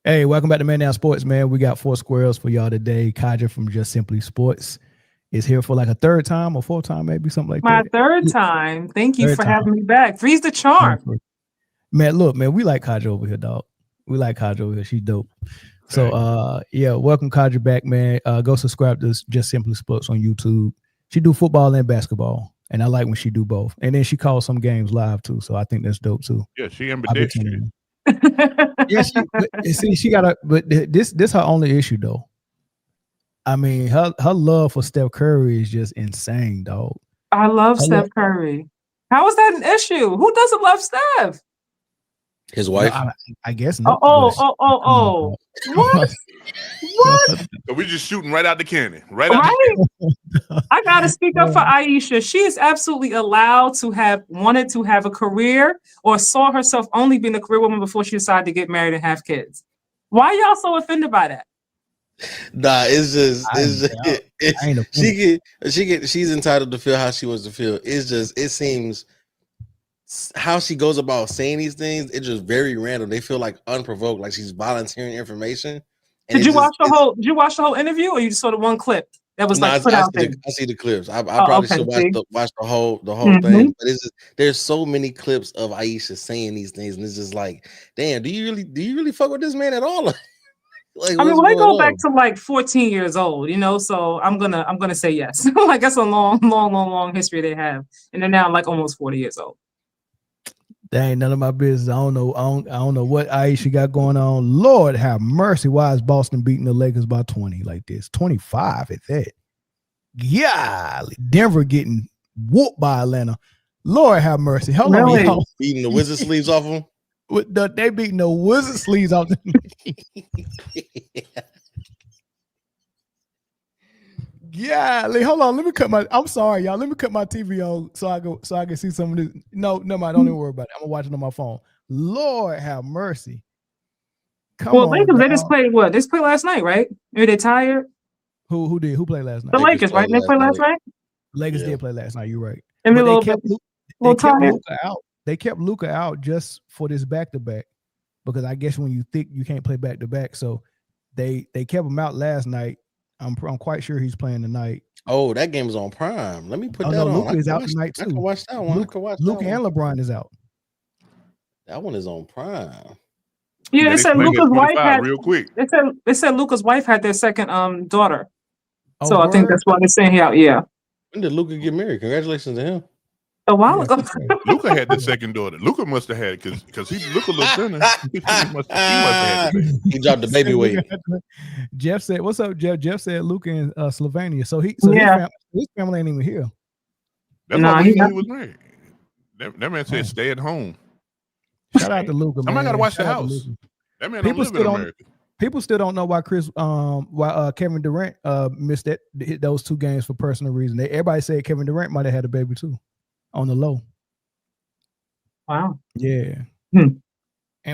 Hey, welcome back to Man Down Sports, man. We got 4 squirrels for y'all today. Kaja from Just Simply Sports is here for like a third time or fourth time, maybe something like My that. third time. Thank you Third for time. having me back. Three's the charm. Man, look, man, we like Kaja over here, dog. We like Kaja over here. She's dope. So, yeah, welcome Kaja back, man. Go subscribe to Just Simply Sports on YouTube. She do football and basketball, and I like when she do both. And then she calls some games live too, so I think that's dope too. Yeah, she ambidextrous. Yeah, she got a, but this her only issue though. I mean, her love for Steph Curry is just insane, dog. I love Steph Curry. How is that an issue? Who doesn't love Steph? His wife. No, I guess not. Oh. What? What? So we're just shooting right out the cannon. Right? I gotta speak up for Aisha. She is absolutely allowed to have wanted to have a career or saw herself only being a career woman before she decided to get married and have kids. Why are y'all so offended by that? Nah, she's entitled to feel how she wants to feel. It seems how she goes about saying these things, it's just very random. They feel like unprovoked, like she's volunteering information. Did you watch the whole interview, or you just saw the one clip that was put out there? I see the clips. I probably should watch the whole thing. But it's just, there's so many clips of Aisha saying these things, and it's just like, damn, do you really fuck with this man at all? Like, I mean, they go back to like 14 years old, you know. So I'm gonna say yes. Like that's a long history they have, and they're now like almost 40 years old. That ain't none of my business. I don't know what Aisha got going on. Lord have mercy. Why is Boston beating the Lakers by 20 like this? 25 at that. Yeah, Denver getting whooped by Atlanta. Lord have mercy. Hold on, y'all. Beating the Wizard sleeves off them. They beating the Wizard sleeves off them. Yeah, hold on. Let me cut my. I'm sorry, y'all. Let me cut my TV on so I can see some of this. No, never mind. Don't even worry about it. I'm gonna watch it on my phone. Lord have mercy. Come on. Lakers, they just played what? They just played last night, right? Maybe they tired. Who did? Who played last night? The Lakers, right? They played last night. Lakers did play last night. You're right. And they kept Luka out. They kept Luka out just for this back-to-back because I guess when you think you can't play back-to-back, so they kept him out last night. I'm quite sure he's playing tonight. Oh, that game is on Prime. Let me put that on. Luka is out tonight too. I can watch that one. Luka and LeBron is out. That one is on Prime. Yeah, they said Luka's wife had real quick. They said Luka's wife had their second daughter. So I think that's why they're saying he out. Yeah. When did Luka get married? Congratulations to him. A while ago. Luka had the second daughter. Luka must have had it because Luka looked thinner. he must have had it. He dropped the baby weight. Jeff said, "What's up, Jeff?" Jeff said, "Luka in Slovenia." So his family ain't even here. That's why he was married. That man said, "Stay at home." Shout out to Luka. Somebody got to watch the house. That man don't live in America. People still don't know why Kevin Durant missed those 2 games for personal reasons. Everybody said Kevin Durant might have had a baby too. On the low. Wow. Yeah. And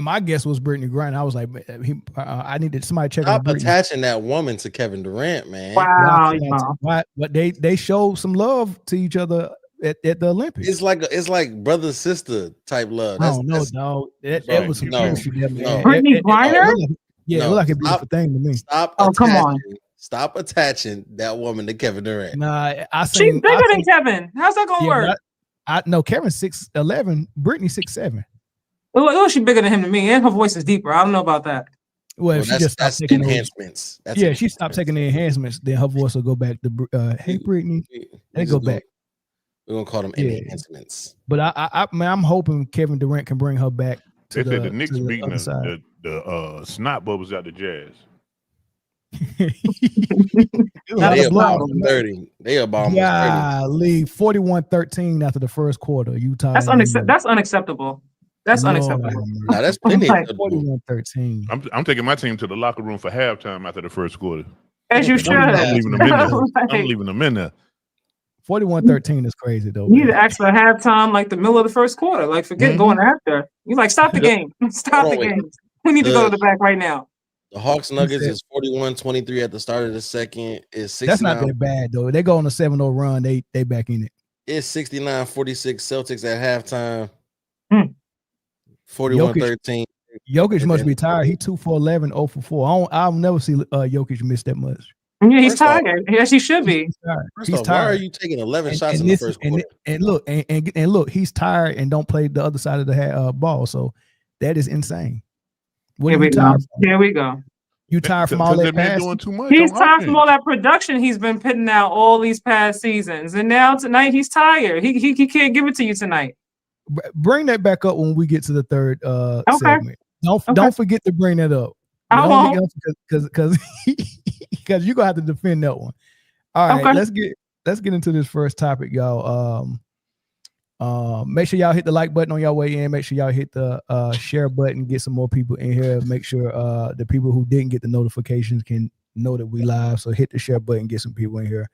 my guess was Britne Griner. I was like, I needed somebody check Stop attaching that woman to Kevin Durant, man. Wow. But they showed some love to each other at the Olympics. It's like brother sister type love. No, dog. That was some chemistry. Britne Griner? Yeah, it looked like a beautiful thing to me. Come on. Stop attaching that woman to Kevin Durant. Nah, she's bigger than Kevin. How's that gonna work? I know Kevin's 6'11", Britney 6'7". Well, she's bigger than him to me, and her voice is deeper. I don't know about that. Well, she just stopped taking enhancements. She stopped taking the enhancements. Then her voice will go back to, "Hey, Britney." They go back. We're gonna call them enhancements. But I'm hoping Kevin Durant can bring her back. They said the Knicks beating the snot bubbles out the Jazz. They about 30. They about 30. Yeah, leave 41-13 after the first quarter. Utah. That's unacceptable. That's unacceptable. Nah, that's plenty. 41-13. I'm taking my team to the locker room for halftime after the first quarter. As you should. I'm leaving them in there. I'm leaving them in there. 41-13 is crazy though. You need to ask for halftime like the middle of the first quarter. Like forget going after. You like stop the game. Stop the game. We need to go to the back right now. The Hawks Nuggets is 41-23 at the start of the second. It's 69. That's not that bad though. They go on a 7-0 run. They back in it. It's 69-46 Celtics at halftime. 41-13 Jokic must be tired. He 2 for 11, 0 for 4. I'll never see Jokic miss that much. Yeah, he's tired. Yes, he should be. He's tired. Why are you taking 11 shots in the first quarter? And look, he's tired and don't play the other side of the ball. So that is insane. Here we go. Here we go. You tired from all that passing? Doing too much. He's tired from all that production he's been putting out all these past seasons, and now tonight he's tired. He can't give it to you tonight. Bring that back up when we get to the third segment. Don't forget to bring that up. I won't, because you're gonna have to defend that one. All right, let's get into this first topic, y'all. Make sure y'all hit the like button on your way in. Make sure y'all hit the share button. Get some more people in here. Make sure the people who didn't get the notifications can know that we live. So hit the share button. Get some people in here.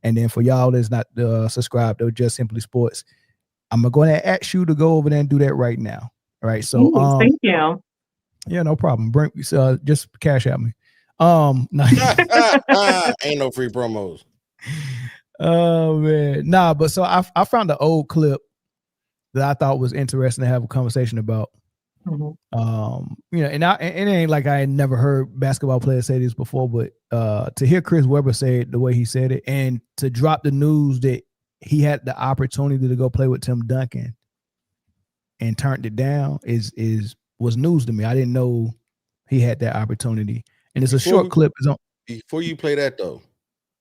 And then for y'all that's not subscribed to Just Simply Sports, I'm going to ask you to go over there and do that right now. All right. So thank you. Yeah, no problem. Bring just cash at me. Ain't no free promos. Oh man, nah. But so I found an old clip that I thought was interesting to have a conversation about. Mm-hmm. And it ain't like I had never heard basketball players say this before, but to hear Chris Webber say it the way he said it, and to drop the news that he had the opportunity to go play with Tim Duncan and turned it down was news to me. I didn't know he had that opportunity. And it's a short clip. Before you play that though,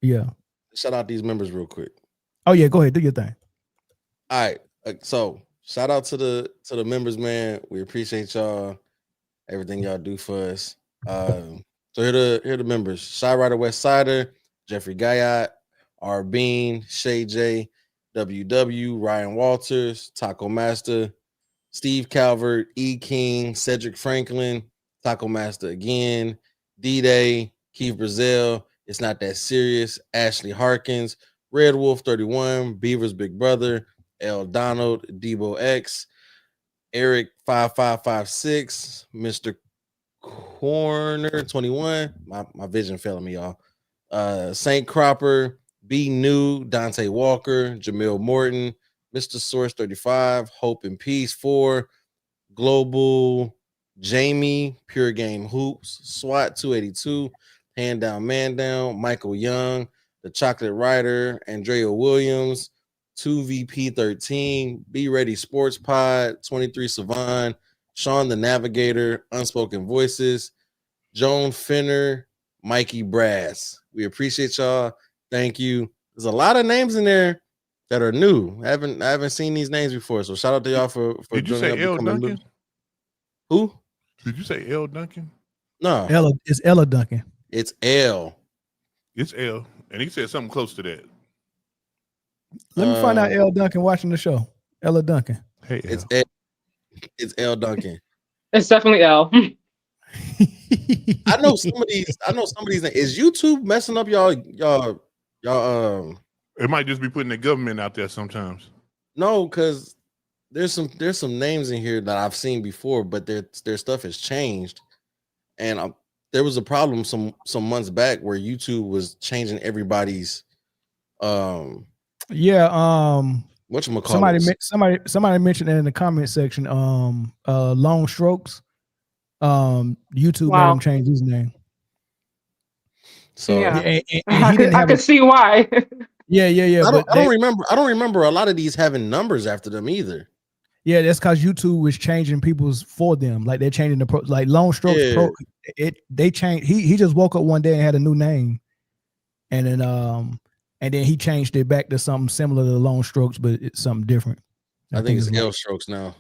yeah. Shout out these members real quick. Oh yeah, go ahead, do your thing. All right. So shout out to the members, man. We appreciate y'all, everything y'all do for us. So here the members: Shy Rider West Sider, Jeffrey Guyot, R Bean, Shay J, WW, Ryan Walters, Taco Master, Steve Calvert, E King, Cedric Franklin, Taco Master again, D-Day, Keith Brazil, It's Not That Serious, Ashley Harkins, Red Wolf 31, Beaver's Big Brother, L. Donald, Debo X, Eric 5556, Mr. Corner 21. My vision failing me, y'all. Saint Cropper, B New, Dante Walker, Jamil Morton, Mr. Source 35, Hope and Peace 4, Global, Jamie, Pure Game Hoops, SWAT 282, Hand Down Man Down, Michael Young, The Chocolate Rider, Andrea Williams, 2VP13, Be Ready Sports Pod, 23 Savon, Sean the Navigator, Unspoken Voices, Joan Finner, Mikey Brass. We appreciate y'all. Thank you. There's a lot of names in there that are new. I haven't seen these names before. So shout out to y'all for Did you say L Duncan? Who? Did you say L Duncan? No. It's Ella Duncan. It's L. It's L. And he said something close to that. Let me find out L Duncan watching the show. Ella Duncan. Hey, It's L. It's L Duncan. It's definitely L. I know some of these. Is YouTube messing up y'all? It might just be putting the government out there sometimes. No, because there's some names in here that I've seen before, but their stuff has changed, and there was a problem some months back where YouTube was changing everybody's. Whatchamacallit? Somebody mentioned it in the comment section. Long Strokes. YouTube made him change his name. So yeah, I could see why. Yeah. I don't remember a lot of these having numbers after them either. Yeah, that's because YouTube was changing people's for them. Like they're changing like Long Strokes Pro. They changed. He just woke up one day and had a new name, and then he changed it back to something similar to Long Strokes, but it's something different. I think it's L Strokes now.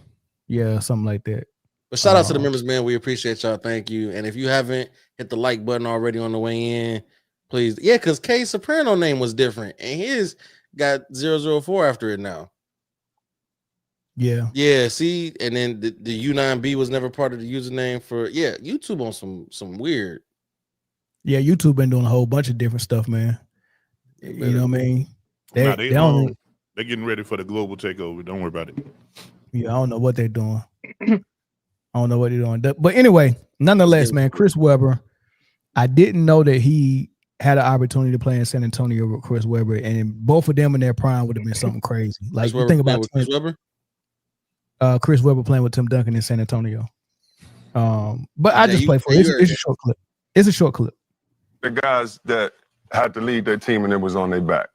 Yeah, something like that. But shout out to the members, man. We appreciate y'all. Thank you. And if you haven't hit the like button already on the way in, please. Yeah, because K Soprano name was different, and his got 004 after it now. Yeah. See, and then the U9B was never part of the username for YouTube on some weird. Yeah, YouTube been doing a whole bunch of different stuff, man. You know what I mean? They're getting ready for the global takeover. Don't worry about it. Yeah, I don't know what they're doing. But anyway, nonetheless, man, Chris Webber, I didn't know that he had an opportunity to play in San Antonio with Chris Webber, and both of them in their prime would have been something crazy. Like you think about Chris Webber? Chris Webber playing with Tim Duncan in San Antonio. But I just play for it. It's a short clip. It's a short clip. The guys that had to lead their team and it was on their back.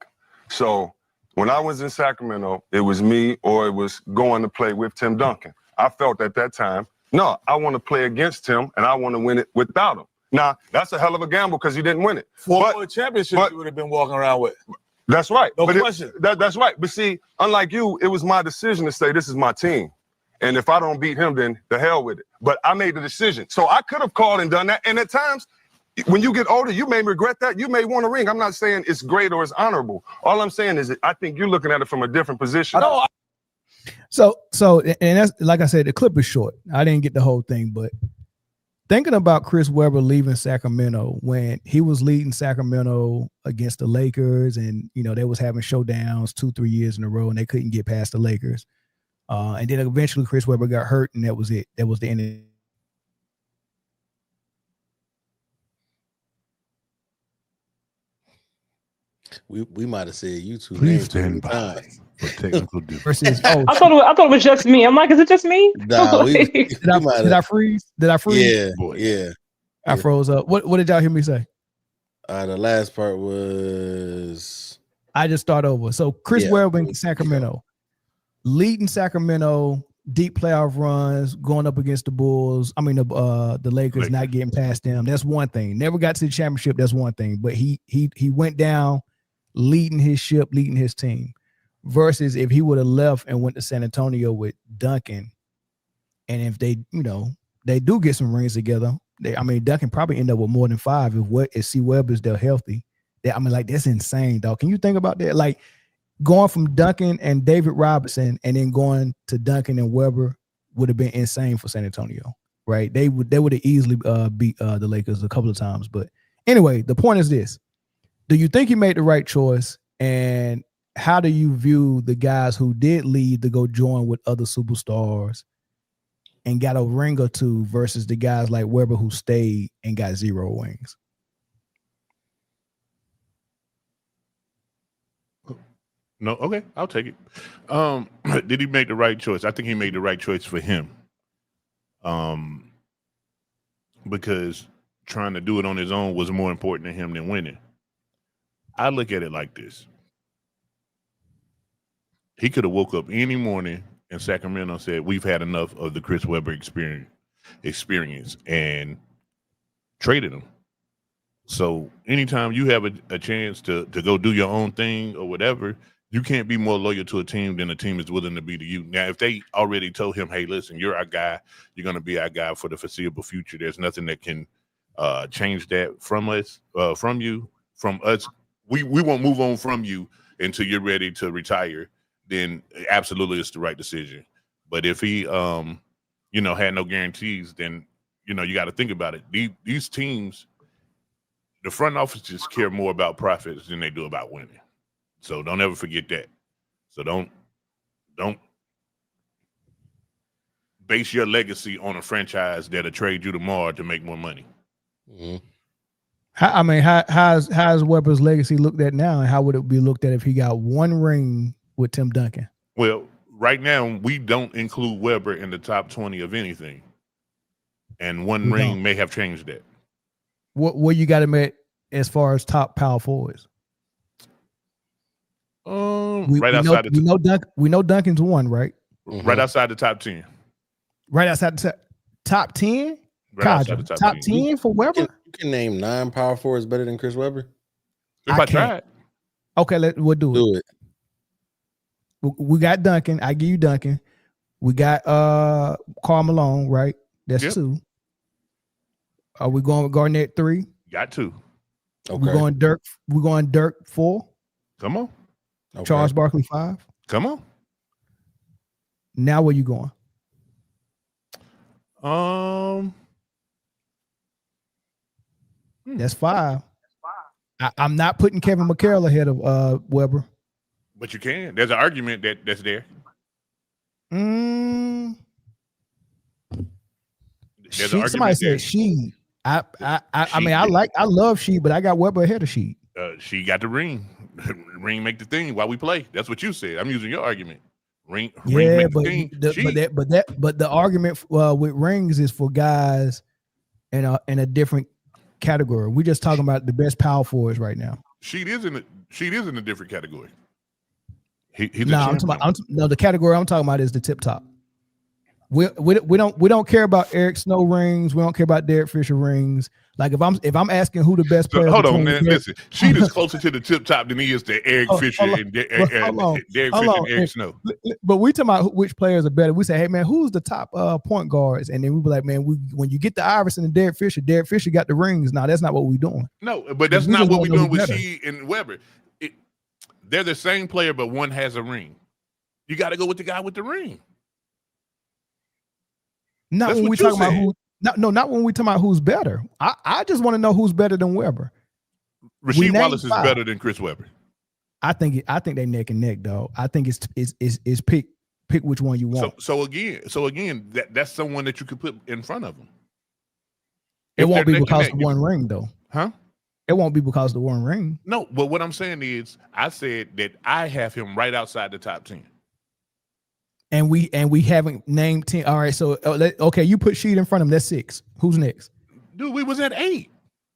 So when I was in Sacramento, it was me or it was going to play with Tim Duncan. I felt at that time, no, I want to play against him and I want to win it without him. Now, that's a hell of a gamble because he didn't win it. For a championship, you would have been walking around with. That's right. No question. That's right. But see, unlike you, it was my decision to say, this is my team. And if I don't beat him, then the hell with it. But I made the decision. So I could have called and done that. And at times, when you get older, you may regret that. You may want a ring. I'm not saying it's great or it's honorable. All I'm saying is that I think you're looking at it from a different position. So, and that's, like I said, the clip is short. I didn't get the whole thing, but thinking about Chris Webber leaving Sacramento when he was leading Sacramento against the Lakers and, they was having showdowns 2-3 years in a row and they couldn't get past the Lakers. And then eventually Chris Webber got hurt and that was it. That was the end of it. We might have said you two Please names stand by for technical difficulties. Versus, I thought it was just me. I'm like, is it just me? Nah, did I freeze? Did I freeze? Yeah. I froze up. What did y'all hear me say? The last part was I just start over. So Chris Webber in Sacramento, leading Sacramento, deep playoff runs, going up against the Bulls. I mean the Lakers, not getting past them. That's one thing. Never got to the championship. That's one thing. But he went down, leading his ship, leading his team. Versus if he would have left and went to San Antonio with Duncan, and if they, they do get some rings together. Duncan probably end up with more than 5 if C Webb is still healthy. That's insane, dog. Can you think about that? Like going from Duncan and David Robinson and then going to Duncan and Webber would have been insane for San Antonio, right? They would have easily beat the Lakers a couple of times. But anyway, the point is this: do you think he made the right choice? And how do you view the guys who did leave to go join with other superstars and got a ring or 2 versus the guys like Webber who stayed and got 0 rings? No, okay, I'll take it. Did he make the right choice? I think he made the right choice for him. Because trying to do it on his own was more important to him than winning. I look at it like this. He could have woke up any morning in Sacramento and said, we've had enough of the Chris Webber experience and traded him. So anytime you have a chance to go do your own thing or whatever, you can't be more loyal to a team than a team is willing to be to you. Now, if they already told him, hey, listen, you're our guy, you're going to be our guy for the foreseeable future, there's nothing that can change that from us, from you, from us. We won't move on from you until you're ready to retire. Then absolutely it's the right decision. But if he, had no guarantees, then, you got to think about it. These teams, the front offices care more about profits than they do about winning. So don't ever forget that. So don't base your legacy on a franchise that'll trade you tomorrow to make more money. Mm-hmm. How's Webber's legacy looked at now, and how would it be looked at if he got 1 ring with Tim Duncan? Well, right now we don't include Webber in the top 20 of anything, and 1 ring may have changed that. What you got him at as far as top power forwards? Right outside we know Duncan's 1, right? Mm-hmm. Right outside the top 10. Right outside the top 10. Right outside the top 10 for Webber. You can name 9 power forwards better than Chris Webber. If I tried. Okay, we'll do it. We got Duncan. I give you Duncan. We got Karl Malone, right? That's 2. Are we going with Garnett 3? Got 2. Okay. We're going Dirk 4. Come on. Okay. Charles Barkley 5. Come on. Now where you going? That's 5. I'm not putting Kevin McHale ahead of Webber. But you can. There's an argument that's there. Somebody said she. I love she, but I got Webber ahead of she. She got the ring. Ring make the thing while we play. That's what you said. I'm using your argument. Ring Yeah, makes but the team. but the argument with rings is for guys in a different category. We're just talking about the best power forwards right now. Sheed is in a different category. He's a No, champion. no, the category I'm talking about is the tip top. We don't care about Eric Snow rings. We don't care about Derek Fisher rings. Like if I'm asking who the best player. Hold on, man. Listen, Sheed is closer to the tip top than he is to Eric Fisher and Derek Fisher and Eric Snow. But we talking about which players are better. We say, hey man, who's the top point guards? And then we be like, man, when you get the Iverson and Derek Fisher got the rings. Now that's not what we're doing. No, but that's not what we're doing with Sheed and Weber. They're the same player, but one has a ring. You got to go with the guy with the ring. Not when we talking about who. Not when we talking about who's better. I just want to know who's better than Weber. Rasheed Wallace is better than Chris Webber. I think they neck and neck, though. I think it's pick which one you want. So again, that's someone that you could put in front of them. It won't be because of one ring, though. Huh? It won't be because of the one ring. No, but what I'm saying is, I said that I have him right outside the top 10. And we haven't named 10. All right, so okay, you put Sheed in front of him. That's 6. Who's next? Dude, we was at 8.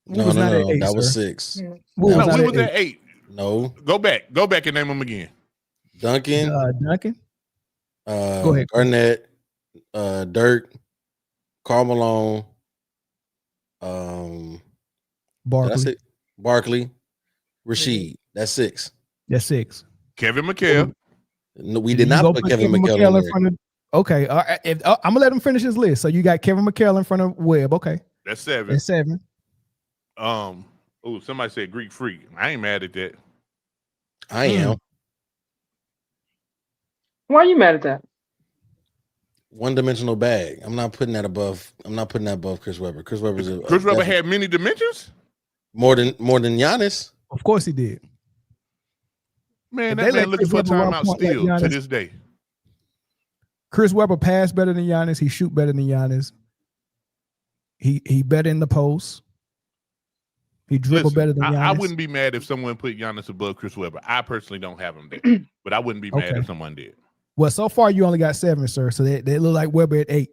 No, that was 6. Yeah. We was at 8. No. Go back and name them again. Duncan. Go ahead. Garnett, Dirk, Karl Malone, Barkley, Rasheed. That's 6. That's 6. Kevin McHale. No, we did not put Kevin McHale in front of. Okay, I'm gonna let him finish his list. So you got Kevin McHale in front of Webb. Okay, that's 7. That's 7. Somebody said Greek Freak. I ain't mad at that. I am. Why are you mad at that? One-dimensional bag. I'm not putting that above Chris Webber. Chris Webber had many dimensions. More than Giannis. Of course he did. Man, that man looking for a timeout still to this day. Chris Webber passed better than Giannis. He shoot better than Giannis. He better in the post. He dribble better than Giannis. I wouldn't be mad if someone put Giannis above Chris Webber. I personally don't have him there, but I wouldn't be mad if someone did. Well, so far you only got 7, sir. So they look like Webber at 8.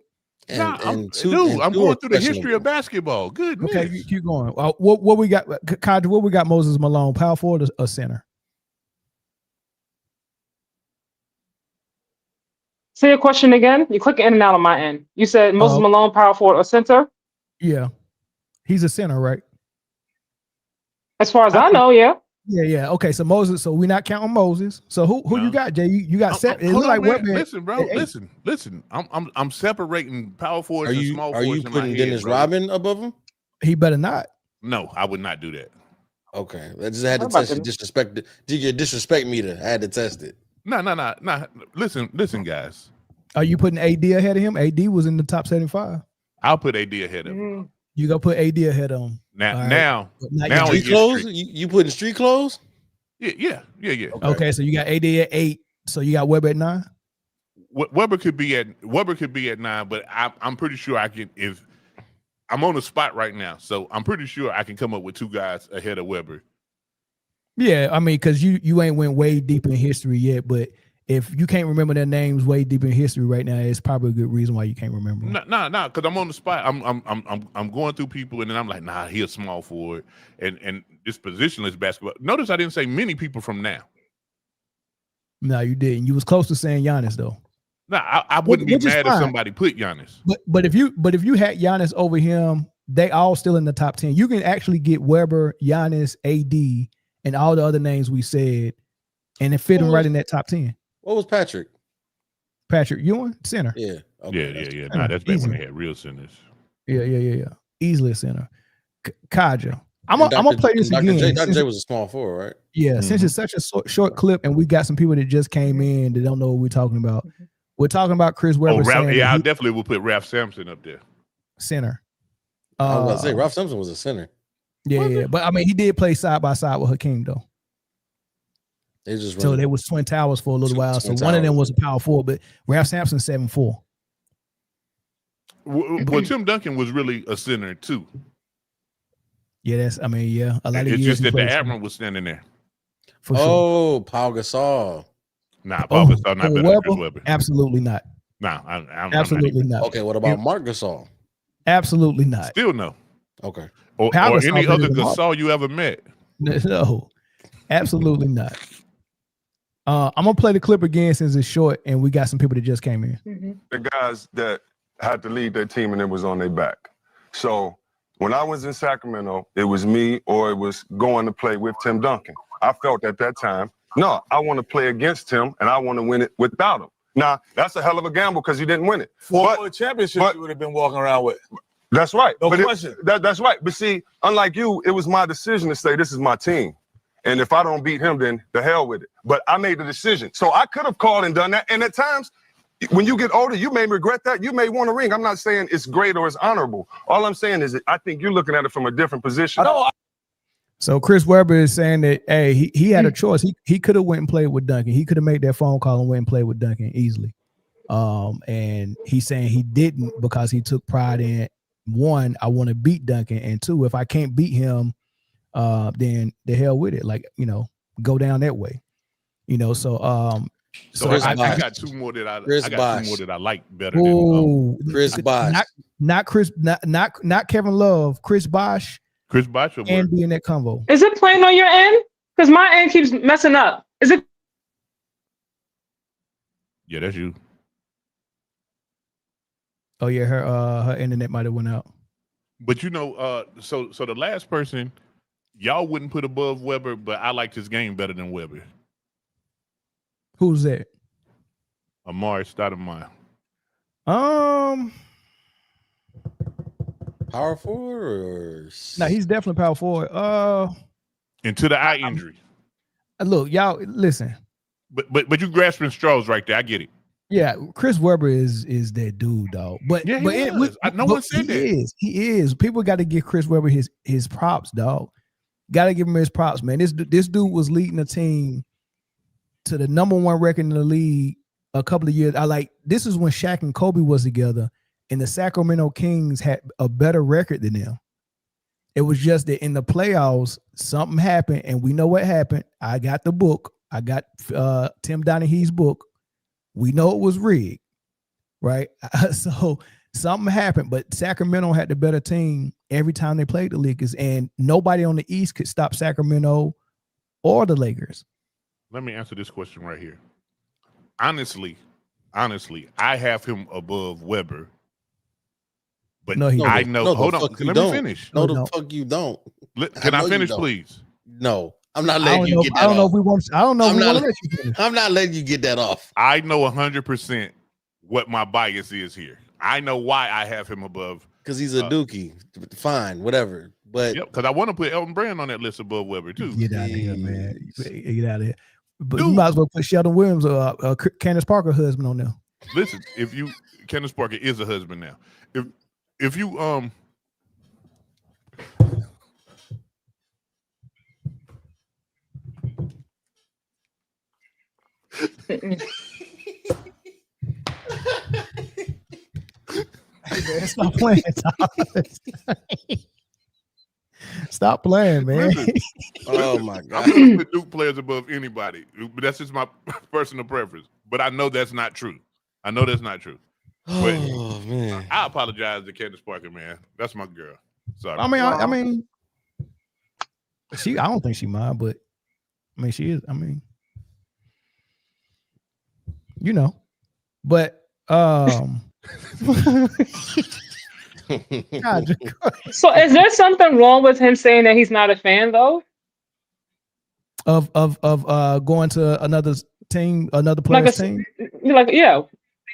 I'm going through the history of basketball. Goodness. Okay, keep going. What we got, Kadri? What we got? Moses Malone, power forward or center? Say your question again. You click in and out on my end. You said Moses Malone, power forward or center? Yeah, he's a center, right? As far as I know, yeah. Yeah. Okay, so Moses. So we're not counting Moses. So who you got, Jay? You got 7. It looks like Webber. Listen, bro. Listen. I'm separating power forwards and small forwards. Are you putting Dennis Rodman above him? He better not. No, I would not do that. Okay, I just had to test you. Did you disrespect me? I had to test it. No. Listen, guys. Are you putting AD ahead of him? AD was in the top 75. I'll put AD ahead of him. You go put AD ahead of him. Now street clothes. You putting street clothes? Yeah. Okay, so you got AD at 8. So you got Webber at 9. Webber could be at 9, but I'm pretty sure I can. If I'm on the spot right now, so I'm pretty sure I can come up with 2 guys ahead of Webber. Yeah, I mean, because you ain't went way deep in history yet, but if you can't remember their names way deep in history right now, it's probably a good reason why you can't remember. No, because I'm on the spot. I'm going through people, and then I'm like, nah, he a small forward, and this positionless basketball. Notice I didn't say many people from now. No, you didn't. You was close to saying Giannis though. No, I wouldn't be mad if somebody put Giannis. But if you had Giannis over him, they all still in the top 10. You can actually get Webber, Giannis, AD, and all the other names we said, and it fit him right in that top 10. What was Patrick? Patrick Ewing, center. Yeah. Okay, yeah. Nah, that's back when they had real centers. Yeah. Easily a center. Kaja. I'm gonna play this again. Dr. J was a small forward, right? Yeah, since it's such a short clip, and we got some people that just came in that don't know what we're talking about. We're talking about Chris Webber. I definitely would put Ralph Sampson up there. Center. I was say Ralph Sampson was a center. Yeah. But I mean, he did play side by side with Hakeem though. So there was Twin Towers for a little while. So one of them was a power forward, but Ralph Sampson 7'4". Well, Tim Duncan was really a center too. Yeah, a lot of it's years just that the Admiral was standing there. For sure. Paul Gasol. Nah, Paul Gasol not better than Chris Webber? Webber. Absolutely not. Nah, I'm Absolutely not. not. Okay, what about Marc Gasol? Absolutely not. Still no. Okay. Or Gasol any better other than Marc. Gasol you ever met. No, absolutely not. I'm gonna play the clip again since it's short, and we got some people that just came in. The guys that had to lead their team and it was on their back. So when I was in Sacramento, it was me or it was going to play with Tim Duncan. I felt at that time, no, I want to play against him and I want to win it without him. Now, that's a hell of a gamble because you didn't win it. For a championship, you would have been walking around with. That's right. No question. That's right. But see, unlike you, it was my decision to say, this is my team. And if I don't beat him, then the hell with it. But I made the decision. So I could have called and done that. And at times, when you get older, you may regret that. You may want a ring. I'm not saying it's great or it's honorable. All I'm saying is that I think you're looking at it from a different position. So Chris Webber is saying that, hey, he had a choice. He could have went and played with Duncan. He could have made that phone call and went and played with Duncan easily. And he's saying he didn't because he took pride in, one, I want to beat Duncan, and two, if I can't beat him, then the hell with it. Like, go down that way. So I got two more that I like better than Chris Bosh. Not Kevin Love, Chris Bosh. Chris Bosh and be in that convo. Is it playing on your end? Because my end keeps messing up. Is it? Yeah, that's you. Oh yeah, her internet might have went out. But so the last person y'all wouldn't put above Webber, but I liked his game better than Webber. Who's that? Amari Stoudemire. Power forward? No, he's definitely power forward. Into the eye injury. Look, y'all listen. But you grasping straws right there. I get it. Yeah, Chris Webber is that dude, dog. But yeah, no one said that. He is. People got to give Chris Webber his props, dog. Got to give him his props, man. This dude was leading a team to the #1 record in the league a couple of years. This is when Shaq and Kobe was together, and the Sacramento Kings had a better record than them. It was just that in the playoffs, something happened, and we know what happened. I got the book. I got Tim Donaghy's book. We know it was rigged, right? So something happened, but Sacramento had the better team every time they played the Lakers, and nobody on the East could stop Sacramento or the Lakers. Let me answer this question right here. Honestly, I have him above Webber. But no, I know. No, hold on. Let me finish. No, the fuck you don't. Can I finish, please? No, I'm not letting you get that off. I don't know if we want. I don't know. I'm not letting you get that off. I know 100% what my bias is here. I know why I have him above. Because he's a dookie. Fine, whatever. But because I want to put Elton Brand on that list above Webber too. Get out of here, man. Get out of here. But you might as well put Sheldon Williams or Candace Parker husband on there. Listen, Candace Parker is a husband now. If you Hey man, stop playing. Stop playing, man. Oh my God. I'm going to put Duke players above anybody. But that's just my personal preference. But I know that's not true. But Oh man. I apologize to Candace Parker, man. That's my girl. Sorry. I mean, I don't think she mind, but I mean, she is. I mean, but So is there something wrong with him saying that he's not a fan though? Of going to another team, another player's team?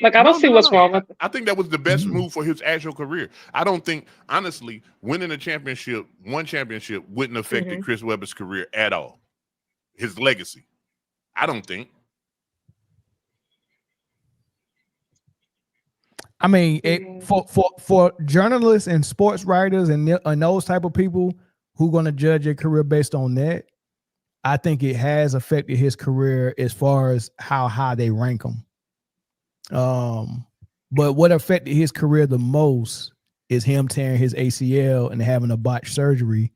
I don't see what's wrong with it. I think that was the best move for his actual career. I don't think, honestly, winning one championship wouldn't have affected Chris Webber's career at all. His legacy. I don't think. I mean, for journalists and sports writers and those type of people who are going to judge your career based on that, I think it has affected his career as far as how high they rank him. But what affected his career the most is him tearing his ACL and having a botched surgery,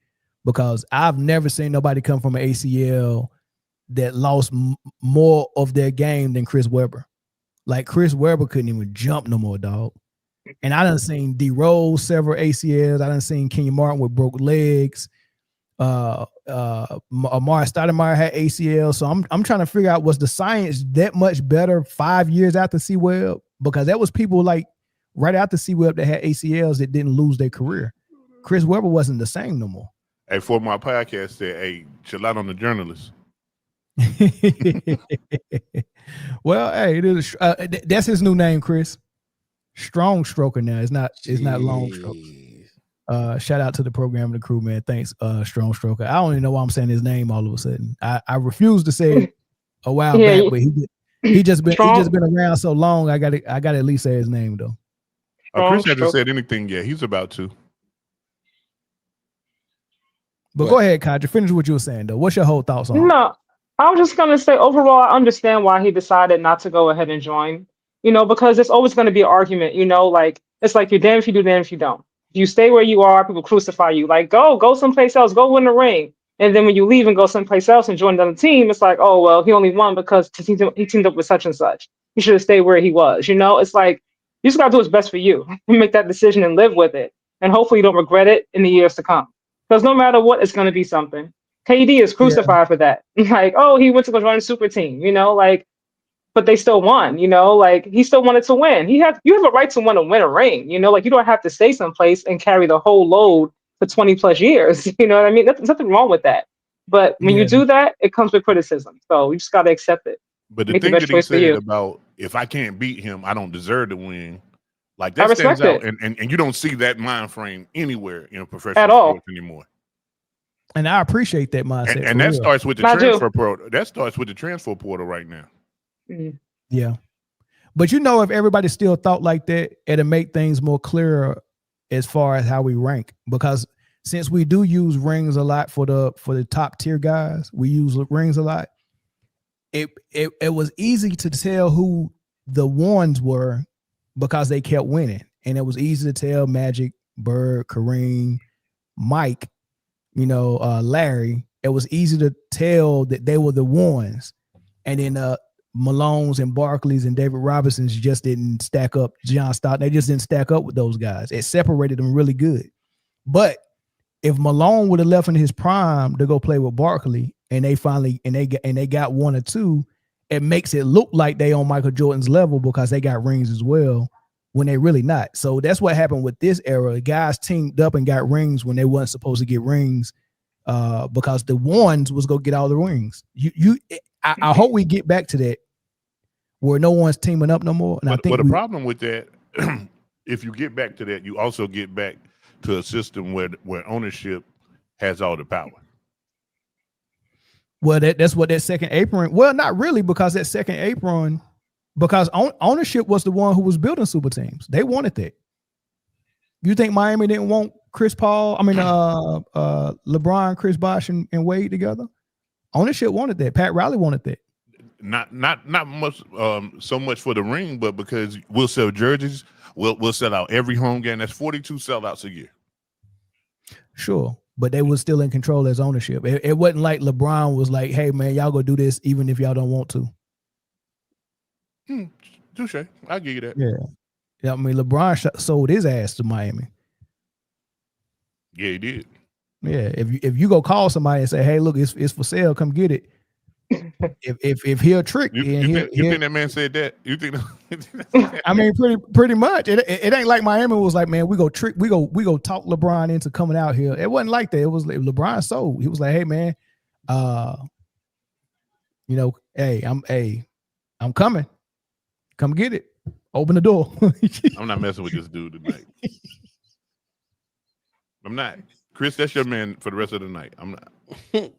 because I've never seen nobody come from an ACL that lost more of their game than Chris Webber. Like Chris Webber couldn't even jump no more, dog. And I done seen D Rose several ACLs. I done seen Kenyon Martin with broke legs. Amari Stoudemire had ACL. So I'm trying to figure out, was the science that much better 5 years after C-Web? Because that was people like right after C-Web that had ACLs that didn't lose their career. Chris Webber wasn't the same no more. Hey, for my podcast said, hey, chill out on the journalists. Well, hey, it is. That's his new name, Chris. Strong Stroker now. It's not Long Stroke. Shout out to the program and the crew, man. Thanks, Strong Stroker. I don't even know why I'm saying his name all of a sudden. I refused to say it a while back, but he just been around so long. I got to at least say his name though. Chris hasn't said anything yet. He's about to. But go ahead, Kadra. Finish what you were saying though. What's your whole thoughts on it? No, I was just gonna say overall, I understand why he decided not to go ahead and join. Because there's always going to be an argument. Like it's like you're damned if you do, damned if you don't. You stay where you are, people crucify you. Like go someplace else, go win the ring. And then when you leave and go someplace else and join another team, it's like, oh well, he only won because he teamed up with such and such. He should have stayed where he was. It's like you just gotta do what's best for you and make that decision and live with it. And hopefully you don't regret it in the years to come. Because no matter what, it's gonna be something. KD is crucified for that. Like, oh, he went to go join a super team, but they still won, like he still wanted to win. You have a right to want to win a ring, like you don't have to stay someplace and carry the whole load for 20 plus years. You know what I mean? There's nothing wrong with that. But when you do that, it comes with criticism. So you just got to accept it. But the thing that he said about if I can't beat him, I don't deserve to win. Like that stands out. And you don't see that mind frame anywhere in professional sports anymore. And I appreciate that mindset. And that starts with the transfer portal. That starts with the transfer portal right now. Mm-hmm. Yeah. But if everybody still thought like that, it'll make things more clearer as far as how we rank. Because since we do use rings a lot for the top tier guys, we use rings a lot. It was easy to tell who the ones were because they kept winning. And it was easy to tell Magic, Bird, Kareem, Mike, Larry. It was easy to tell that they were the ones. And then Malone's and Barkley's and David Robinson's just didn't stack up. John Stockton, they just didn't stack up with those guys. It separated them really good. But if Malone would have left in his prime to go play with Barkley, and they got one or two, it makes it look like they on Michael Jordan's level because they got rings as well when they really not. So that's what happened with this era. Guys teamed up and got rings when they weren't supposed to get rings because the ones was go get all the rings. I hope we get back to that where no one's teaming up no more. And but the problem with that, if you get back to that, you also get back to a system where ownership has all the power. Well, that's what that second apron. Well, not really, because that second apron, because ownership was the one who was building super teams. They wanted that. You think Miami didn't want Chris Paul? I mean, LeBron, Chris Bosh, and Wade together? Ownership wanted that. Pat Riley wanted that. Not much, so much for the ring, but because we'll sell jerseys, we'll sell out every home game. That's 42 sellouts a year. Sure, but they were still in control as ownership. It wasn't like LeBron was like, "Hey man, y'all go do this even if y'all don't want to." Touche. I'll give you that. Yeah. I mean, LeBron sold his ass to Miami. Yeah, he did. Yeah, if you go call somebody and say, "Hey, look, it's for sale, come get it." if he'll trick you think that man said that? You think? I mean, pretty much. It ain't like Miami was like, "Man, we go talk LeBron into coming out here." It wasn't like that. It was like LeBron sold. He was like, "Hey, man, I'm coming. Come get it. Open the door." I'm not messing with this dude tonight. I'm not. Chris, that's your man for the rest of the night. I'm not.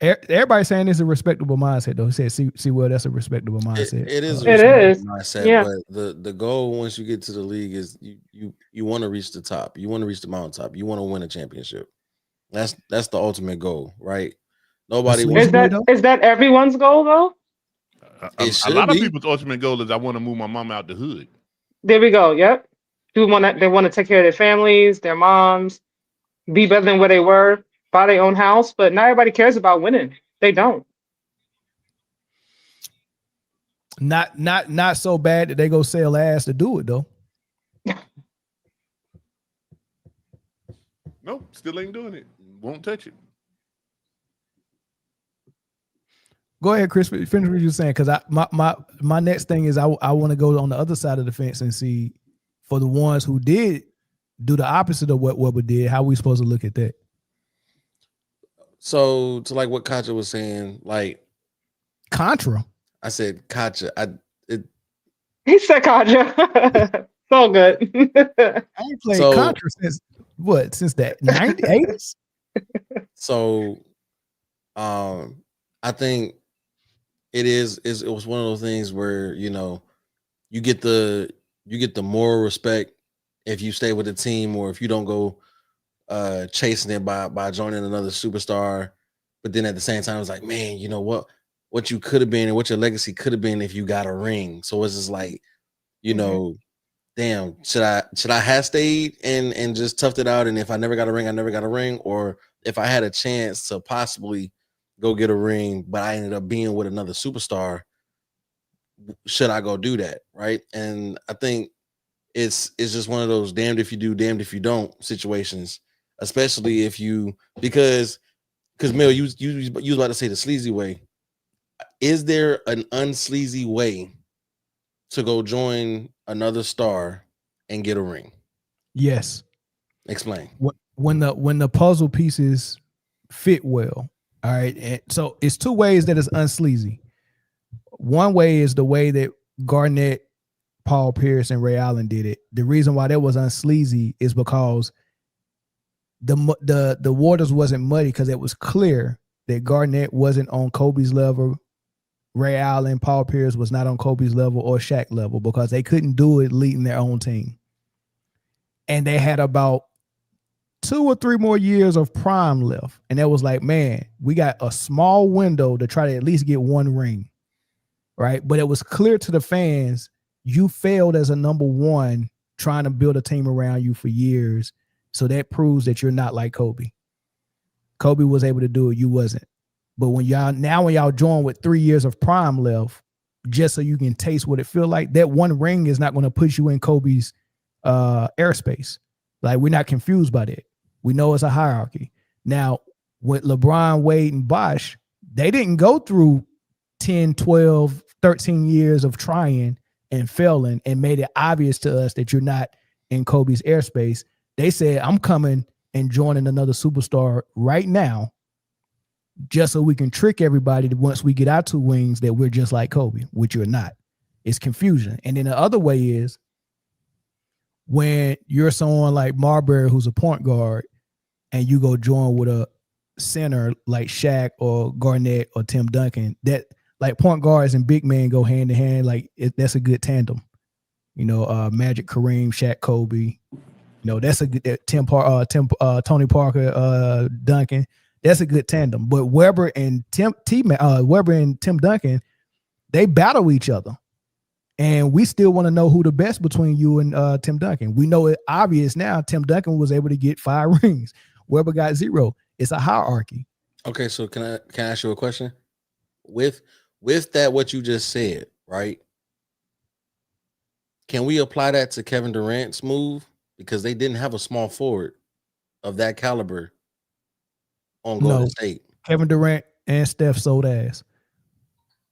Everybody's saying it's a respectable mindset, though. He said, "See, well, that's a respectable mindset." It is. It is. Mindset, yeah. But the goal once you get to the league is you want to reach the top. You want to reach the mountaintop. You want to win a championship. That's the ultimate goal, right? Nobody is that everyone's goal though? A lot of people's ultimate goal is I want to move my mom out the hood. There we go. Yep. They want to take care of their families, their moms, be better than where they were, buy their own house. But not everybody cares about winning. They don't. Not so bad that they go sell ass to do it though. Nope, still ain't doing it. Won't touch it. Go ahead, Chris. Finish what you're saying, because my next thing is I want to go on the other side of the fence and see, for the ones who did do the opposite of what Weber did, how we supposed to look at that. So to like what Kacha was saying, like Contra. I said Kacha. He said Kaja. So good. I ain't played Contra since what? Since the 80s? So I think it was one of those things where, you know, you get the moral respect if you stay with the team, or if you don't go chasing it by joining another superstar. But then at the same time, it's like, man, you know what you could have been and what your legacy could have been if you got a ring. So it's just like, you know, damn, should I have stayed and just toughed it out? And if I never got a ring, I never got a ring. Or if I had a chance to possibly go get a ring, but I ended up being with another superstar, should I go do that? Right. And I think it's just one of those damned if you do, damned if you don't situations, especially if you, because Mel, you was about to say the sleazy way. Is there an unsleazy way to go join another star and get a ring? Yes. Explain. When the puzzle pieces fit well. All right. And so it's two ways that it's unsleazy. One way is the way that Garnett, Paul Pierce, and Ray Allen did it. The reason why that was unsleazy is because the waters wasn't muddy, because it was clear that Garnett wasn't on Kobe's level. Ray Allen, Paul Pierce was not on Kobe's level or Shaq level, because they couldn't do it leading their own team. And they had about 2 or 3 more years of prime left. And that was like, man, we got a small window to try to at least get one ring. Right. But it was clear to the fans, you failed as a number one trying to build a team around you for years. So that proves that you're not like Kobe. Kobe was able to do it. You wasn't. But when y'all join with 3 years of prime left, just so you can taste what it feel like, that one ring is not going to put you in Kobe's airspace. Like, we're not confused by that. We know it's a hierarchy. Now, with LeBron, Wade, and Bosh, they didn't go through 10, 12, 13 years of trying and failing and made it obvious to us that you're not in Kobe's airspace. They said, I'm coming and joining another superstar right now, just so we can trick everybody that once we get our 2 wings that we're just like Kobe, which you're not. It's confusion. And then the other way is when you're someone like Marbury, who's a point guard, and you go join with a center like Shaq or Garnett or Tim Duncan, that like point guards and big men go hand in hand. Like that's a good tandem. You know, Magic, Kareem, Shaq, Kobe. You know, that's a good Tony Parker, Duncan. That's a good tandem. But Weber and Tim Duncan, they battle each other. And we still want to know who the best between you and Tim Duncan. We know it obvious now. Tim Duncan was able to get 5 rings. Weber got 0. It's a hierarchy. Okay, so can I ask you a question? With that, what you just said, right? Can we apply that to Kevin Durant's move? Because they didn't have a small forward of that caliber on Golden State. Kevin Durant and Steph sold ass.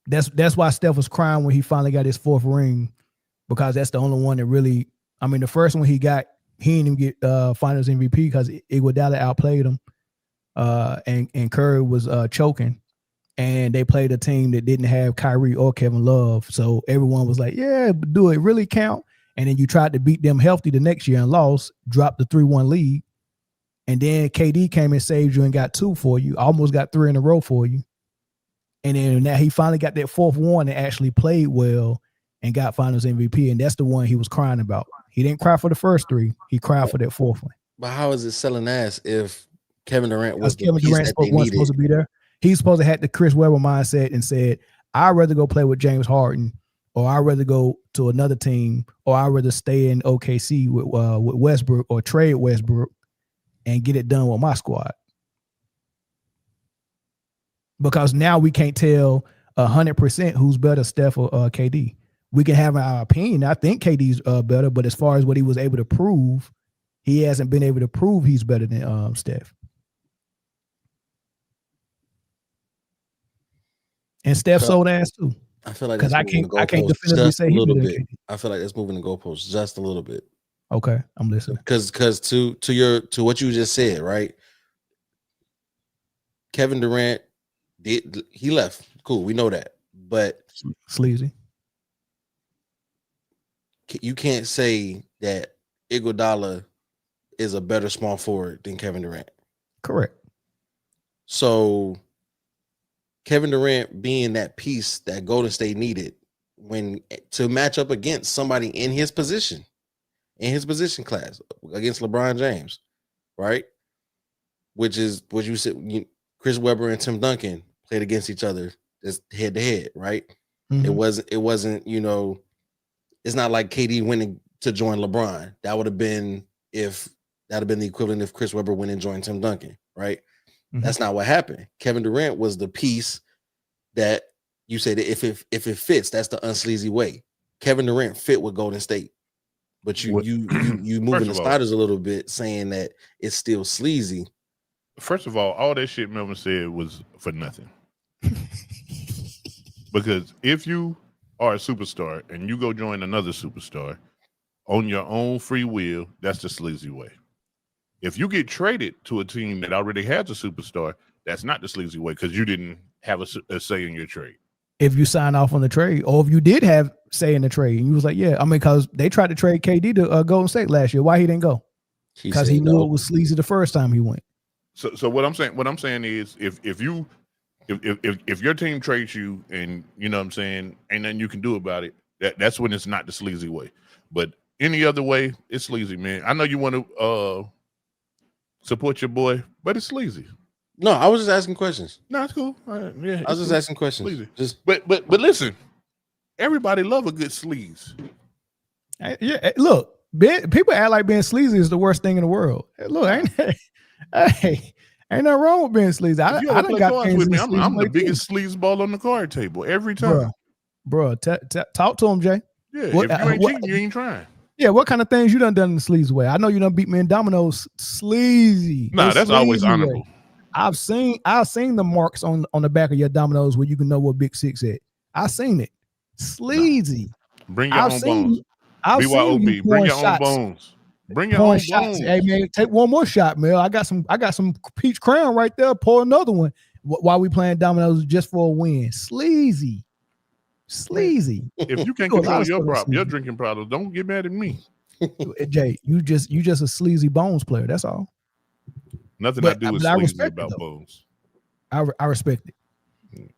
That's why Steph was crying when he finally got his 4th ring, because that's the only one that really, I mean, the first one he got, he didn't even get finals MVP because Iguodala outplayed him. And Curry was choking, and they played a team that didn't have Kyrie or Kevin Love. So everyone was like, yeah, but do it really count? And then you tried to beat them healthy the next year and lost, dropped the 3-1 lead. And then KD came and saved you and got 2 for you, almost got 3 in a row for you. And then now he finally got that 4th one and actually played well and got finals MVP. And that's the one he was crying about. He didn't cry for the first 3. He cried for that 4th one. But how is it selling ass if Kevin Durant was Kevin Durant wasn't supposed to be there? He's supposed to have the Chris Webber mindset and said, I'd rather go play with James Harden, or I'd rather go to another team, or I'd rather stay in OKC with Westbrook or trade Westbrook and get it done with my squad. because now we can't tell 100% who's better, Steph or KD. We can have our opinion. I think KD's better, but as far as what he was able to prove, he hasn't been able to prove he's better than Steph. And Steph sold ass too. I feel like because I can't definitively say a little he bit. I feel like that's moving the goalposts just a little bit. Okay, I'm listening. Because to what you just said, right? Kevin Durant he left. Cool, we know that. But sleazy. You can't say that Iguodala is a better small forward than Kevin Durant. Correct. So Kevin Durant being that piece that Golden State needed to match up against somebody in his position class, against LeBron James, right? Which is what you said. Chris Webber and Tim Duncan played against each other just head to head, right? Mm-hmm. It wasn't, it's not like KD went to join LeBron. That would have been the equivalent if Chris Webber went and joined Tim Duncan, right? Mm-hmm. That's not what happened. Kevin Durant was the piece that you say that if it fits, that's the unsleazy way. Kevin Durant fit with Golden State, but you moving the sliders a little bit, saying that it's still sleazy. First of all that shit Melvin said was for nothing. Because if you are a superstar and you go join another superstar on your own free will, that's the sleazy way. If you get traded to a team that already has a superstar, that's not the sleazy way because you didn't have a say in your trade. If you sign off on the trade, or if you did have say in the trade, and you was like, yeah, I mean, because they tried to trade KD to Golden State last year. Why he didn't go? Because he knew it was sleazy the first time he went. So what I'm saying is if your team trades you and you know what I'm saying, ain't nothing you can do about it, that's when it's not the sleazy way. But any other way, it's sleazy, man. I know you want to support your boy, but it's sleazy. No, I was just asking questions. No, it's cool. Yeah, I was just asking questions. Sleazy. But listen, everybody love a good sleaze. Yeah, look, people act like being sleazy is the worst thing in the world. Look, ain't nothing wrong with being sleazy. I done got cards with me. I'm the biggest sleaze ball on the card table every time. Bro, talk to him, Jay. Yeah, if you ain't cheating, you ain't trying. Yeah, what kind of things you done in the sleazy way? I know you done beat me in dominoes sleazy. Nah, that's always honorable. Way. I've seen the marks on the back of your dominoes where you can know what Big Six at. I seen it. Sleazy. Nah. Bring your own bones. BYOB. Bring your own bones. Bring your own bones. Hey man, take one more shot, man. I got some peach crown right there. Pour another one while we playing dominoes just for a win. Sleazy. If you can't control your drinking problems, don't get mad at me. Jay, you just a sleazy bones player. That's all. Nothing I do is sleazy about bones. I respect it.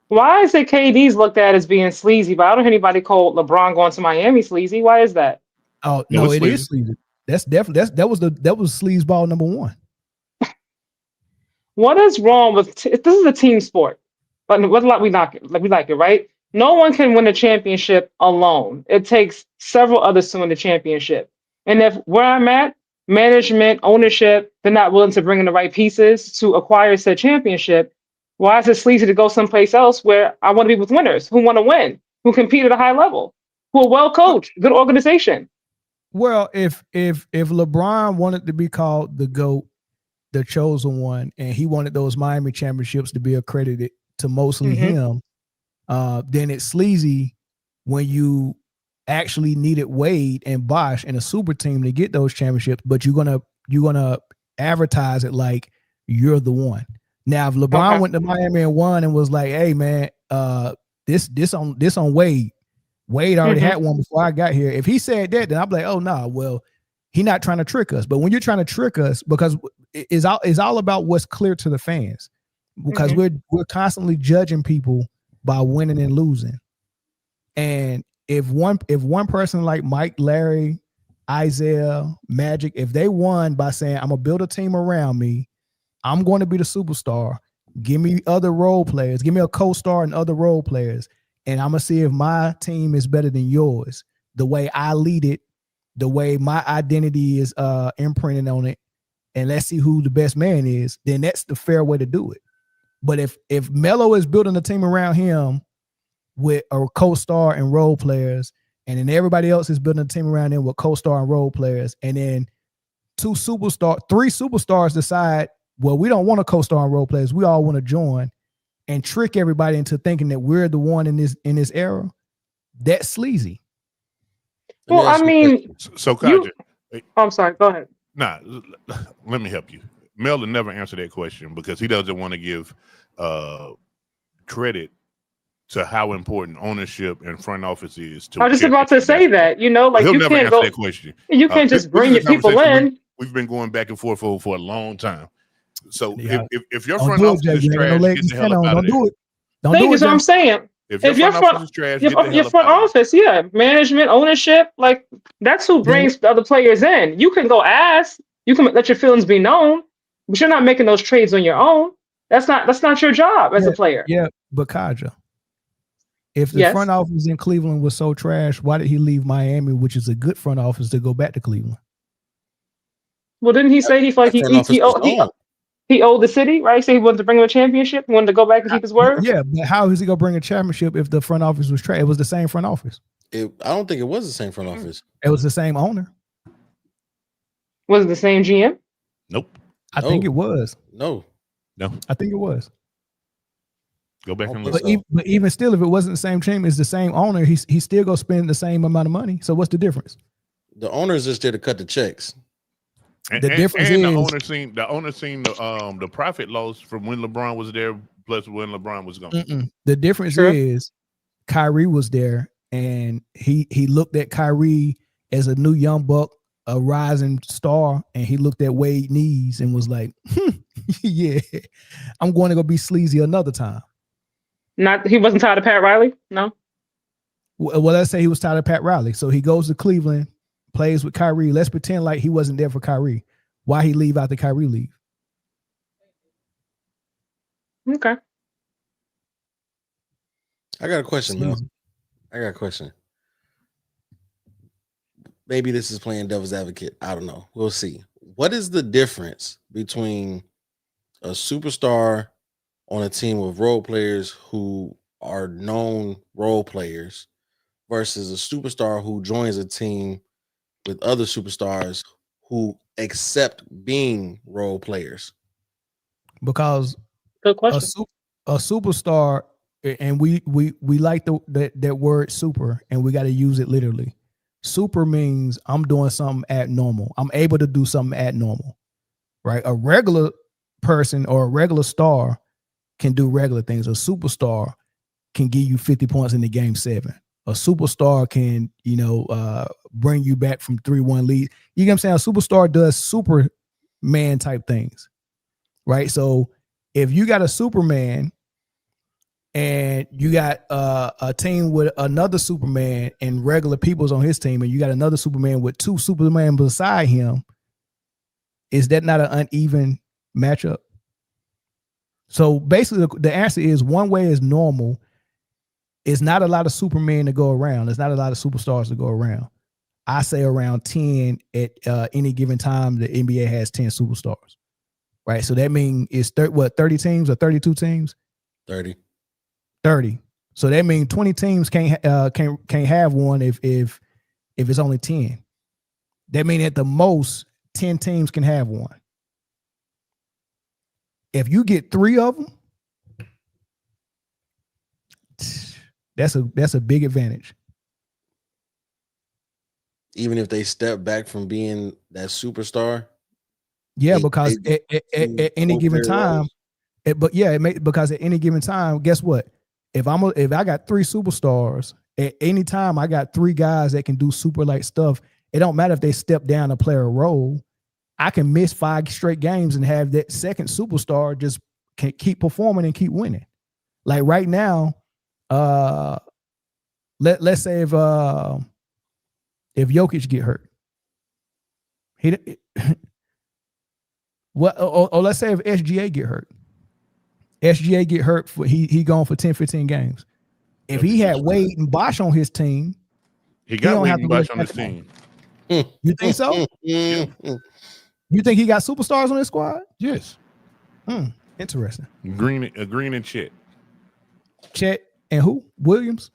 Why is it KD's looked at as being sleazy, but I don't hear anybody call LeBron going to Miami sleazy? Why is that? Oh no, it is sleazy. That's definitely that was sleaze ball number one. What is wrong with this is a team sport, but whether or not we like it, right? No one can win a championship alone. It takes several others to win the championship. And if where I'm at, management, ownership, they're not willing to bring in the right pieces to acquire said championship, why is it sleazy to go someplace else where I want to be with winners who want to win, who compete at a high level, who are well coached, good organization? Well, if LeBron wanted to be called the GOAT, the chosen one, and he wanted those Miami championships to be accredited to mostly him, then it's sleazy when you actually needed Wade and Bosh and a super team to get those championships, but you're gonna advertise it like you're the one. Now, if LeBron went to Miami and won and was like, "Hey, man, this on Wade. Wade already had one before I got here." If he said that, then I'm like, "Oh no, well, he's not trying to trick us." But when you're trying to trick us, because it's all about what's clear to the fans, because we're constantly judging people by winning and losing. And if one person like Mike, Larry, Isaiah, Magic, if they won by saying, "I'm gonna build a team around me, I'm going to be the superstar. Give me other role players, give me a co-star and other role players, and I'm gonna see if my team is better than yours. The way I lead it, the way my identity is imprinted on it, and let's see who the best man is." Then that's the fair way to do it. But if Melo is building a team around him with a co-star and role players, and then everybody else is building a team around him with co-star and role players, and then three superstars decide, well, we don't want to co-star and role players, we all want to join, and trick everybody into thinking that we're the one in this era, that's sleazy. Well, I mean, so Kaja, I'm sorry, go ahead. Nah, let me help you. Mel will never answer that question because he doesn't want to give credit to how important ownership and front office is. To I was just about to say that, like he'll you never can't answer go. That question. You can't just bring your people in. We've been going back and forth for a long time. So Yeah. if your front office is trash, get the hell up out of there. Do it. Don't Thank do you. it, So I'm saying, if your front office is trash, get the hell your up front out of office, yeah, management, ownership, like that's who brings the other players in. You can go ask, you can let your feelings be known, but you're not making those trades on your own. That's not your job as a player. Yeah, but Kaja, if the front office in Cleveland was so trash, why did he leave Miami, which is a good front office, to go back to Cleveland? Well, didn't he say he felt like he owed the city, right? So he wanted to bring him a championship, he wanted to go back and keep his word. Yeah, but how is he gonna bring a championship if the front office was trash? It was the same front office. I don't think it was the same front office. It was the same owner. Was it the same GM? Nope. I think it was. No. I think it was. Go back and look. But even still, if it wasn't the same team, it's the same owner. He's still gonna spend the same amount of money. So what's the difference? The owner is just there to cut the checks. The difference is the owner seen the profit loss from when LeBron was there plus when LeBron was gone. The difference is Kyrie was there, and he looked at Kyrie as a new young buck, a rising star, and he looked at Wade Nees and was like, yeah, I'm going to go be sleazy another time. He wasn't tired of Pat Riley? No? Well, let's say he was tired of Pat Riley. So he goes to Cleveland, plays with Kyrie. Let's pretend like he wasn't there for Kyrie. Why he leave out the Kyrie leave? Okay. I got a question, Mel. I got a question. Maybe this is playing devil's advocate. I don't know. We'll see. What is the difference between a superstar on a team of role players who are known role players versus a superstar who joins a team with other superstars who accept being role players? Because good question. A superstar, and we like that word super, and we got to use it literally. Super means I'm doing something abnormal. I'm able to do something abnormal, right? A regular person or a regular star can do regular things. A superstar can give you 50 points in the game 7. A superstar can, bring you back from 3-1 lead. You get what I'm saying? A superstar does Superman type things, right? So if you got a Superman and you got a team with another Superman and regular people's on his team, and you got another Superman with 2 Superman beside him, is that not an uneven matchup? So basically, the answer is one way is normal. It's not a lot of Superman to go around. There's not a lot of superstars to go around. I say around 10 at any given time. The NBA has 10 superstars, right? So that means it's 30 teams or 32 teams? 30. So that means 20 teams can't have one if it's only 10. That means at the most 10 teams can have one. If you get 3 of them, that's a big advantage. even if they step back from being that superstar. Yeah, because at any given time, because at any given time, guess what? If I got three superstars, at any time I got three guys that can do super light stuff. It don't matter if they step down to play a role. I can miss 5 straight games and have that second superstar just can keep performing and keep winning. Like right now, let's say if Jokic get hurt, let's say if SGA get hurt. SGA get hurt for he gone for 10, 15 games. If he had Wade and Bosh on his team, he got Wade and Bosh on his team. You think so? Yeah. You think he got superstars on his squad? Yes. Interesting. Green and Chet. Chet and who? Williams.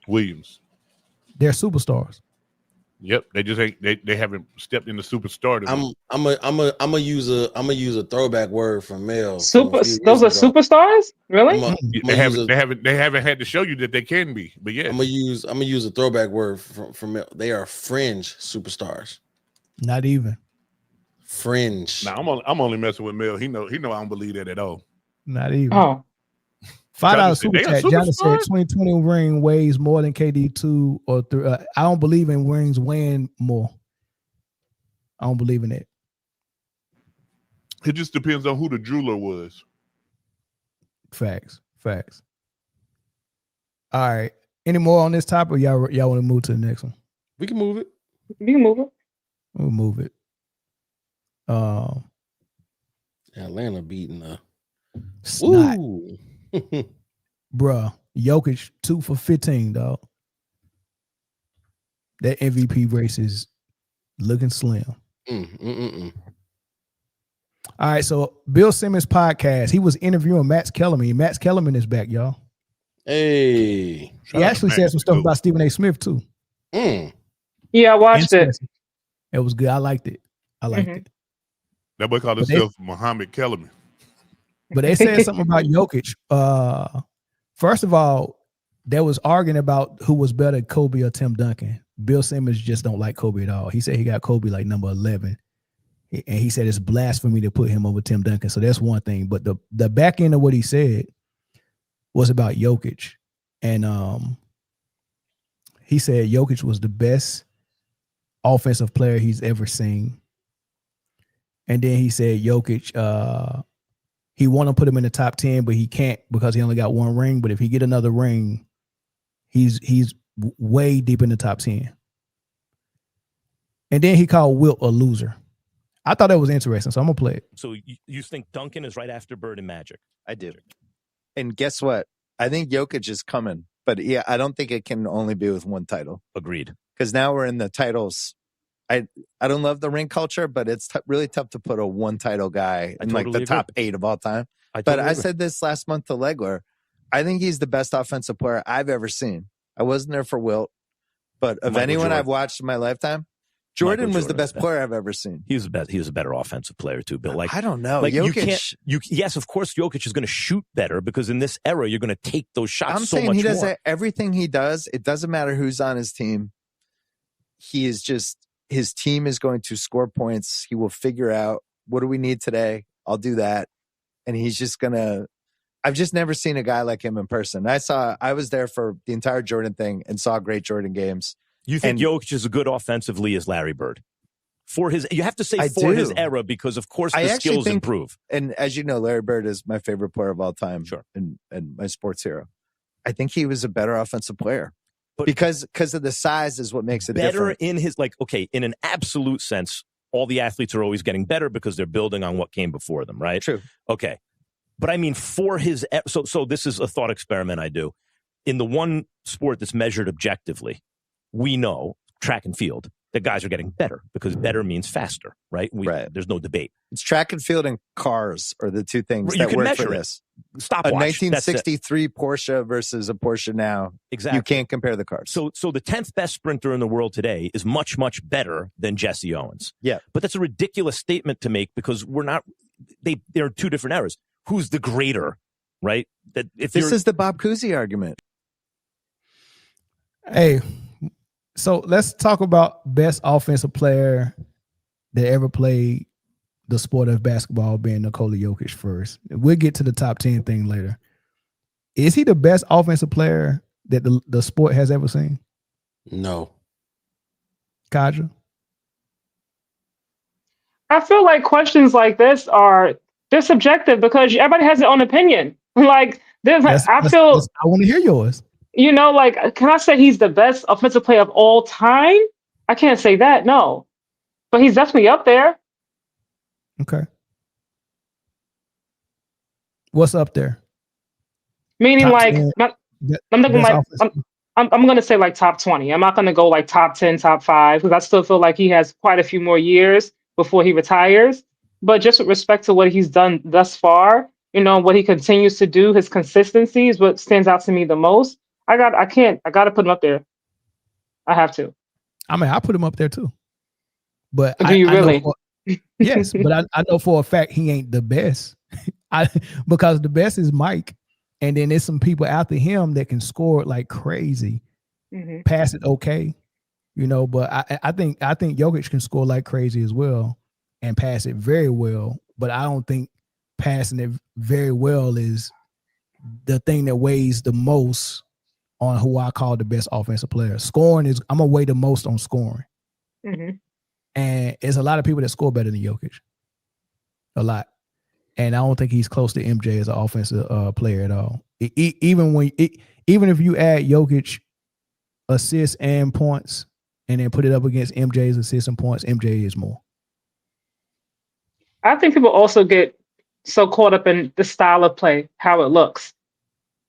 They're superstars. Yep, they just ain't. They haven't stepped into superstardom. I'm gonna use a throwback word from Mel. Those are superstars, really? They haven't had to show you that they can be, but yeah. I'm gonna use a throwback word from Mel. They are fringe superstars. Not even fringe. Nah, I'm only messing with Mel. He know I don't believe that at all. Not even. Oh. $5 super chat. Johnny said 2020 ring weighs more than KD 2 or 3. I don't believe in rings weighing more. I don't believe in it. It just depends on who the jeweler was. Facts. All right. Any more on this topic? Or y'all want to move to the next one? We can move it. We'll move it. Atlanta beating snot. Bruh, Jokic 2 for 15, dog. That MVP race is looking slim. All right, so Bill Simmons podcast, he was interviewing Max Kellerman. Max Kellerman is back, y'all. Hey. He actually said some stuff about Stephen A. Smith, too. Yeah, I watched it. It was good. I liked it. It. That boy called himself Muhammad Kellerman. But they said something about Jokic. First of all, there was arguing about who was better, Kobe or Tim Duncan. Bill Simmons just don't like Kobe at all. He said he got Kobe like number 11. And he said it's blasphemy to put him over Tim Duncan. So that's one thing. But the back end of what he said was about Jokic. And he said Jokic was the best offensive player he's ever seen. And then he said Jokic, he want to put him in the top 10, but he can't because he only got one ring. But if he get another ring, he's way deep in the top 10. And then he called Wilt a loser. I thought that was interesting, so I'm going to play it. So you think Duncan is right after Bird and Magic? I do. And guess what? I think Jokic is coming. But yeah, I don't think it can only be with one title. Agreed. Because now we're in the titles. I don't love the ring culture, but it's really tough to put a one title guy in like the top 8 of all time. I said this last month to Legler. I think he's the best offensive player I've ever seen. I wasn't there for Wilt, but of anyone I've watched in my lifetime, Jordan was the best player I've ever seen. He was the best. He was a better offensive player too, Bill. Like I don't know. Like Jokic, yes, of course, Jokic is going to shoot better because in this era you're going to take those shots. I'm so saying much he does more. Everything he does. It doesn't matter who's on his team. He is just. His team is going to score points. He will figure out what do we need today. I'll do that. And he's just going to, I've just never seen a guy like him in person. I was there for the entire Jordan thing and saw great Jordan games. You think Jokic is as good offensively as Larry Bird? You have to say his era because of course the skills improve. And as you know, Larry Bird is my favorite player of all time. Sure. And my sports hero. I think he was a better offensive player. But because of the size is what makes it better different. In his in an absolute sense, all the athletes are always getting better because they're building on what came before them, right? True. Okay. But I mean for his so this is a thought experiment I do. In the one sport that's measured objectively, we know track and field that guys are getting better because better means faster, right? There's no debate. It's track and field and cars are the two things that work for this. Stopwatch. A 1963 Porsche versus a Porsche now. Exactly. You can't compare the cars. So the 10th best sprinter in the world today is much, much better than Jesse Owens. Yeah. But that's a ridiculous statement to make because they're two different eras. Who's the greater, right? This is the Bob Cousy argument. Hey, so let's talk about best offensive player that ever played the sport of basketball, being Nikola Jokic first. We'll get to the top 10 thing later. Is he the best offensive player that the sport has ever seen? No. Kaja? I feel like questions like this they're subjective because everybody has their own opinion. Like I want to hear yours. You know, like, can I say he's the best offensive player of all time? I can't say that, no. But he's definitely up there. Okay. What's up there? Meaning, like, I'm going to say like top 20. I'm not going to go like top 10, top 5, because I still feel like he has quite a few more years before he retires. But just with respect to what he's done thus far, what he continues to do, his consistency is what stands out to me the most. I got to put him up there. I have to. I mean, I put him up there too. But do you really? Yes, but I know for a fact he ain't the best. Because the best is Mike, and then there's some people after him that can score like crazy, pass it okay, But I think Jokic can score like crazy as well and pass it very well. But I don't think passing it very well is the thing that weighs the most on who I call the best offensive player. Scoring is I'm gonna weigh the most on scoring, and there's a lot of people that score better than Jokic, a lot. And I don't think he's close to MJ as an offensive player at all. Even if you add Jokic assists and points, and then put it up against MJ's assists and points, MJ is more. I think people also get so caught up in the style of play, how it looks.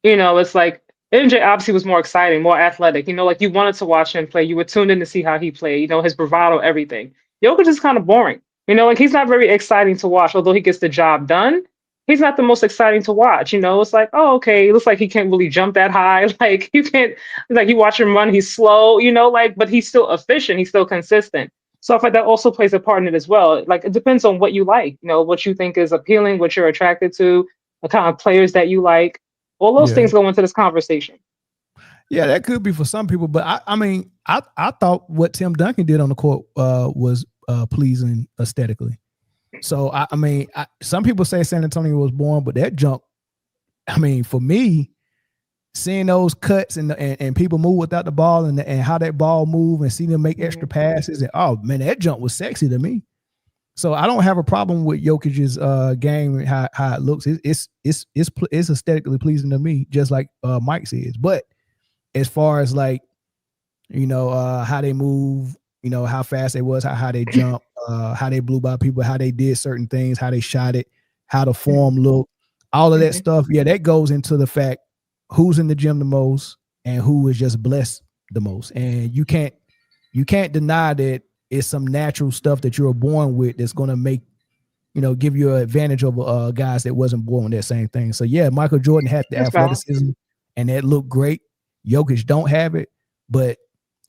It's like MJ obviously was more exciting, more athletic. Like you wanted to watch him play. You were tuned in to see how he played. His bravado, everything. Jokic is kind of boring. Like he's not very exciting to watch, although he gets the job done. He's not the most exciting to watch. It's like, oh, okay, it looks like he can't really jump that high. Like you can't, like you watch him run, he's slow, but he's still efficient, he's still consistent. So I feel like that also plays a part in it as well. Like it depends on what you like, what you think is appealing, what you're attracted to, the kind of players that you like. All those things go into this conversation. Yeah, that could be for some people, but I thought what Tim Duncan did on the court was pleasing aesthetically. So some people say San Antonio was boring, but that jump, for me, seeing those cuts and people move without the ball and how that ball move and see them make extra passes and oh man, that jump was sexy to me. So I don't have a problem with Jokic's game and how it looks. It's aesthetically pleasing to me, just like Mike says. But as far as like how they move, how fast they was, how they jump, how they blew by people, how they did certain things, how they shot it, how the form looked, all of that stuff. Yeah, that goes into the fact who's in the gym the most and who is just blessed the most. And you can't deny that it's some natural stuff that you're born with that's going to make, give you an advantage over guys that wasn't born with that same thing. So yeah, Michael Jordan had the athleticism and that looked great. Jokic don't have it, but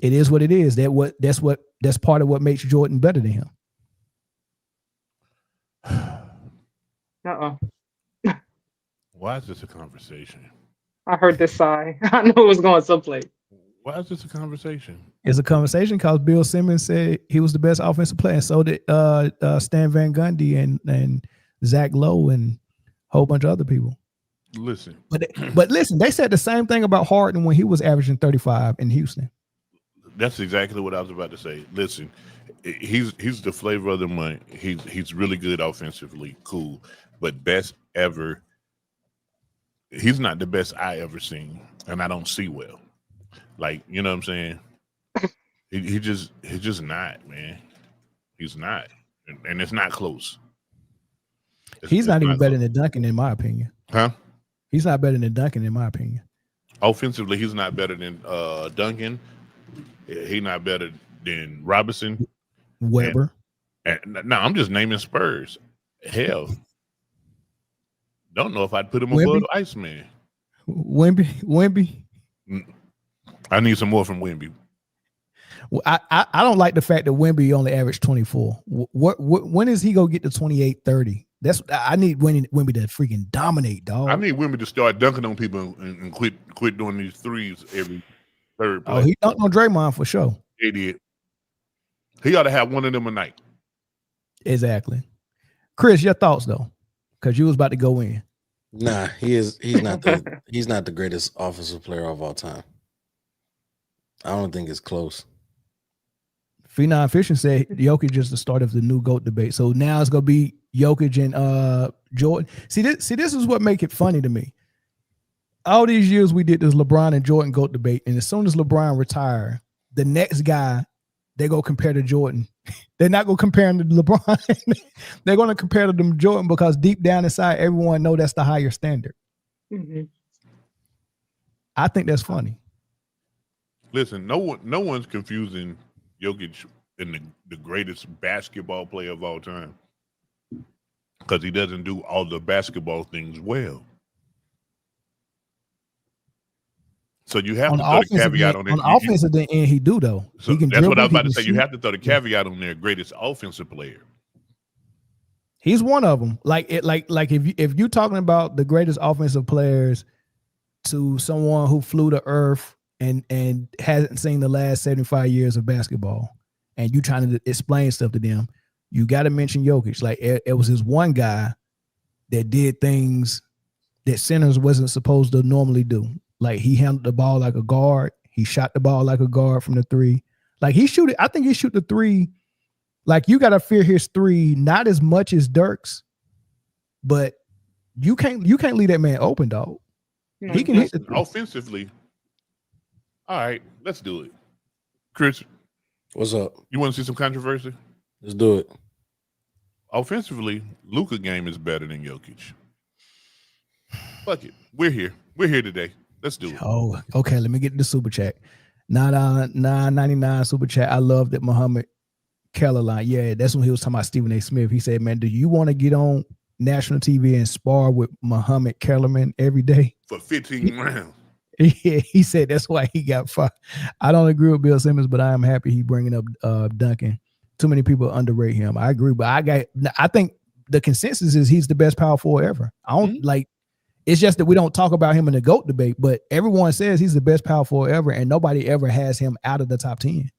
it is what it is. That's part of what makes Jordan better than him. Why is this a conversation? I heard this sigh. I knew it was going someplace. Why is this a conversation? It's a conversation because Bill Simmons said he was the best offensive player. So did Stan Van Gundy and Zach Lowe and a whole bunch of other people. Listen. But listen, they said the same thing about Harden when he was averaging 35 in Houston. That's exactly what I was about to say. Listen, he's the flavor of the month. He's really good offensively, cool, but best ever. He's not the best I ever seen, and I don't see well. Like, you know what I'm saying? He just not, man. He's not, and it's not close. He's not even better than Duncan, in my opinion. Huh? He's not better than Duncan, in my opinion. Offensively, he's not better than Duncan. He's not better than Robinson. Weber. No, I'm just naming Spurs. Hell. Don't know if I'd put him above Iceman. Wemby. I need some more from Wemby. Well, I don't like the fact that Wemby only averaged 24. When is he gonna get to 28, 30? I need Wemby to freaking dominate, dog. I need Wemby to start dunking on people and quit doing these threes every third play. Oh, he dunked on Draymond for sure. He did. He ought to have one of them a night. Exactly. Chris, your thoughts though, because you was about to go in. Nah, he's not the greatest offensive player of all time. I don't think it's close. Phenom Fisher said Jokic is the start of the new GOAT debate. So now it's gonna be Jokic and Jordan. See this is what make it funny to me. All these years we did this LeBron and Jordan GOAT debate, and as soon as LeBron retired, the next guy they go compare to Jordan. They're not gonna compare him to LeBron. They're gonna compare to them Jordan because deep down inside, everyone know that's the higher standard. Mm-hmm. I think that's funny. Listen, no one's confusing Jokic and the greatest basketball player of all time. because he doesn't do all the basketball things well. So you have to throw the caveat on it. On the offensive end, he do though. So he can that's what I was dribble, about to say. You have to throw the caveat on there. Greatest offensive player. He's one of them. Like if you're talking about the greatest offensive players to someone who flew to Earth and hasn't seen the last 75 years of basketball, and you trying to explain stuff to them, you got to mention Jokic. Like it was this one guy that did things that centers wasn't supposed to normally do. Like he handled the ball like a guard. He shot the ball like a guard from the three. Like I think he shoot the three. Like you got to fear his three, not as much as Dirk's, but you can't leave that man open, dog. You know, he can hit the three. Offensively. All right, let's do it. Chris, what's up? You want to see some controversy? Let's do it. Offensively, Luka game is better than Jokic. Fuck it. We're here. We're here today. Let's do it. Oh, okay. Let me get the super chat. $9.99 super chat. I love that Muhammad Keller line. Yeah, that's when he was talking about Stephen A. Smith. He said, man, do you want to get on national TV and spar with Muhammad Kellerman every day? For 15 rounds. Yeah, he said that's why he got fired. I don't agree with Bill Simmons, but I am happy he bringing up Duncan. Too many people underrate him. I agree, but I think the consensus is he's the best power forward ever. I don't like. It's just that we don't talk about him in the GOAT debate, but everyone says he's the best power forward ever, and nobody ever has him out of the top 10.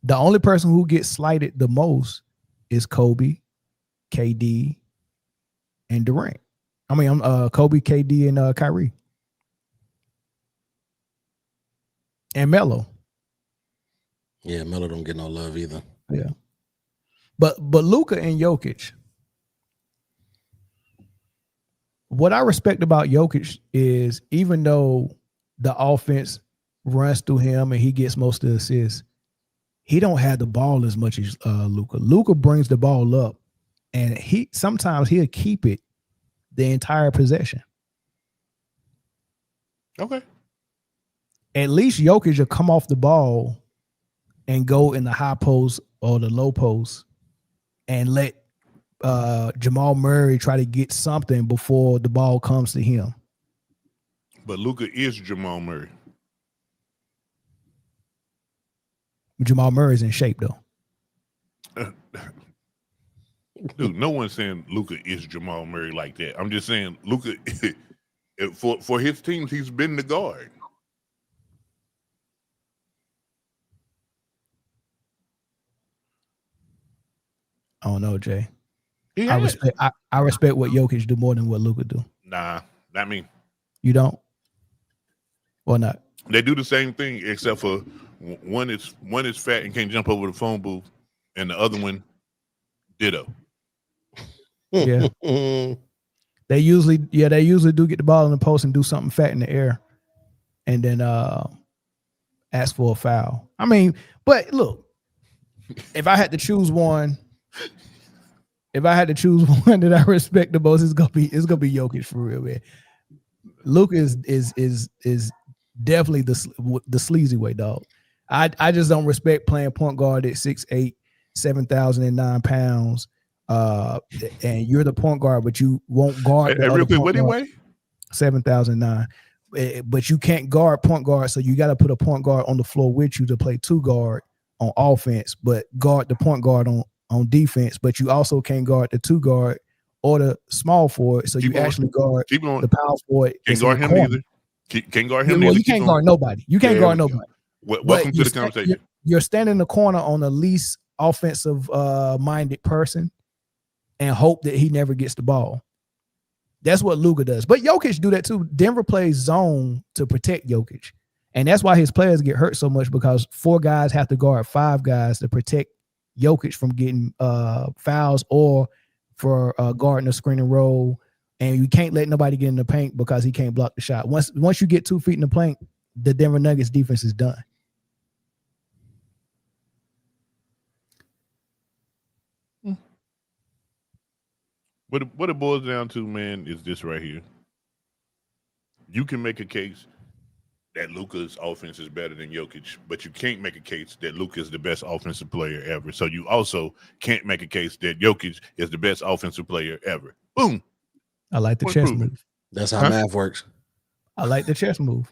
The only person who gets slighted the most is Kobe, KD, and Durant. I mean, Kobe, KD, and Kyrie. And Melo. Yeah, Melo don't get no love either. Yeah. But Luka and Jokic. What I respect about Jokic is even though the offense runs through him and he gets most of the assists, he don't have the ball as much as Luka. Luka brings the ball up, and sometimes he'll keep it the entire possession. Okay. At least Jokic will come off the ball and go in the high post or the low post and let Jamal Murray try to get something before the ball comes to him. But Luka is Jamal Murray. Jamal Murray's in shape though. Dude, no one's saying Luka is Jamal Murray like that. I'm just saying Luka, for his teams, he's been the guard. I don't know, Jay. I respect what Jokic do more than what Luka do. Nah, not me. You don't? Or not? They do the same thing, except for one is fat and can't jump over the phone booth, and the other one, ditto. Yeah. They usually do get the ball in the post and do something fat in the air, and then ask for a foul. I mean, but look, if I had to choose one that I respect the most, it's gonna be Jokic for real, man. Luka is definitely the sleazy way, dog. I just don't respect playing point guard at 6'8", 7,009 pounds. And you're the point guard, but you won't guard. Real quick, what do you weigh? 7,009. But you can't guard point guard, so you got to put a point guard on the floor with you to play two guard on offense, but guard the point guard on defense. But you also can't guard the two guard or the small forward, so you actually guard the power forward. Can't guard him either. Can't guard him. Well, you can't guard nobody. You can't guard nobody. Welcome to the conversation. You're standing in the corner on the least offensive minded person and hope that he never gets the ball. That's what Luka does. But Jokic do that too. Denver plays zone to protect Jokic. And that's why his players get hurt so much, because 4 guys have to guard 5 guys to protect Jokic from getting fouls or for guarding a screen and roll. And you can't let nobody get in the paint because he can't block the shot. Once you get 2 feet in the paint, the Denver Nuggets defense is done. What it boils down to, man, is this right here. You can make a case that Luka's offense is better than Jokic, but you can't make a case that Luka is the best offensive player ever. So you also can't make a case that Jokic is the best offensive player ever. Boom. I like the chess move. That's how math works. I like the chess move.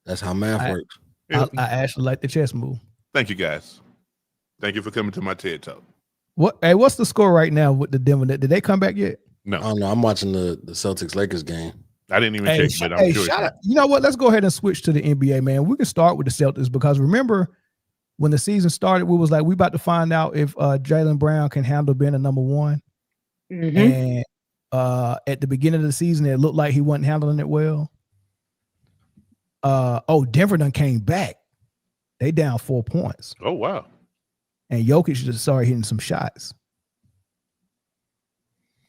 That's how math works. I actually like the chess move. Thank you, guys. Thank you for coming to my TED Talk. What's the score right now with the Denver? Did they come back yet? No. I don't know. I'm watching the Celtics-Lakers game. I didn't even check, but I'm sure. You know what? Let's go ahead and switch to the NBA, man. We can start with the Celtics because remember when the season started, we was like, we about to find out if Jaylen Brown can handle being a number one. Mm-hmm. And at the beginning of the season, it looked like he wasn't handling it well. Denver done came back. They down 4 points. Oh, wow. And Jokic just started hitting some shots.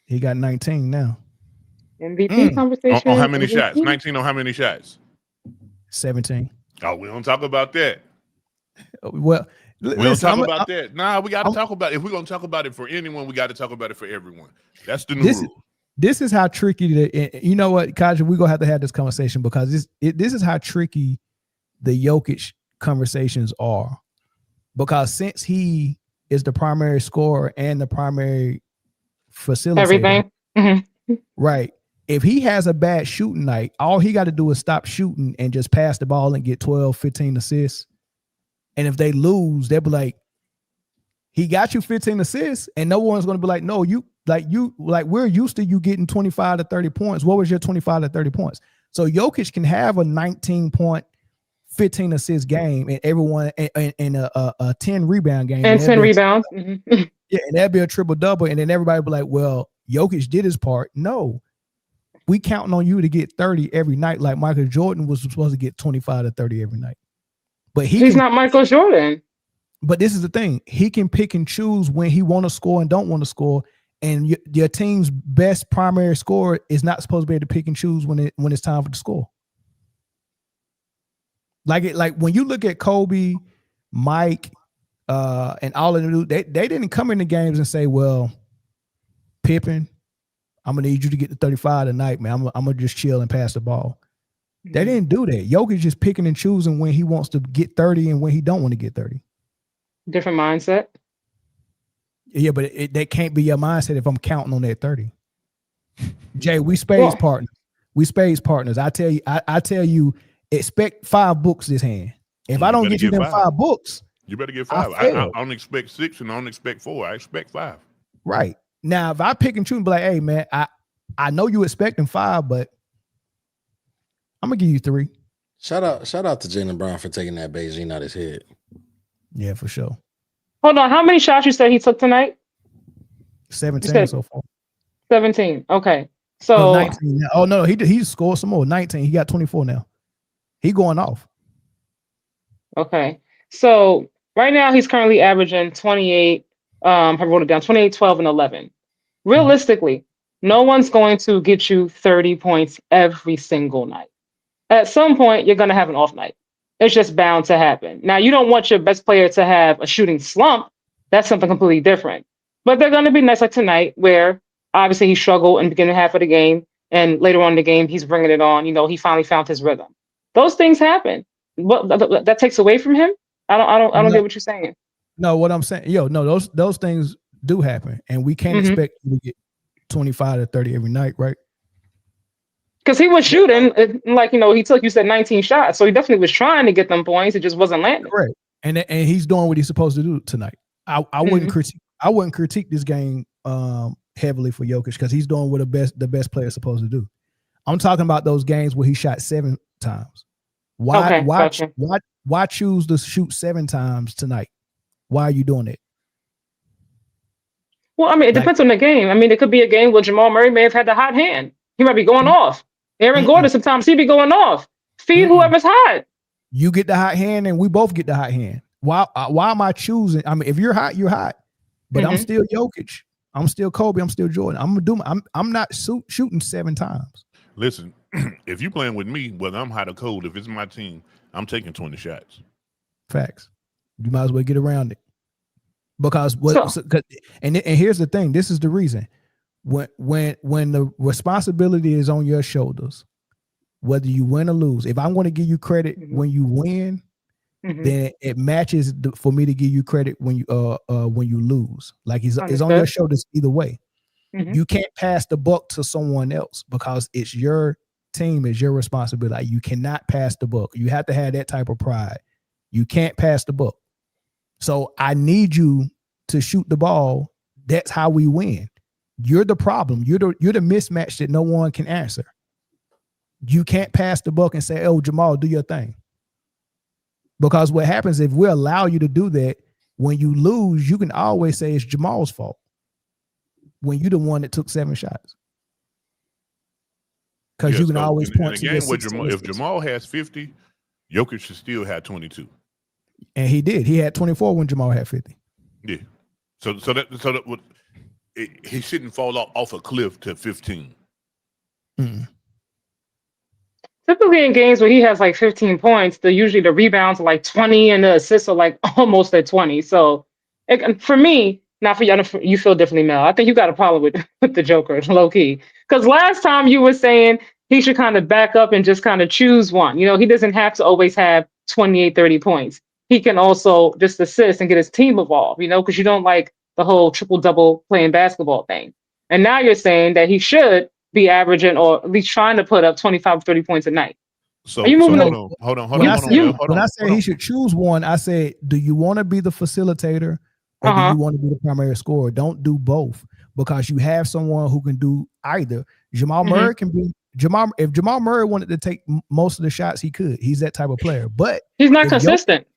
He got 19 now. MVP conversation. On how many shots? 19 on how many shots? 17. Oh, we don't talk about that. Well, we don't talk about that. Nah, we got to talk about it. If we're going to talk about it for anyone, we got to talk about it for everyone. That's the new rule. This is how tricky you know what, Kaja, we're going to have this conversation because this is how tricky the Jokic conversations are. Because since he is the primary scorer and the primary facilitator. Everything. Mm-hmm. Right. If he has a bad shooting night, all he got to do is stop shooting and just pass the ball and get 12, 15 assists. And if they lose, they'll be like, he got you 15 assists, and no one's going to be like, no, we're used to you getting 25 to 30 points. What was your 25 to 30 points? So Jokic can have a 19-point, 15 assist game, and everyone in a 10 rebound game. And 10 rebounds. Mm-hmm. Yeah, and that'd be a triple double. And then everybody be like, well, Jokic did his part. No, we counting on you to get 30 every night, like Michael Jordan was supposed to get 25 to 30 every night. But he's not Michael Jordan. But this is the thing. He can pick and choose when he want to score and don't want to score. And your team's best primary scorer is not supposed to be able to pick and choose when it's time for the score. Like when you look at Kobe, Mike, and all of them, they didn't come into games and say, well, Pippen, I'm gonna need you to get to 35 tonight, man. I'm gonna just chill and pass the ball. They didn't do that. Jokic just picking and choosing when he wants to get 30 and when he don't want to get 30. Different mindset. Yeah, but that can't be your mindset if I'm counting on that 30. Jay, we spades partners. We spades partners. I tell you, expect 5 books this hand. If I don't get you them 5 books, you better get 5. I don't expect 6 and I don't expect 4. I expect 5. Right. Now, if I pick and choose and be like, hey, man, I know you expecting 5, but I'm gonna give you 3. Shout out to Jaylen Brown for taking that Beijing out his head. Yeah, for sure. Hold on, how many shots you said he took tonight? 17 so far. 17. Okay, so 19. Oh no, he scored some more. 19. He got 24 now. He going off. Okay, so right now he's currently averaging 28. I wrote it down: 28, 12, and 11. Realistically, no one's going to get you 30 points every single night. At some point, you're going to have an off night. It's just bound to happen. Now, you don't want your best player to have a shooting slump. That's something completely different. But they're going to be nights like tonight where obviously he struggled in the beginning half of the game, and later on in the game, he's bringing it on. You know, he finally found his rhythm. Those things happen. What that takes away from him? I don't get what you're saying. No, what I'm saying, those things do happen, and we can't expect you to get 25 to 30 every night, right? Because he was shooting, like, he took, you said 19 shots. So he definitely was trying to get them points. It just wasn't landing. Right. And he's doing what he's supposed to do tonight. I wouldn't critique this game heavily for Jokic because he's doing what the best player is supposed to do. I'm talking about those games where he shot 7 times. Why choose to shoot 7 times tonight? Why are you doing it? Well, I mean, it depends on the game. I mean, it could be a game where Jamal Murray may have had the hot hand. He might be going off. Aaron Gordon, sometimes he be going off. Feed whoever's hot. You get the hot hand and we both get the hot hand. Why am I choosing? I mean, if you're hot, you're hot. But I'm still Jokic. I'm still Kobe. I'm still Jordan. I'm not shooting 7 times. Listen, if you playing with me, whether I'm hot or cold, if it's my team, I'm taking 20 shots. Facts. You might as well get around it. Because and here's the thing. This is the reason. When the responsibility is on your shoulders, whether you win or lose. If I'm going to give you credit when you win, then it matches for me to give you credit when you lose. Like it's on your shoulders either way. You can't pass the buck to someone else because it's your team, it's your responsibility. Like, you cannot pass the buck. You have to have that type of pride. You can't pass the buck. So I need you to shoot the ball. That's how we win. You're the problem. You're the mismatch that no one can answer. You can't pass the buck and say, "Oh, Jamal, do your thing." Because what happens if we allow you to do that, when you lose, you can always say it's Jamal's fault when you're the one that took 7 shots. Because you can always point to if Jamal has 50, Jokic should still have 22. And he did. He had 24 when Jamal had 50. Yeah. So that he shouldn't fall off a cliff to 15. Typically in games where he has like 15 points, usually the rebounds are like 20 and the assists are like almost at 20. So for me, not for you, you feel differently, Mel. I think you got a problem with the Joker, low key. Because last time you were saying he should kind of back up and just kind of choose one. You know, he doesn't have to always have 28, 30 points. He can also just assist and get his team involved, you know, because you don't like the whole triple-double playing basketball thing. And now you're saying that he should be averaging or at least trying to put up 25, 30 points a night. So, hold on. When I said he should choose one, I said, do you want to be the facilitator or do you want to be the primary scorer? Don't do both, because you have someone who can do either. Jamal Murray can be if Jamal Murray wanted to take most of the shots, he could. He's that type of player. But he's not consistent.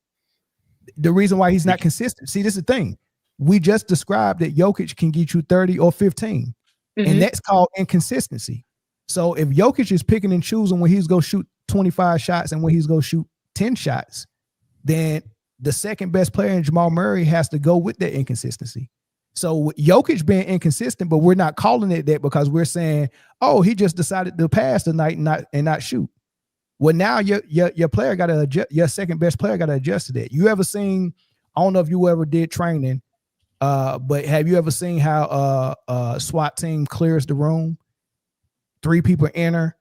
The reason why he's not consistent, see, this is the thing. We just described that Jokic can get you 30 or 15. And that's called inconsistency. So if Jokic is picking and choosing when he's going to shoot 25 shots and when he's going to shoot 10 shots, then the second best player in Jamal Murray has to go with that inconsistency. So Jokic being inconsistent, but we're not calling it that because we're saying, oh, he just decided to pass tonight and not shoot. Well, now your player got to adjust. Your second best player got to adjust to that. You ever seen? I don't know if you ever did training, but have you ever seen how SWAT team clears the room? 3 people enter,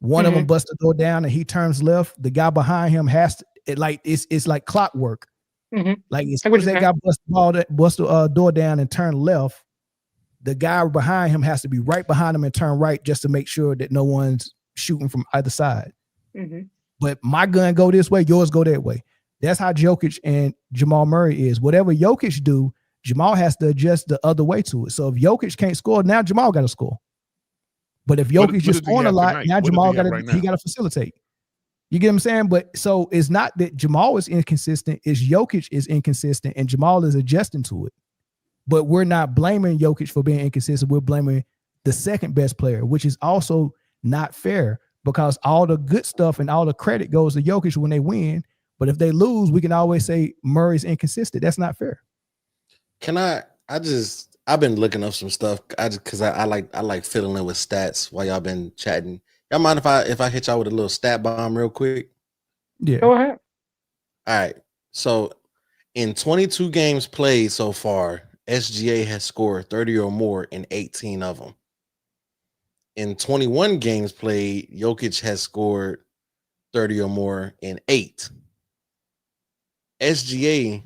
one of them busts the door down, and he turns left. The guy behind him has to. It's like clockwork. Like as soon as that guy bust the door down and turn left, the guy behind him has to be right behind him and turn right just to make sure that no one's shooting from either side. But my gun go this way, yours go that way. That's how Jokic and Jamal Murray is. Whatever Jokic do, Jamal has to adjust the other way to it. So if Jokic can't score, now Jamal got to score. But if Jokic just scoring a lot, now Jamal got to facilitate. You get what I'm saying? But so it's not that Jamal is inconsistent, it's Jokic is inconsistent and Jamal is adjusting to it. But we're not blaming Jokic for being inconsistent. We're blaming the second best player, which is also not fair because all the good stuff and all the credit goes to Jokic when they win. But if they lose, we can always say Murray's inconsistent. That's not fair. I've been looking up some stuff because I like fiddling with stats while y'all been chatting. Y'all mind if I hit y'all with a little stat bomb real quick? Yeah. Go ahead. All right. So in 22 games played so far, SGA has scored 30 or more in 18 of them. In 21 games played, Jokic has scored 30 or more in 8. SGA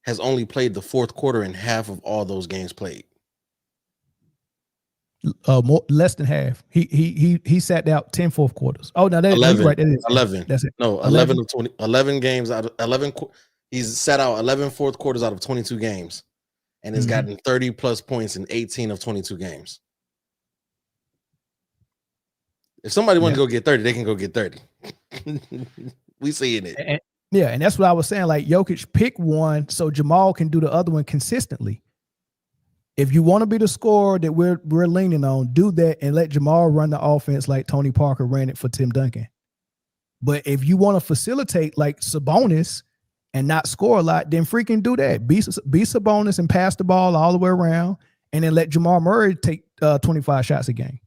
has only played the fourth quarter in half of all those games played. Less than half. He sat out 10 fourth quarters. Oh, no, that's 11. Right. That is 11. That's it. No, 11 of 20. 11 games out of 11. He's sat out 11 fourth quarters out of 22 games, and has gotten 30 plus points in 18 of 22 games. If somebody wants to go get 30, they can go get 30. We seeing it. And that's what I was saying. Like Jokic, pick one so Jamal can do the other one consistently. If you want to be the scorer that we're leaning on, do that and let Jamal run the offense like Tony Parker ran it for Tim Duncan. But if you want to facilitate like Sabonis and not score a lot, then freaking do that. Be Sabonis and pass the ball all the way around, and then let Jamal Murray take 25 shots a game.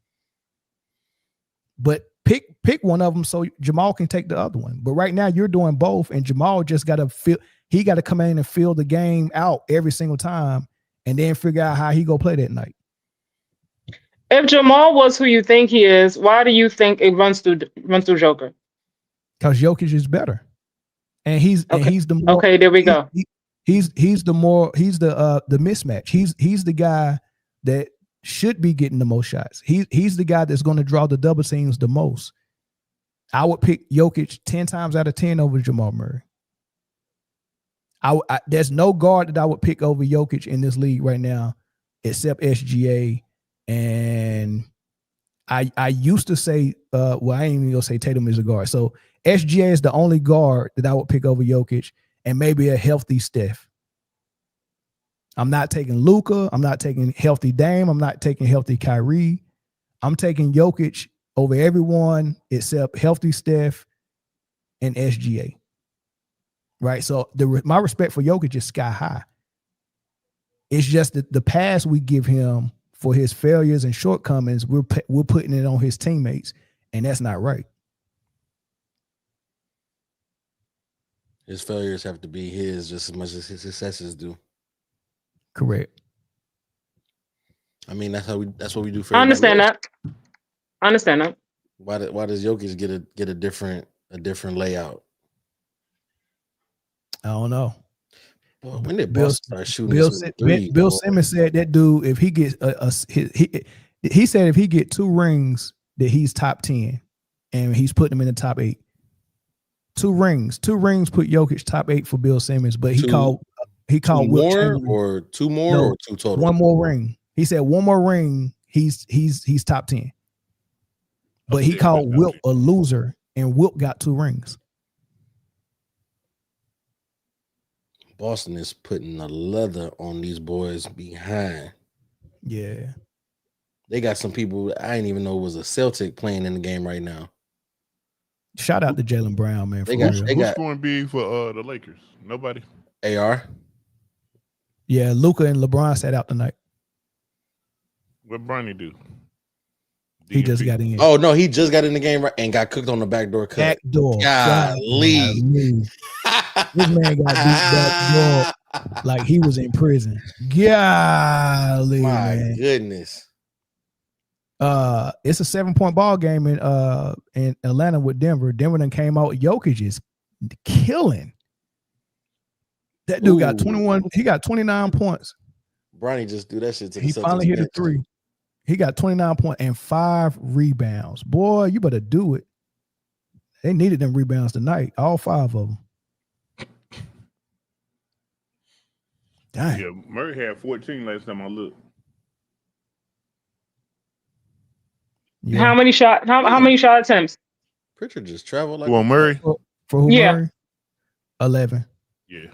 But pick one of them so Jamal can take the other one. But right now you're doing both, and Jamal just got to come in and fill the game out every single time, and then figure out how he go play that night. If Jamal was who you think he is, why do you think it runs through Joker? Because Jokic is better, and he's the more. Okay, there we go. He's the mismatch. He's the guy that should be getting the most shots. He's the guy that's going to draw the double teams the most. I would pick Jokic 10 times out of 10 over Jamal Murray. There's no guard that I would pick over Jokic in this league right now, except SGA. And I used to say, I ain't even gonna say Tatum is a guard. So SGA is the only guard that I would pick over Jokic, and maybe a healthy Steph. I'm not taking Luka. I'm not taking healthy Dame. I'm not taking healthy Kyrie. I'm taking Jokic over everyone except healthy Steph and SGA. Right. So my respect for Jokic is sky high. It's just that the pass we give him for his failures and shortcomings, we're putting it on his teammates, and that's not right. His failures have to be his just as much as his successes do. Correct. I mean, that's what we do for. I understand that. Why does Jokic get a different layout? I don't know. Well, when did Boston start shooting? Bill Simmons said that dude, if he gets he said if he get 2 rings, that he's top 10, and he's putting him in the top 8. 2 rings put Jokic top 8 for Bill Simmons, but he called Wilt Chamberlain. Or 2 more or 2 total. 1 more ring. He said 1 more ring, he's top 10. But he called Wilt a loser, and Wilt got 2 rings. Boston is putting the leather on these boys behind. Yeah. They got some people I didn't even know was a Celtic playing in the game right now. Shout out to Jaylen Brown, man. Who's scoring big for the Lakers? Nobody. AR. Yeah, Luka and LeBron sat out tonight. What Bronny do? He just got in. Oh no, he just got in the game and got cooked on the backdoor cut. Backdoor. Golly. This man got beat backdoor like he was in prison. Golly, my man. Goodness. It's a 7-point ball game in Atlanta with Denver. Denver then came out. Jokic is killing. That dude got 21. He got 29 points. Bronny just do that shit to He finally hit a 3. He got 29 points and 5 rebounds. Boy, you better do it. They needed them rebounds tonight. All 5 of them. Dang. Yeah, Murray had 14 last time I looked. Yeah. How many shot attempts? Pritchard just traveled like Murray? For who? Yeah. Murray? 11. Yeah.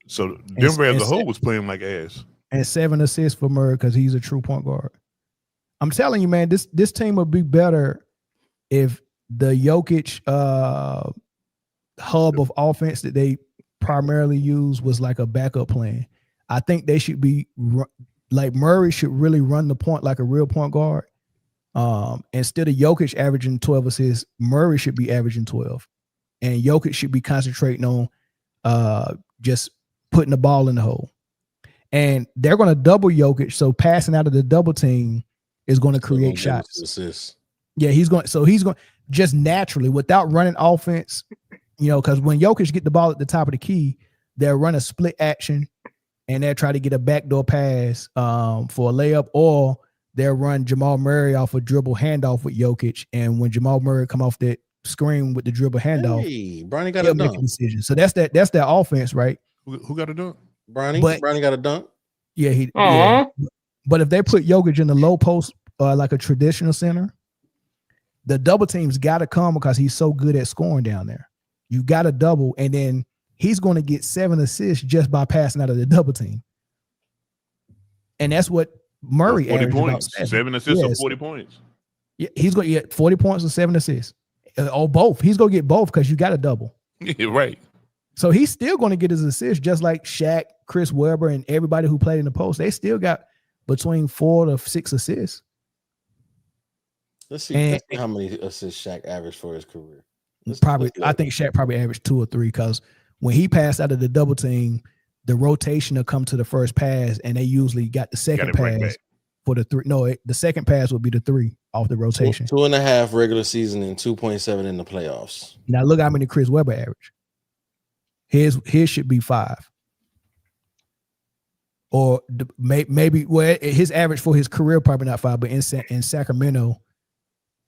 So Denver as a whole was playing like ass. And 7 assists for Murray because he's a true point guard. I'm telling you, man, this team would be better if the Jokic hub of offense that they primarily use was like a backup plan. I think they should be like Murray should really run the point like a real point guard. Instead of Jokic averaging 12 assists, Murray should be averaging 12. And Jokic should be concentrating on just putting the ball in the hole. And they're going to double Jokic, so passing out of the double team is going to create shots. Assists. Yeah, he's going just naturally without running offense, because when Jokic get the ball at the top of the key, they'll run a split action and they'll try to get a backdoor pass for a layup, or they'll run Jamal Murray off a dribble handoff with Jokic. And when Jamal Murray come off that screen with the dribble handoff, Bronny got a dunk. Make a decision. So that's their offense, right? Who got a dunk? Bronny got a dunk. Yeah, yeah. But if they put Jokic in the low post like a traditional center, the double team's got to come because he's so good at scoring down there. You got to double, and then he's going to get 7 assists just by passing out of the double team. And that's what Murray 40 points. 7 assists or 40 points. Yeah, he's going to get 40 points or 7 assists. Or both. He's going to get both because you got to double. Yeah, right. So he's still going to get his assists just like Shaq, Chris Webber, and everybody who played in the post. They still got between 4 to 6 assists. Let's see how many assists Shaq averaged for his career. I think Shaq probably averaged 2 or 3 because when he passed out of the double team, the rotation will come to the first pass, and they usually got the second pass for the 3. No, the second pass would be the 3 off the rotation. 2.5 regular season and 2.7 in the playoffs. Now look how many Chris Webber average. His should be 5. Or maybe his average for his career probably not 5, but in Sacramento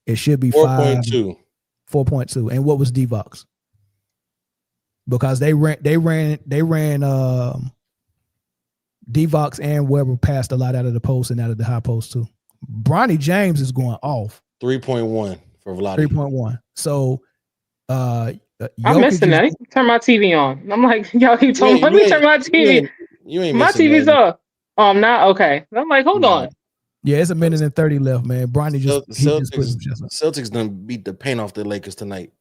it should be 4.2. 4.2. And what was Divox? Because they ran Divox and Weber passed a lot out of the post and out of the high post too. Bronny James is going off 3.1 for Vlade. 3.1. So I'm missing that. Turn my TV on. I'm like, y'all keep telling me, let me turn my TV. You ain't my TV's off. Oh, I'm not okay. I'm like, hold on. Yeah, it's a minute and 30 left, man. Bronny Celtics done beat the paint off the Lakers tonight.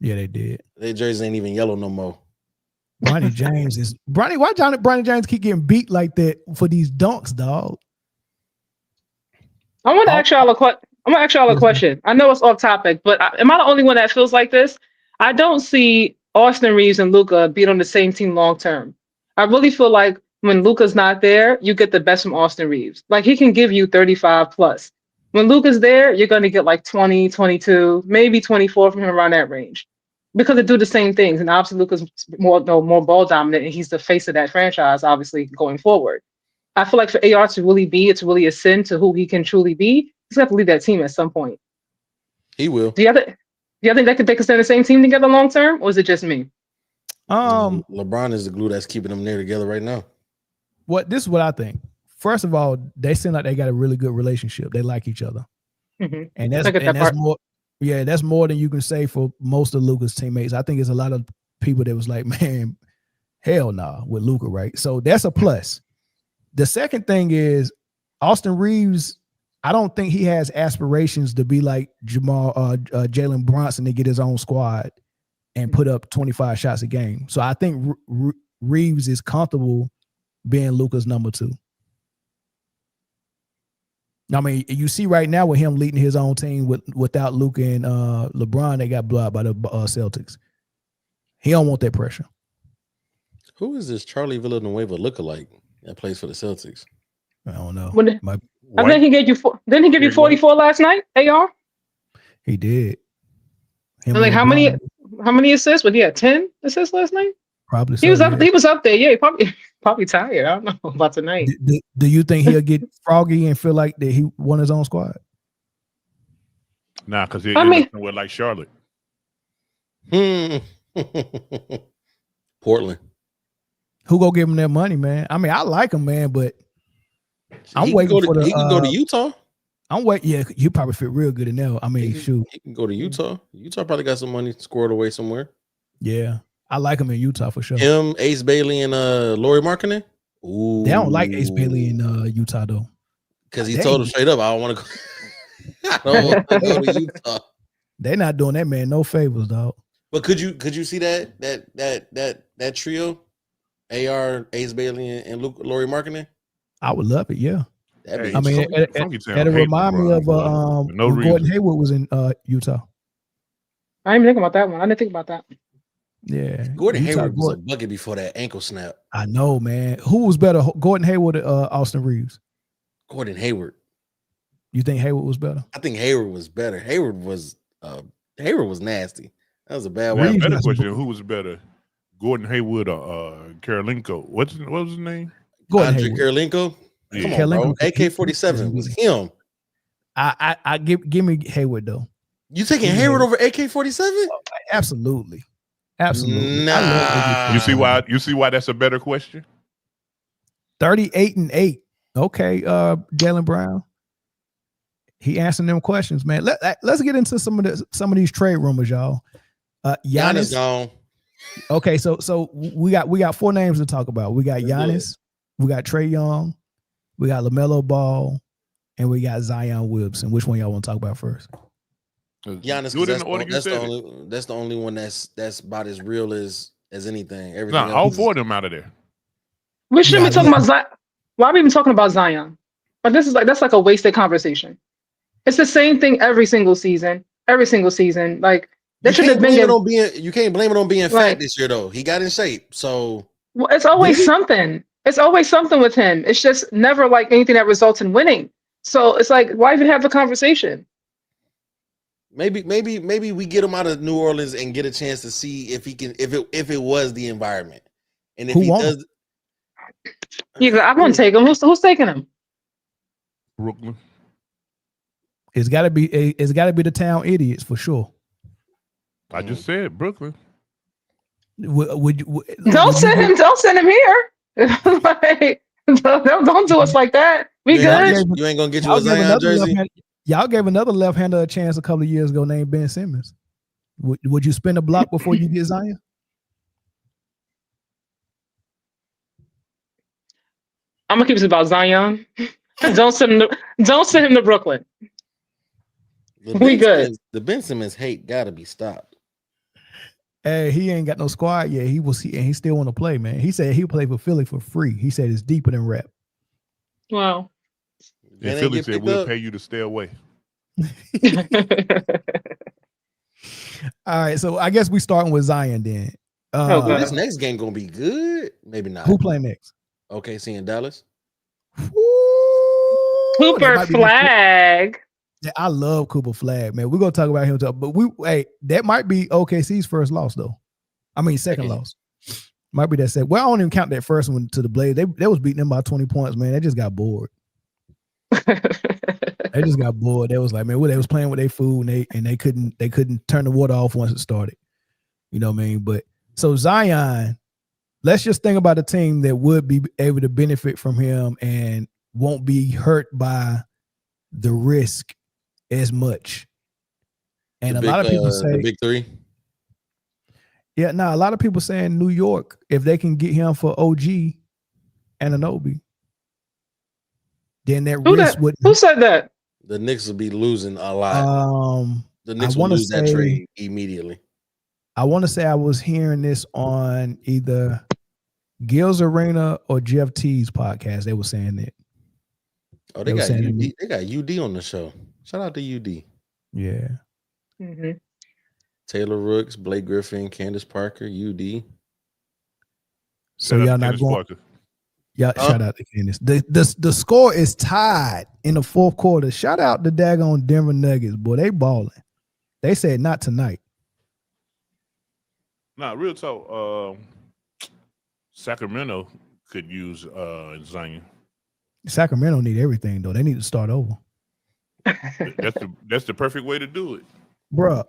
Yeah, they did. Their jerseys ain't even yellow no more. Bronny James is Bronny. Why Bronny James keep getting beat like that for these dunks, dog? I'm gonna ask y'all a question. I know it's off topic, but am I the only one that feels like this? I don't see Austin Reeves and Luka being on the same team long term. I really feel like when Luka's not there, you get the best from Austin Reeves. Like he can give you 35 plus. When Luka's there, you're going to get like 20, 22, maybe 24 from him around that range. Because they do the same things. And obviously Luka's more ball dominant and he's the face of that franchise, obviously, going forward. I feel like for AR to really ascend to who he can truly be, he's going to have to leave that team at some point. He will. Do you think they can stay on the same team together long term, or is it just me? LeBron is the glue that's keeping them there together right now. This is what I think. First of all, they seem like they got a really good relationship. They like each other. Mm-hmm. And that's more. Yeah, that's more than you can say for most of Luka's teammates. I think there's a lot of people that was like, man, hell nah with Luka, right? So that's a plus. The second thing is Austin Reeves. I don't think he has aspirations to be like Jalen Brunson to get his own squad and put up 25 shots a game. So I think Reeves is comfortable being Luka's number 2. I mean, you see right now with him leading his own team without Luka and LeBron, they got blocked by the Celtics. He don't want that pressure. Who is this Charlie Villanueva lookalike that plays for the Celtics? I don't know. I think he gave you. Didn't he give you 44 last night? AR. He did. And like how many assists? But he had 10 assists last night. Probably. He was up. He was up there. Yeah, probably tired. I don't know about tonight. Do you think he'll get froggy and feel like that he won his own squad? Nah, because with like Charlotte. Portland. Who go give him that money, man? I mean, I like him, man, but I'm waiting for he can go to Utah. I'm waiting. Yeah, you probably fit real good in there. I mean, shoot. He can go to Utah. Utah probably got some money squared away somewhere. Yeah. I like him in Utah for sure. Him, Ace Bailey, and Lauri Markkanen. Ooh. They don't like Ace Bailey in Utah though. Because he told him straight up, I don't want to go. I don't want to go to Utah. They're not doing that man no favors, dog. But could you see that trio? AR, Ace Bailey, and Lauri Markkanen? I would love it, yeah. Hey, I mean, it remind me of Gordon Hayward was in Utah. I didn't think about that one. I didn't think about that. Yeah, Gordon Hayward was a bucket before that ankle snap. I know, man. Who was better, Gordon Hayward or Austin Reeves? Gordon Hayward. You think Hayward was better? I think Hayward was better. Hayward was nasty. That was a bad one. Better question: who was better, Gordon Hayward or Karolinko? What was his name? Andre Karolinko. Yeah. Come on, bro. AK-47 was him. I give me Hayward though. You taking Hayward over AK-47? Absolutely. Nah. You see why that's a better question? 38-8. Okay, Jaylen Brown. He answering them questions, man. Let's get into some of these trade rumors, y'all. Giannis gone. Okay, so we got 4 names to talk about. We got Giannis, we got Trae Young, we got LaMelo Ball, and we got Zion Williamson. Which one y'all want to talk about first? Giannis, that's the only one that's about as real as anything. Everything else. All 4 of them out of there. We shouldn't be talking about Zion. Why are we even talking about Zion? But that's like a wasted conversation. It's the same thing every single season. Like that should have been. You can't blame it on being fat this year though. He got in shape, so Well, it's always something. It's always something with him. It's just never like anything that results in winning. So it's like, why even have the conversation? Maybe we get him out of New Orleans and get a chance to see if he can, if it was the environment, and if he does. Yeah, I'm gonna take him. Who's taking him? Brooklyn. It's got to be the town idiots for sure. I just said Brooklyn. Don't send him here. Like, don't do us like that. We good. You ain't gonna get you a Zion jersey. Y'all gave another left-hander a chance a couple of years ago named Ben Simmons. Would you spin a block before you get Zion? I'm gonna keep this about Zion. Don't send him to Brooklyn. We good. The Ben Simmons hate gotta be stopped. Hey, he ain't got no squad yet. He still want to play, man. He said he'll play for Philly for free. He said it's deeper than rap. Wow. And Philly said we'll pay you to stay away. All right, so I guess we starting with Zion then. This next game gonna be good. Maybe not. Who playing next? OKC in Dallas. Cooper Flag. Yeah, I love Cooper Flag, man. We're gonna talk about him, but that might be OKC's first loss though. I mean, second loss. Might be that second. Well, I don't even count that first one to the Blazers. They was beating them by 20 points, man. They just got bored. They just got bored. They was like, man, they was playing with their food and they couldn't turn the water off once it started. You know what I mean? But so Zion, let's just think about a team that would be able to benefit from him and won't be hurt by the risk as much. And a lot of people say the big three. Yeah, a lot of people saying New York, if they can get him for OG and Anunoby, then that risk would. Who said that? The Knicks will be losing a lot. The Knicks will lose that trade immediately. I want to say I was hearing this on either Gil's Arena or Jeff T's podcast. They were saying that. Oh, they got UD. They got UD on the show. Shout out to UD. Yeah. Mm-hmm. Taylor Rooks, Blake Griffin, Candace Parker, UD. So y'all not going. Yeah, shout out to Candace. The score is tied in the fourth quarter. Shout out to daggone Denver Nuggets, boy. They balling. They said not tonight. Nah, real talk. Sacramento could use Zion. Sacramento need everything though. They need to start over. That's the perfect way to do it, bruh.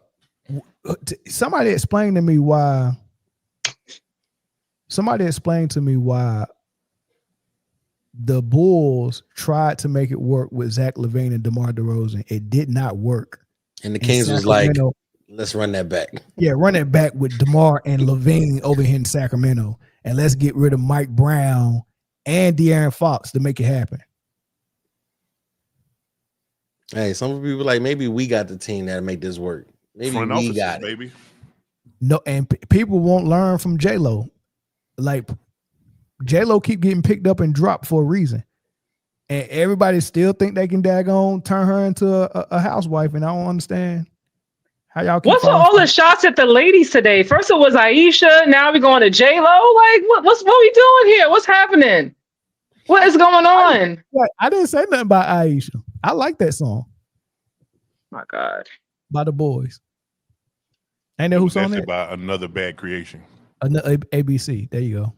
Somebody explain to me why. Somebody explain to me why the Bulls tried to make it work with Zach LaVine and DeMar DeRozan. It did not work. And the Kings was like, let's run that back. Yeah, run it back with DeMar and LaVine over here in Sacramento. And let's get rid of Mike Brown and De'Aaron Fox to make it happen. Hey, some people like, maybe we got the team that'll make this work. Maybe we got it. Baby. No, and people won't learn from J-Lo. Like, J-Lo keep getting picked up and dropped for a reason. And everybody still think they can daggone turn her into a housewife, and I don't understand how y'all keep. What's all the shots at the ladies today? First it was Aisha, now we're going to J-Lo. Like, what we doing here? What's happening? What is going on? I didn't say nothing about Aisha. I like that song. My God. By the Boys. Ain't that who song that? By Another Bad Creation. Another ABC. There you go.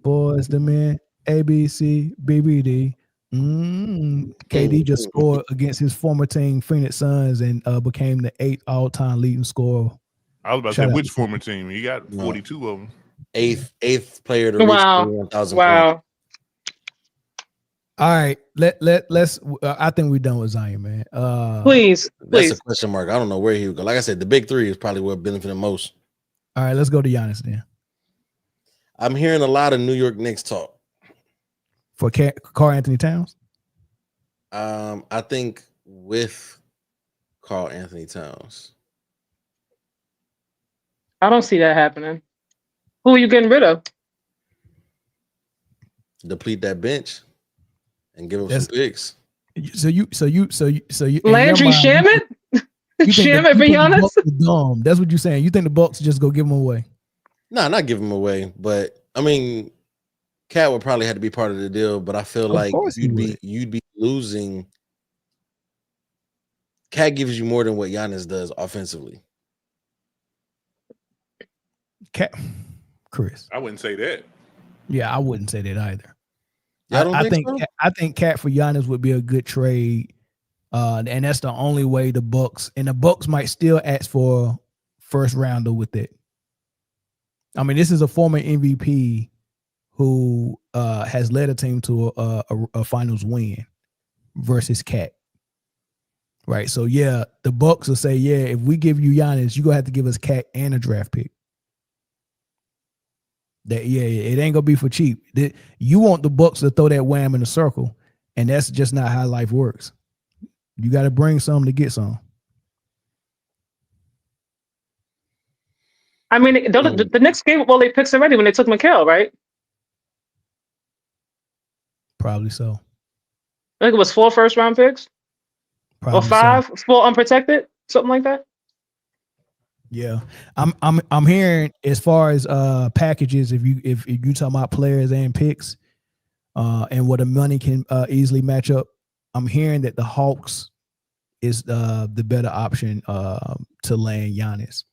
Boys the Men, ABC, BBD. KD just scored against his former team, Phoenix Suns, and became the 8th all-time leading scorer. I was about to say, which former team? He got 42 of them. Eighth player to reach 1,000 Wow. All right, let's. I think we're done with Zion, man. Please. That's a question mark. I don't know where he would go. Like I said, the big three is probably what benefited most. All right, let's go to Giannis then. I'm hearing a lot of New York Knicks talk for Karl Anthony Towns. I think with Karl Anthony Towns. I don't see that happening. Who are you getting rid of? Deplete that bench and give him some picks. So you Landry Shamet? Shamet, Briana? That's what you're saying. You think the Bucks just go give them away? No, not give him away, but I mean, Cat would probably have to be part of the deal. But I feel like you'd be losing. Cat gives you more than what Giannis does offensively. Cat, Chris. I wouldn't say that. Yeah, I wouldn't say that either. I think so? I think Cat for Giannis would be a good trade, and that's the only way the Bucks might still ask for first rounder with it. I mean, this is a former MVP who has led a team to a finals win versus Cat. Right. So yeah, the Bucks will say, yeah, if we give you Giannis, you're gonna have to give us Cat and a draft pick. That it ain't gonna be for cheap. You want the Bucks to throw that wham in a circle, and that's just not how life works. You got to bring some to get some. I mean, the Knicks gave up all their picks already when they took Mikal, right? Probably so. I think it was 4 first-round picks. Probably or 5, 4 unprotected, something like that. Yeah, I'm hearing as far as packages, if you talk about players and picks, and what the money can easily match up, I'm hearing that the Hawks is the better option to land Giannis.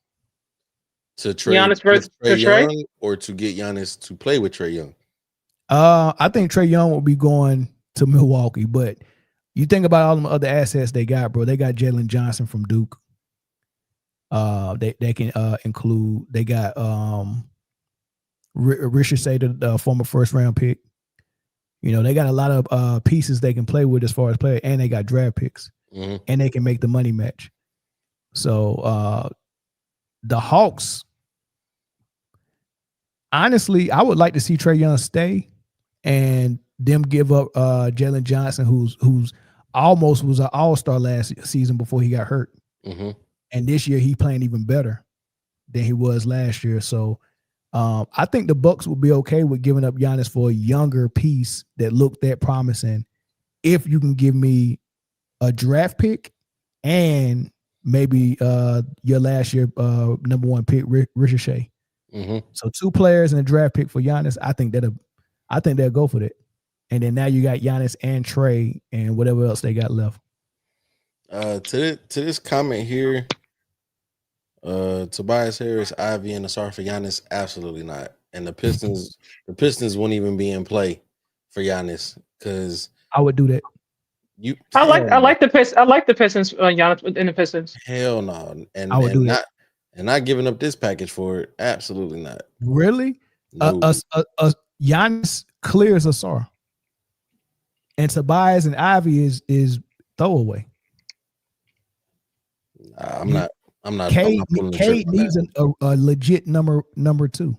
To trade Giannis versus Trae Young, or to get Giannis to play with Trae Young. I think Trae Young will be going to Milwaukee, but you think about all the other assets they got, bro. They got Jalen Johnson from Duke. They can include. They got Richard Say, the former first round pick. You know, they got a lot of pieces they can play with as far as play, and they got draft picks, and they can make the money match. So the Hawks, honestly, I would like to see Trae Young stay, and them give up Jalen Johnson, who's almost was an all-star last season before he got hurt. And this year he playing even better than he was last year. So I think the Bucks will be okay with giving up Giannis for a younger piece that looked that promising. If you can give me a draft pick and maybe your last year number 1 pick, Richard Shea. So 2 players and a draft pick for Giannis. I think they'll go for that. And then now you got Giannis and Trae and whatever else they got left. To this comment here, Tobias Harris, Ivy, and Asar for Giannis, absolutely not. And the Pistons won't even be in play for Giannis because I would do that. I like the Pistons, Giannis in the Pistons. Hell no, and I would do that. And not giving up this package for it, absolutely not. Really? No. Giannis clears Asar, and Tobias and Ivy is throwaway. I'm not. Cade needs a legit number 2.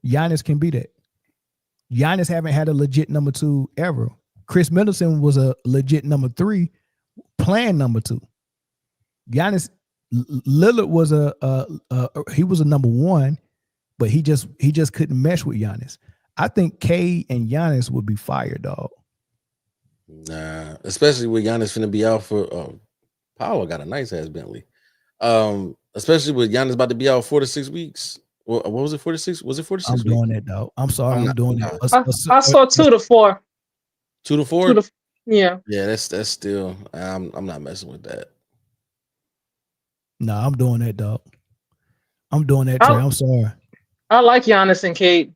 Giannis can be that. Giannis haven't had a legit number 2 ever. Chris Middleton was a legit number 3, playing number 2. Giannis Lillard was he was a number 1, but he just couldn't mesh with Giannis. I think Cade and Giannis would be fired, dog. Nah, especially with Giannis finna be out for. Paolo got a nice ass Bentley. Especially with Giannis about to be out 4 to 6 weeks. What was it? 4 to 6? Was it 4 to 6 I'm weeks? doing that, dog. I'm sorry, I'm doing it. I saw 2 to 4. 2 to 4? Yeah. Yeah, that's still. I'm not messing with that. No, I'm doing that, dog. I'm doing that, Trey. I'm sorry. I like Giannis and Cade.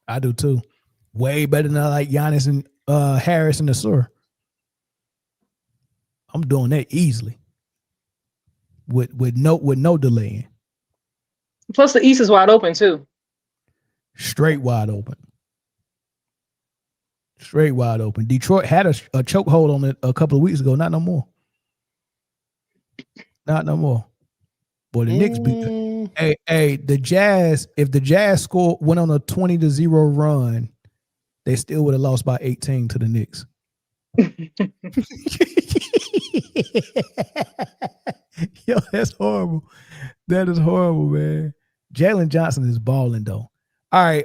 I do too. Way better than I like Giannis and Harris and the Sur. I'm doing that easily. With no delaying. Plus the East is wide open too. Straight wide open. Straight wide open. Detroit had a chokehold on it a couple of weeks ago. Not no more. Not no more. Boy, the Knicks beat them. Hey, the Jazz, if the Jazz went on a 20-0 run, they still would have lost by 18 to the Knicks. Yo, that's horrible. That is horrible, man. Jalen Johnson is balling though. All right.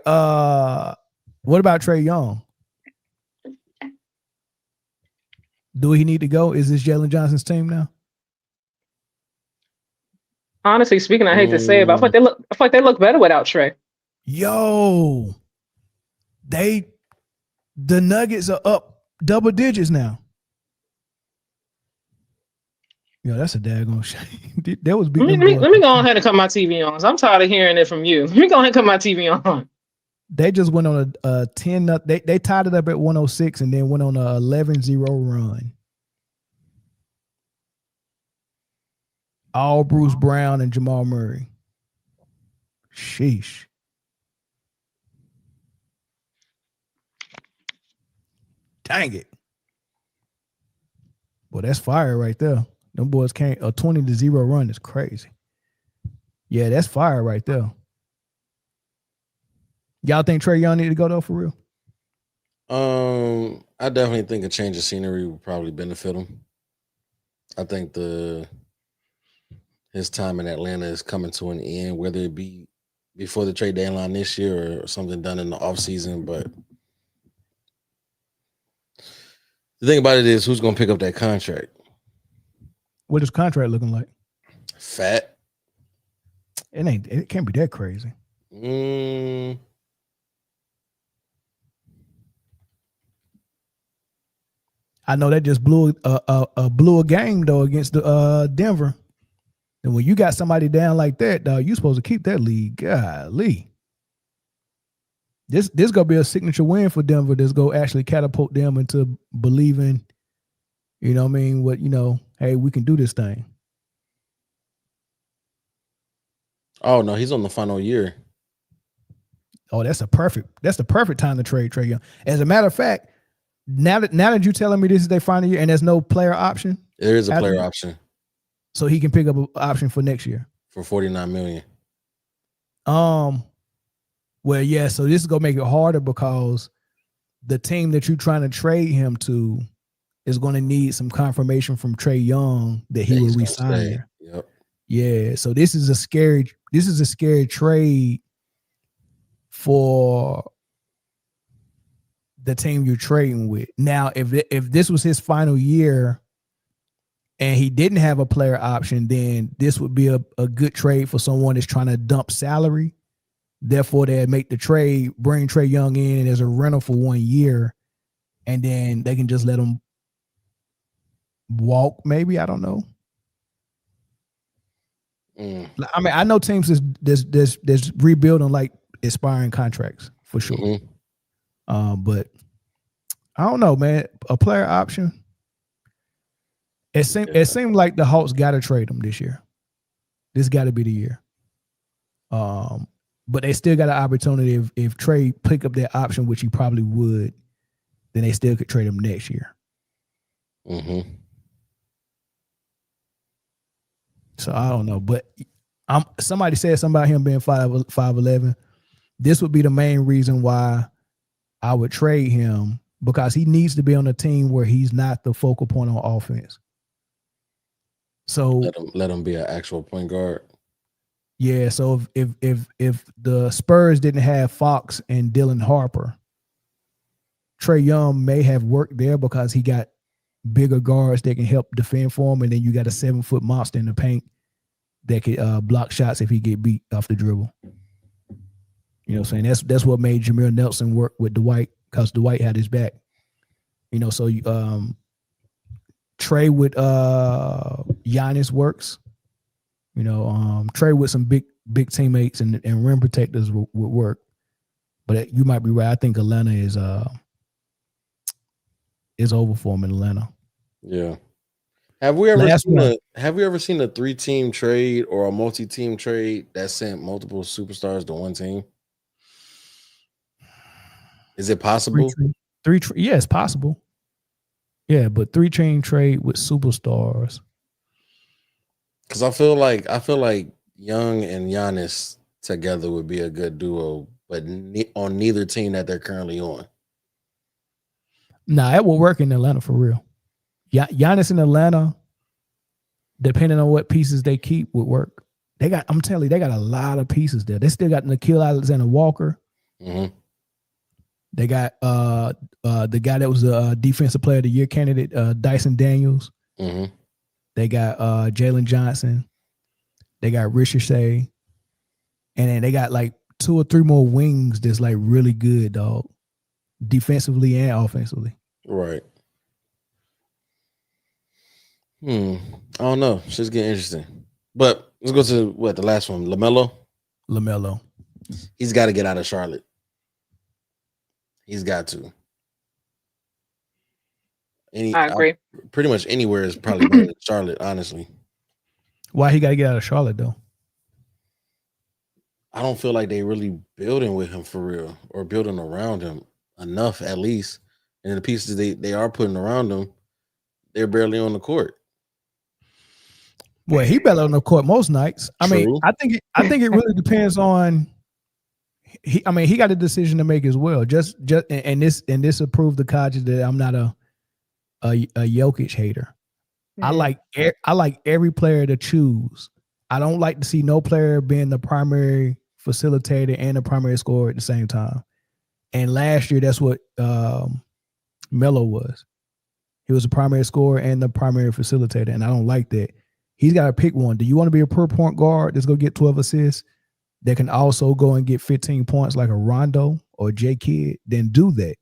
What about Trae Young? Do he need to go? Is this Jalen Johnson's team now? Honestly speaking, I hate to say it, but I feel like they look better without Trey. Yo, the Nuggets are up double digits now. Yo, that's a daggone shame. That was Let me go ahead and cut my TV on. I'm tired of hearing it from you. Let me go ahead and cut my TV on. They just went on a 10. They tied it up at 106 and then went on a 11-0 run. All Bruce Brown and Jamal Murray. Sheesh. Dang it. Well, that's fire right there. Them boys can't. A 20-0 run is crazy. Yeah, that's fire right there. Y'all think Trae Young need to go though for real? I definitely think a change of scenery would probably benefit him. I think his time in Atlanta is coming to an end, whether it be before the trade deadline this year or something done in the offseason. But the thing about it is, who's going to pick up that contract? What is contract looking like? Fat. It can't be that crazy. I know that just blew a game though against the Denver. And when you got somebody down like that, dog, you supposed to keep that lead. Golly. This gonna be a signature win for Denver. This go actually catapult them into believing, you know what I mean, hey, we can do this thing. Oh no, he's on the final year. Oh, that's the perfect time to trade Trae Young. As a matter of fact, now that you're telling me this is their final year and there's no player option. There is a player option. So he can pick up an option for next year. For $49 million. Well, yeah, so this is gonna make it harder because the team that you're trying to trade him to is gonna need some confirmation from Trae Young that he will resign there. Yep. Yeah, so this is a scary trade for the team you're trading with. Now, if this was his final year and he didn't have a player option, then this would be a good trade for someone that's trying to dump salary. Therefore, they'd make the trade, bring Trae Young in as a rental for 1 year, and then they can just let him walk, maybe. I don't know. I mean, I know teams that's rebuilding like expiring contracts for sure. Mm-hmm. But I don't know, man. A player option. It seemed like the Hawks got to trade him this year. This got to be the year. But they still got an opportunity if Trae pick up that option, which he probably would, then they still could trade him next year. Mm-hmm. So I don't know, but somebody said something about him being 5'11". This would be the main reason why I would trade him, because he needs to be on a team where he's not the focal point on offense. So let him be an actual point guard. Yeah, so if the Spurs didn't have Fox and Dylan Harper, Trae Young may have worked there because he got bigger guards that can help defend for him, and then you got a 7-foot monster in the paint that could block shots if he get beat off the dribble. You know what I'm saying? That's what made Jameer Nelson work with Dwight, because Dwight had his back. You know, so Trae with Giannis works. You know, Trae with some big teammates and rim protectors would work. But you might be right. I think Atlanta is over for him in Atlanta. Yeah. Have we ever seen a 3-team trade or a multi-team trade that sent multiple superstars to one team? Is it possible? Yeah, it's possible. Yeah, but 3-team trade with superstars. Because I feel like Young and Giannis together would be a good duo, but on neither team that they're currently on. Nah, that will work in Atlanta for real. Giannis in Atlanta, depending on what pieces they keep, would work. I'm telling you, they got a lot of pieces there. They still got Nickeil Alexander-Walker. Mm-hmm. They got the guy that was a defensive player of the year candidate, Dyson Daniels. Mm-hmm. They got Jalen Johnson. They got Ricochet. And then they got like 2 or 3 more wings that's like really good, dog. Defensively and offensively. Right. I don't know. Shit's getting interesting. But let's go to the last one. LaMelo. He's got to get out of Charlotte. He's got to. I agree. Pretty much anywhere is probably better than Charlotte, honestly. Why he got to get out of Charlotte though? I don't feel like they really building with him for real or building around him enough, at least. And the pieces they are putting around him, they're barely on the court. Well, he barely on the court most nights. I mean, I think it really depends on. He got a decision to make as well. Just and this will prove the Kaji that I'm not a Jokic hater. Mm-hmm. I like every player to choose. I don't like to see no player being the primary facilitator and the primary scorer at the same time. And last year, that's what Melo was. He was the primary scorer and the primary facilitator, and I don't like that. He's got to pick one. Do you want to be a pure point guard that's going to get 12 assists that can also go and get 15 points like a Rondo or J Kidd? Then do that.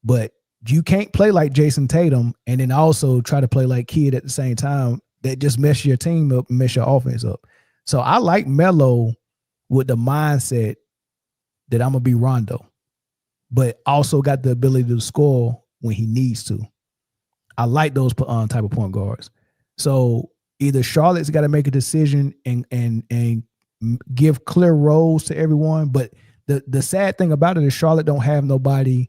But you can't play like Jason Tatum and then also try to play like Kidd at the same time. That just mess your team up and mess your offense up. So I like Melo with the mindset that I'm going to be Rondo, but also got the ability to score when he needs to. I like those type of point guards. So either Charlotte's got to make a decision and give clear roles to everyone. But the sad thing about it is Charlotte don't have nobody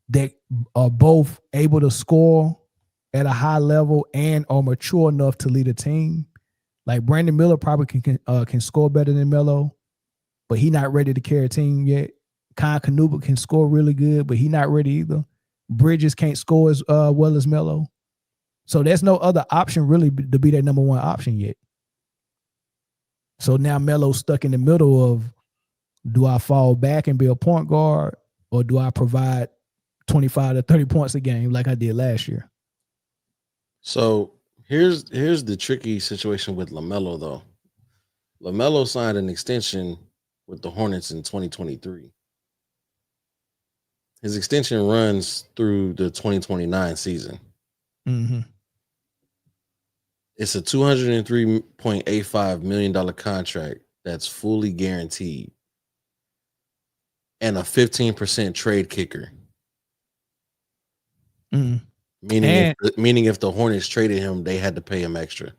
that are both able to score at a high level and are mature enough to lead a team. Like Brandon Miller probably can score better than Melo, but he's not ready to carry a team yet. Kyle Kanuba can score really good, but he's not ready either. Bridges can't score as well as Melo. So there's no other option really to be their number one option yet. So now Melo's stuck in the middle of, do I fall back and be a point guard, or do I provide 25 to 30 points a game like I did last year? So here's the tricky situation with LaMelo, though. LaMelo signed an extension with the Hornets in 2023. His extension runs through the 2029 season. Mm-hmm. It's a $203.85 million contract that's fully guaranteed and a 15% trade kicker. Mm. Meaning if the Hornets traded him, they had to pay him extra.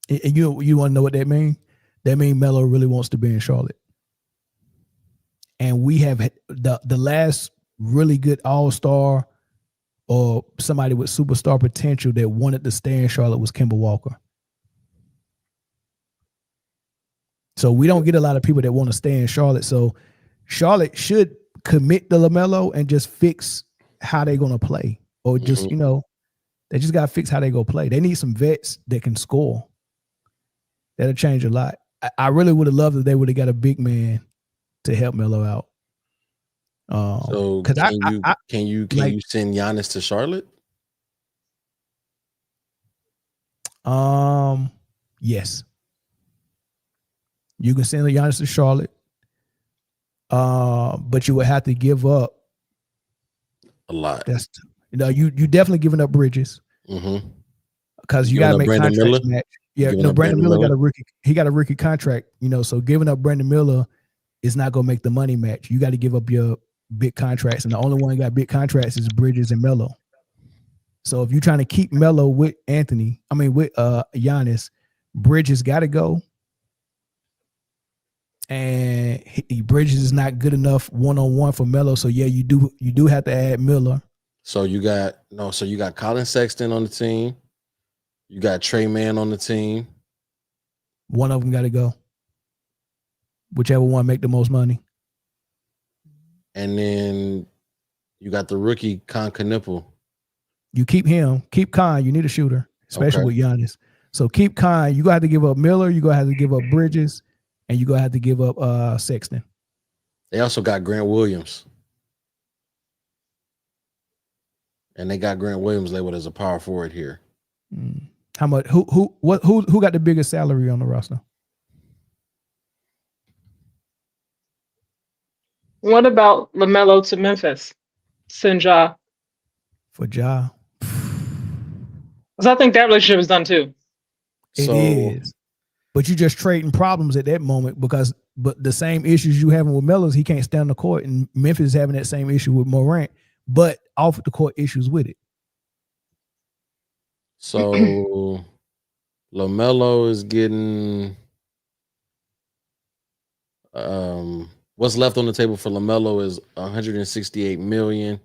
And you want to know what that means? That means Melo really wants to be in Charlotte. And we have the last really good all-star or somebody with superstar potential that wanted to stay in Charlotte was Kemba Walker. So we don't get a lot of people that want to stay in Charlotte. So Charlotte should commit to LaMelo and just fix how they're going to play. Or just, they just got to fix how they go play. They need some vets that can score. That'll change a lot. I really would have loved if they would have got a big man to help Melo out. So can you send Giannis to Charlotte? Yes. You can send Giannis to Charlotte. But you would have to give up a lot. You definitely giving up Bridges. Mm-hmm. Because you gotta make contracts match. Yeah, Brandon Miller got a rookie. He got a rookie contract, so giving up Brandon Miller is not gonna make the money match. You got to give up your big contracts, and the only one who got big contracts is Bridges and Melo. So if you're trying to keep Melo with Giannis, Bridges got to go, and Bridges is not good enough one-on-one for Melo. So yeah, you do have to add Miller. So you got Colin Sexton on the team. You got Trey Mann on the team. One of them got to go. Whichever one make the most money. And then you got the rookie Con Knipple. You keep him. Keep Con. You need a shooter, especially with Giannis. So keep Con. You gonna have to give up Miller. You gonna have to give up Bridges, and you gonna have to give up Sexton. They also got Grant Williams, and they got Grant Williams labeled as a power forward here. How much? Who got the biggest salary on the roster? What about LaMelo to Memphis? Send Ja. For Ja. Because I think that relationship is done too. It is. But you're just trading problems at that moment but the same issues you having with Melo is he can't stand the court, and Memphis is having that same issue with Morant, but off the court issues with it. So LaMelo is getting what's left on the table for LaMelo is $168 million.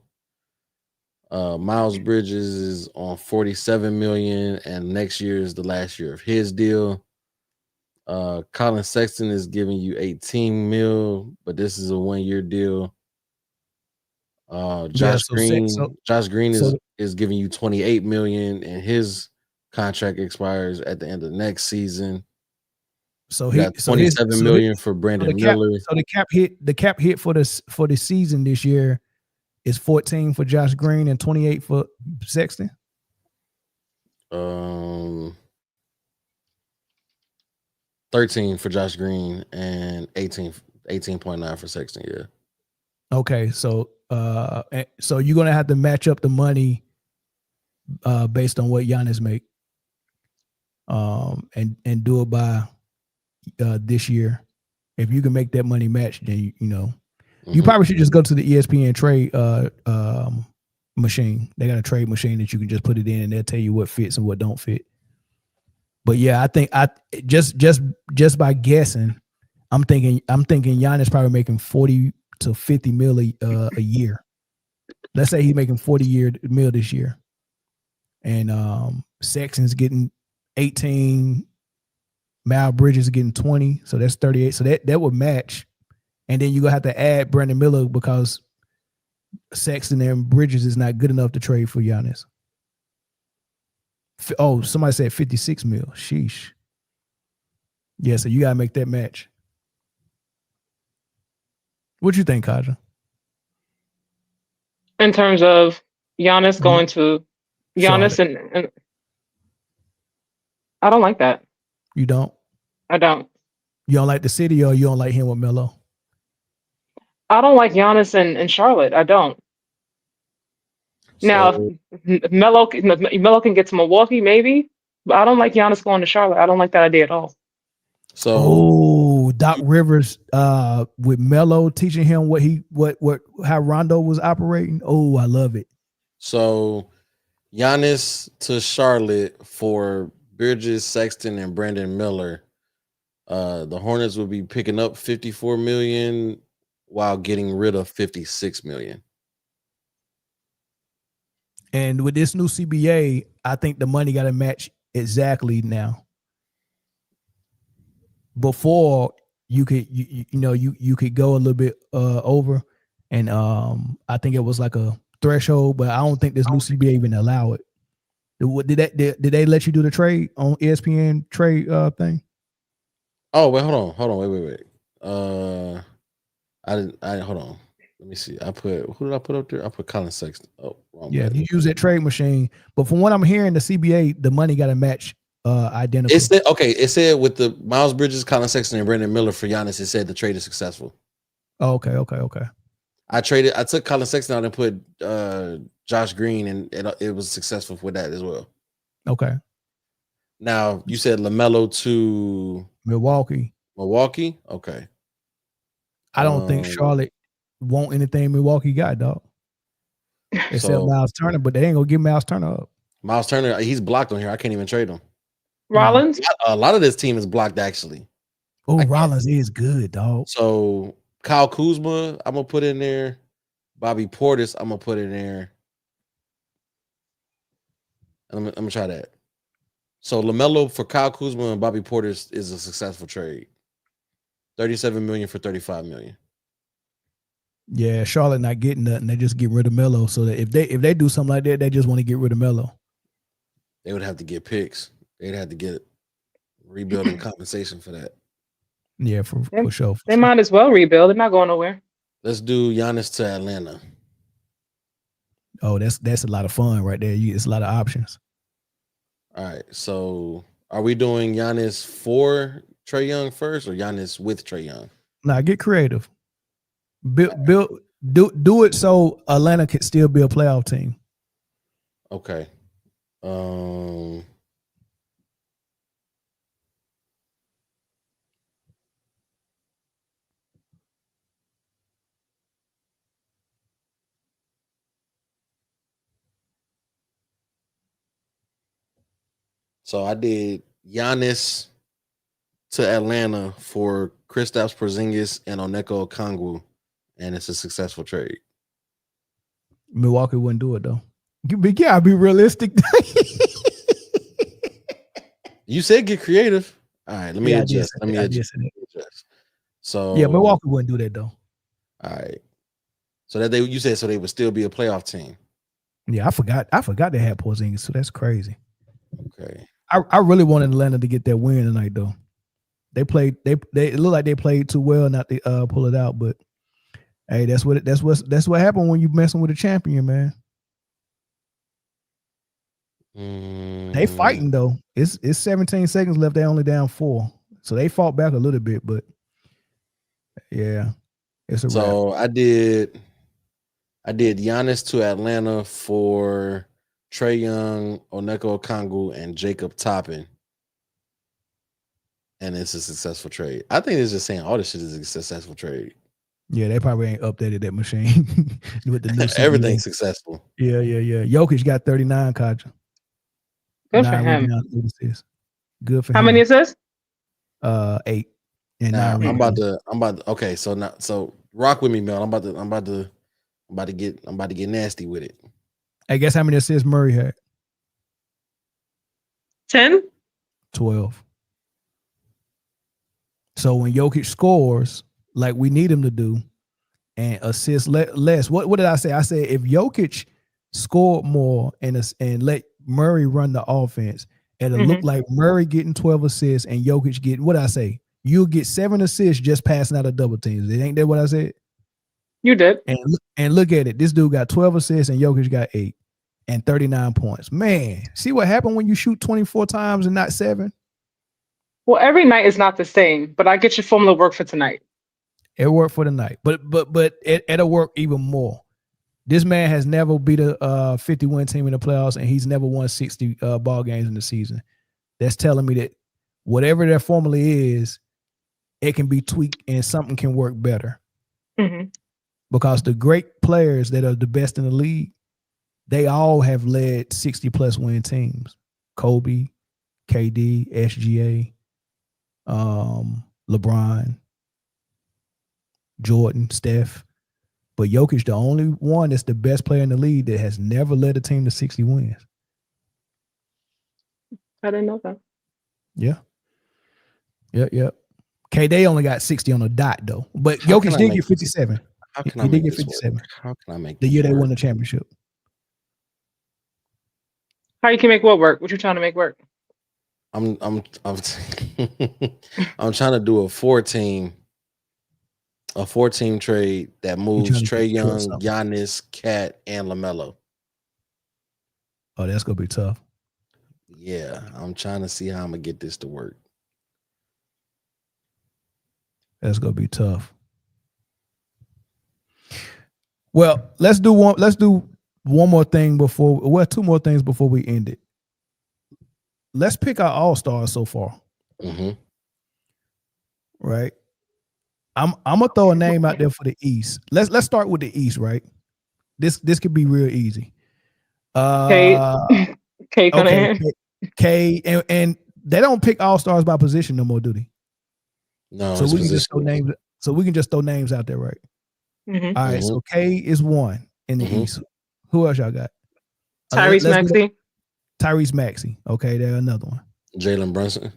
Miles Bridges is on $47 million, and next year is the last year of his deal. Colin Sexton is giving you $18 million, but this is a 1-year deal. Josh Green is giving you $28 million, and his contract expires at the end of next season. So he got $27 million for Brandon Miller. So the cap hit for the season this year is 14 for Josh Green and 28 for Sexton. 13 for Josh Green and 18.9 for Sexton. Yeah. Okay, so you're gonna have to match up the money based on what Giannis make, and do it by this year. If you can make that money match, then you probably should just go to the ESPN trade machine. They got a trade machine that you can just put it in, and they'll tell you what fits and what don't fit. But yeah, I think just by guessing, I'm thinking Giannis probably making 40 to 50 mil a year. Let's say he's making 40 mil this year, and Sexton's getting 18. Miles Bridges is getting 20, so that's 38. So that would match, and then you're gonna have to add Brandon Miller because Sexton and Bridges is not good enough to trade for Giannis. Oh, somebody said 56 mil. Sheesh. Yeah, so you gotta make that match. What you think, Kaja? In terms of Giannis going to Giannis and I don't like that. You don't? I don't. You don't like the city, or you don't like him with Melo? I don't like Giannis and Charlotte. I don't. Now, if Melo can get to Milwaukee, maybe, but I don't like Giannis going to Charlotte. I don't like that idea at all. So, Doc Rivers with Melo teaching him how Rondo was operating. Oh, I love it. So, Giannis to Charlotte for Bridges, Sexton, and Brandon Miller. The Hornets will be picking up $54 million while getting rid of $56 million. And with this new CBA, I think the money got to match exactly now. Before you could you could go a little bit over, and I think it was like a threshold, but I don't think this new CBA even allow it. Did they let you do the trade on ESPN trade thing? Oh wait, hold on, wait. I didn't. Hold on. Let me see. Who did I put up there? I put Colin Sexton. Oh, wrong. Yeah, you use that trade machine, but from what I'm hearing, the CBA, the money got to match identical. It said with the Miles Bridges, Colin Sexton, and Brandon Miller for Giannis, it said the trade is successful. Oh, okay. I took Colin Sexton out and put Josh Green, and it was successful with that as well. Okay. Now you said LaMelo to Milwaukee. Okay. I don't think Charlotte want anything Milwaukee got, dog. Except Miles Turner, but they ain't gonna give Miles Turner up. Miles Turner, he's blocked on here. I can't even trade him. Rollins? A lot of this team is blocked, actually. Oh, Rollins is good, dog. So Kyle Kuzma, I'm gonna put in there. Bobby Portis, I'm gonna put in there. And I'm gonna try that. So LaMelo for Kyle Kuzma and Bobby Portis is a successful trade. $37 million for $35 million. Yeah, Charlotte not getting nothing. They just get rid of Melo. So that if they do something like that, they just want to get rid of Melo. They would have to get picks. They'd have to get rebuilding compensation for that. Yeah, for sure. They might as well rebuild. They're not going nowhere. Let's do Giannis to Atlanta. Oh, that's a lot of fun right there. It's a lot of options. All right. So are we doing Giannis for Trae Young first or Giannis with Trae Young? Nah, get creative. Do it so Atlanta can still be a playoff team. Okay. So I did Giannis to Atlanta for Kristaps Porzingis and Onyeka Okongwu, and it's a successful trade. Milwaukee wouldn't do it though. You gotta be realistic. You said get creative. All right, let me adjust. Let me adjust. So yeah, Milwaukee wouldn't do that though. All right. So that you said so they would still be a playoff team. Yeah, I forgot they had Porzingis, so that's crazy. Okay. I really wanted Atlanta to get that win tonight though. They it looked like they played too well not to pull it out, but hey, that's what happened when you messing with a champion, man. They fighting though. It's 17 seconds left. They only down 4, so they fought back a little bit, but yeah, it's a so wrap. I did Giannis to Atlanta for Trae Young, Onyeka Okongwu, and Jacob Toppin. And it's a successful trade. I think it's just saying all this shit is a successful trade. Yeah, they probably ain't updated that machine with the new everything's successful. Yeah. Jokic got 39, Kaja. Good for him. Good for him. How many assists? 8. And now, I'm about to okay, so rock with me, Mel. I'm about to get nasty with it. Hey, guess how many assists Murray had? 10? 12. So when Jokic scores like we need him to do and assist less, what did I say? I said if Jokic scored more and let Murray run the offense, it'll look like Murray getting 12 assists and Jokic getting, what did I say? You'll get 7 assists just passing out of double teams. Ain't that what I said? You did. And look at it. This dude got 12 assists and Jokic got 8 and 39 points. Man, see what happened when you shoot 24 times and not 7? Well, every night is not the same, but I get your formula work for tonight. It worked for the night, but it'll work even more. This man has never beat a 50-win team in the playoffs, and he's never won 60 ball games in the season. That's telling me that whatever their formula is, it can be tweaked and something can work better. Mm-hmm. Because the great players that are the best in the league, they all have led 60-plus win teams. Kobe, KD, SGA, LeBron, Jordan, Steph. But Jokic, the only one that's the best player in the league that has never led a team to 60 wins. I didn't know that. Yeah. KD only got 60 on the dot, though. But Jokic did get 57. He did get 57. How can I make the year they won the championship? How you can make what work? What you trying to make work? I'm I'm trying to do a 4-team trade that moves Trae Young, Giannis, Cat, and LaMelo. Oh, that's gonna be tough. Yeah, I'm trying to see how I'm gonna get this to work. That's gonna be tough. Well, let's do one more thing two more things before we end it. Let's pick our all-stars so far. Mm-hmm. Right. I'm gonna throw a name out there for the East. Let's start with the East, right? This could be real easy. K and they don't pick all-stars by position no more, do they? No, so we can just throw names. So we can just throw names out there, right? Mm-hmm. All right. So K is 1 in the East. Who else y'all got? Tyrese Maxey. Tyrese Maxey. Okay, there's another one. Jalen Brunson.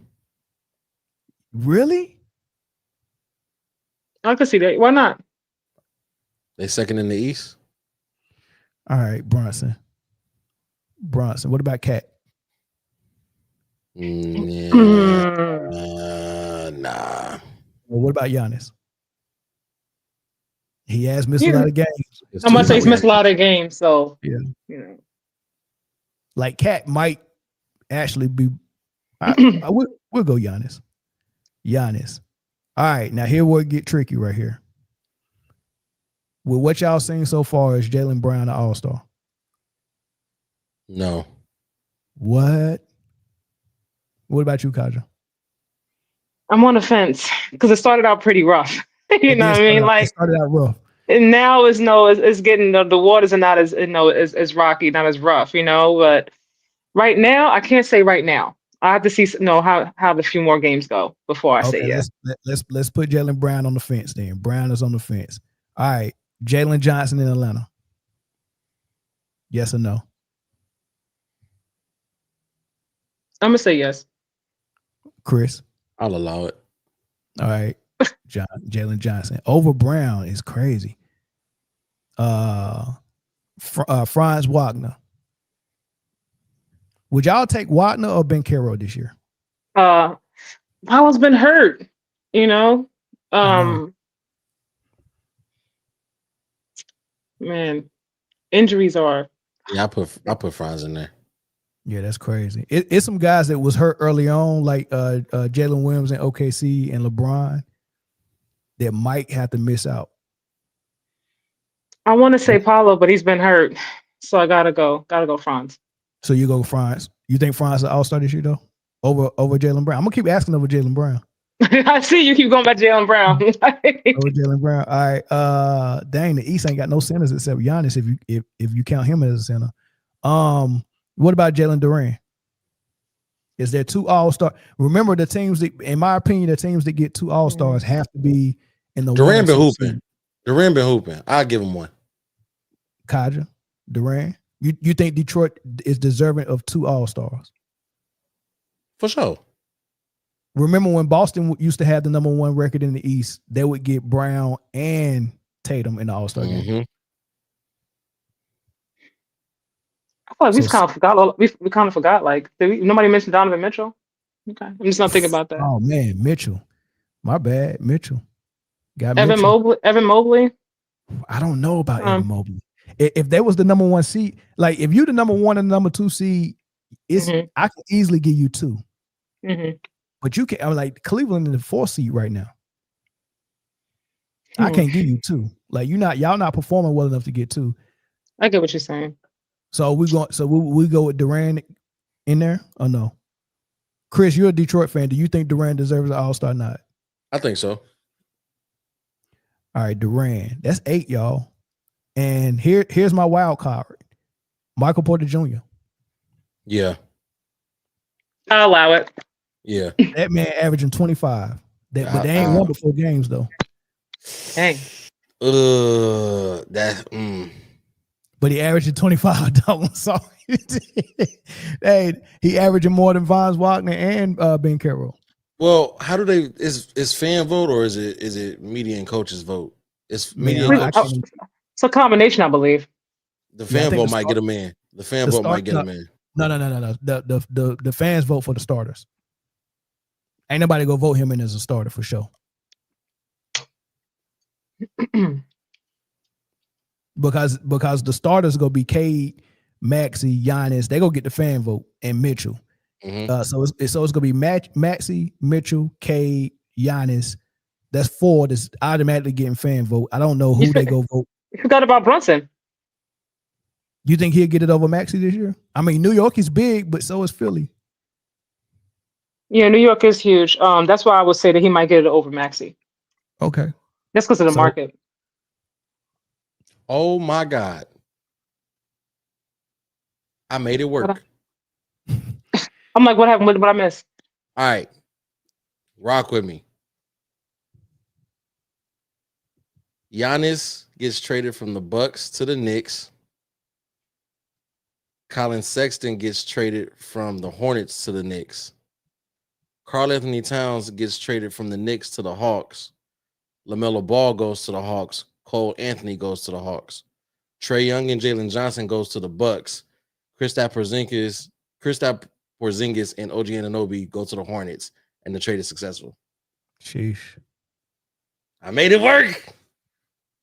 Really? I could see that. Why not? They second in the East. All right, Brunson. What about Cat? Nah. Well, what about Giannis? He has missed a lot of games. I'm gonna say he's missed a lot of games, so yeah. You know. Like Cat might actually be. We'll go Giannis. Giannis. All right, now here will get tricky right here. With what y'all seen so far, is Jaylen Brown an all-star? No. What? What about you, Kaja? I'm on the fence because it started out pretty rough. You know what I mean? It started out rough. And now it's getting the waters are not as rocky, not as rough, But right now, I can't say right now. I have to see how the few more games go before I say yes. Let's put Jaylen Brown on the fence then. Brown is on the fence. All right, Jalen Johnson in Atlanta. Yes or no? I'm gonna say yes. Chris, I'll allow it. All right, Jalen Johnson over Brown is crazy. Franz Wagner. Would y'all take Wagner or Banchero this year? Paolo's been hurt, Man, injuries are. Yeah, I put Franz in there. Yeah, that's crazy. It's some guys that was hurt early on, like Jalen Williams and OKC and LeBron, that might have to miss out. I want to say Paolo, but he's been hurt, so I gotta go Franz. So you go Franz. You think Franz is an all-star this year though? Over Jaylen Brown. I'm gonna keep asking over Jaylen Brown. I see you keep going back Jaylen Brown. Over Jaylen Brown. All right. Dang, the East ain't got no centers except Giannis if you count him as a center. What about Jalen Duran? Is there 2 all-star? Remember the teams that, in my opinion, the teams that get 2 all-stars have to be in the Duran been hooping. Duran been hooping. I'll give him one. Kaja, Duran. You think Detroit is deserving of 2 all-stars? For sure. Remember when Boston used to have the number 1 record in the East, they would get Brown and Tatum in the all-star game. I thought we kind of forgot. Like, nobody mentioned Donovan Mitchell. Okay, I'm just not thinking about that. Oh man, Mitchell. My bad, Mitchell. Got Evan Mitchell. Evan Mobley. I don't know about Evan Mobley. If they was the number 1 seed, like if you the number 1 and the number 2 seed, I can easily give you 2. But you can. I'm like Cleveland in the 4th seed right now. I can't give you 2. Like y'all not performing well enough to get 2. I get what you're saying. So we go with Durant in there or no? Chris, you're a Detroit fan. Do you think Durant deserves an all-star or not? I think so. All right, Durant. That's 8, y'all. And here's my wild card. Michael Porter Jr. Yeah. I'll allow it. Yeah. That man averaging 25. But they ain't won before games though. Dang. But he averaging 25. I'm sorry. Hey, he averaging more than Franz Wagner and Ben Carroll. Well, how do they is fan vote or is it media and coaches vote? It's media and coaches. It's a combination, I believe. The fan vote might get him in. The fan vote might get him in. No. The fans vote for the starters. Ain't nobody go vote him in as a starter for sure. Because the starters gonna be Cade, Maxey, Giannis. They gonna get the fan vote and Mitchell. So it's gonna be Maxey, Mitchell, Cade, Giannis. That's 4 that's automatically getting fan vote. I don't know who they go vote. You forgot about Brunson. You think he'll get it over Maxey this year? I mean, New York is big, but so is Philly. Yeah, New York is huge. That's why I would say that he might get it over Maxey. Okay. That's because of the market. Oh my God. I made it work. I'm like, what happened? What did I miss? All right. Rock with me. Giannis gets traded from the Bucks to the Knicks. Colin Sexton gets traded from the Hornets to the Knicks. Karl Anthony Towns gets traded from the Knicks to the Hawks. LaMelo Ball goes to the Hawks. Cole Anthony goes to the Hawks. Trae Young and Jalen Johnson goes to the Bucks. Kristaps Porzingis and OG Anunoby go to the Hornets, and the trade is successful. Sheesh. I made it work.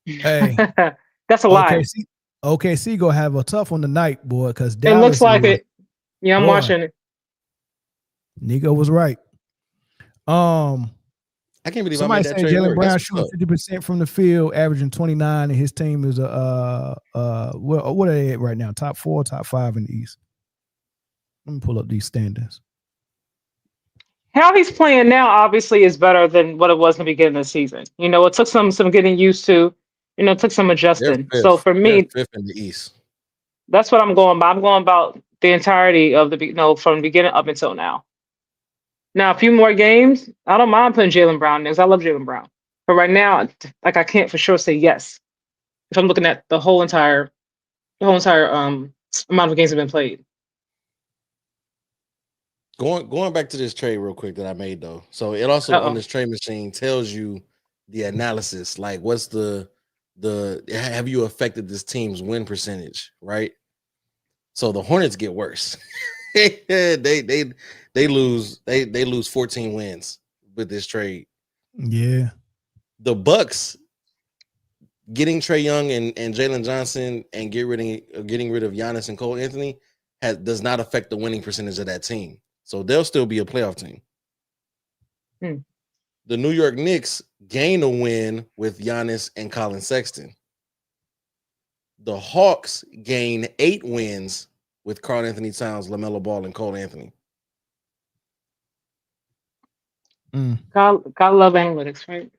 Hey, that's a lie. OKC gonna have a tough one tonight, boy. Because it looks like it. Yeah, I'm watching it. Nico was right. I can't believe Somebody I made that saying trade Jaylen work. Brown That's shooting 50% from the field, averaging 29, and his team is what are they at right now? Top 4, top 5 in the East. Let me pull up these standings. How he's playing now obviously is better than what it was in the beginning of the season. You know, it took some getting used to. You know, it took some They're adjusting. fifth. So for They're me, fifth in the East. that's what I'm going by. I'm going about the entirety of from the beginning up until now. Now, a few more games, I don't mind putting Jaylen Brown in because I love Jaylen Brown. But right now, like I can't for sure say yes if I'm looking at the whole entire amount of games that have been played. Going back to this trade real quick that I made though. So it also on this trade machine tells you the analysis, like what's the have you affected this team's win percentage, right? So the Hornets get worse. they lose 14 wins with this trade. Yeah. The Bucks getting Trae Young and Jalen Johnson and getting rid of Giannis and Cole Anthony does not affect the winning percentage of that team. So they'll still be a playoff team. The New York Knicks gain a win with Giannis and Colin Sexton. The Hawks gain 8 wins with Karl Anthony Towns, LaMelo Ball, and Cole Anthony. Gotta love analytics, right?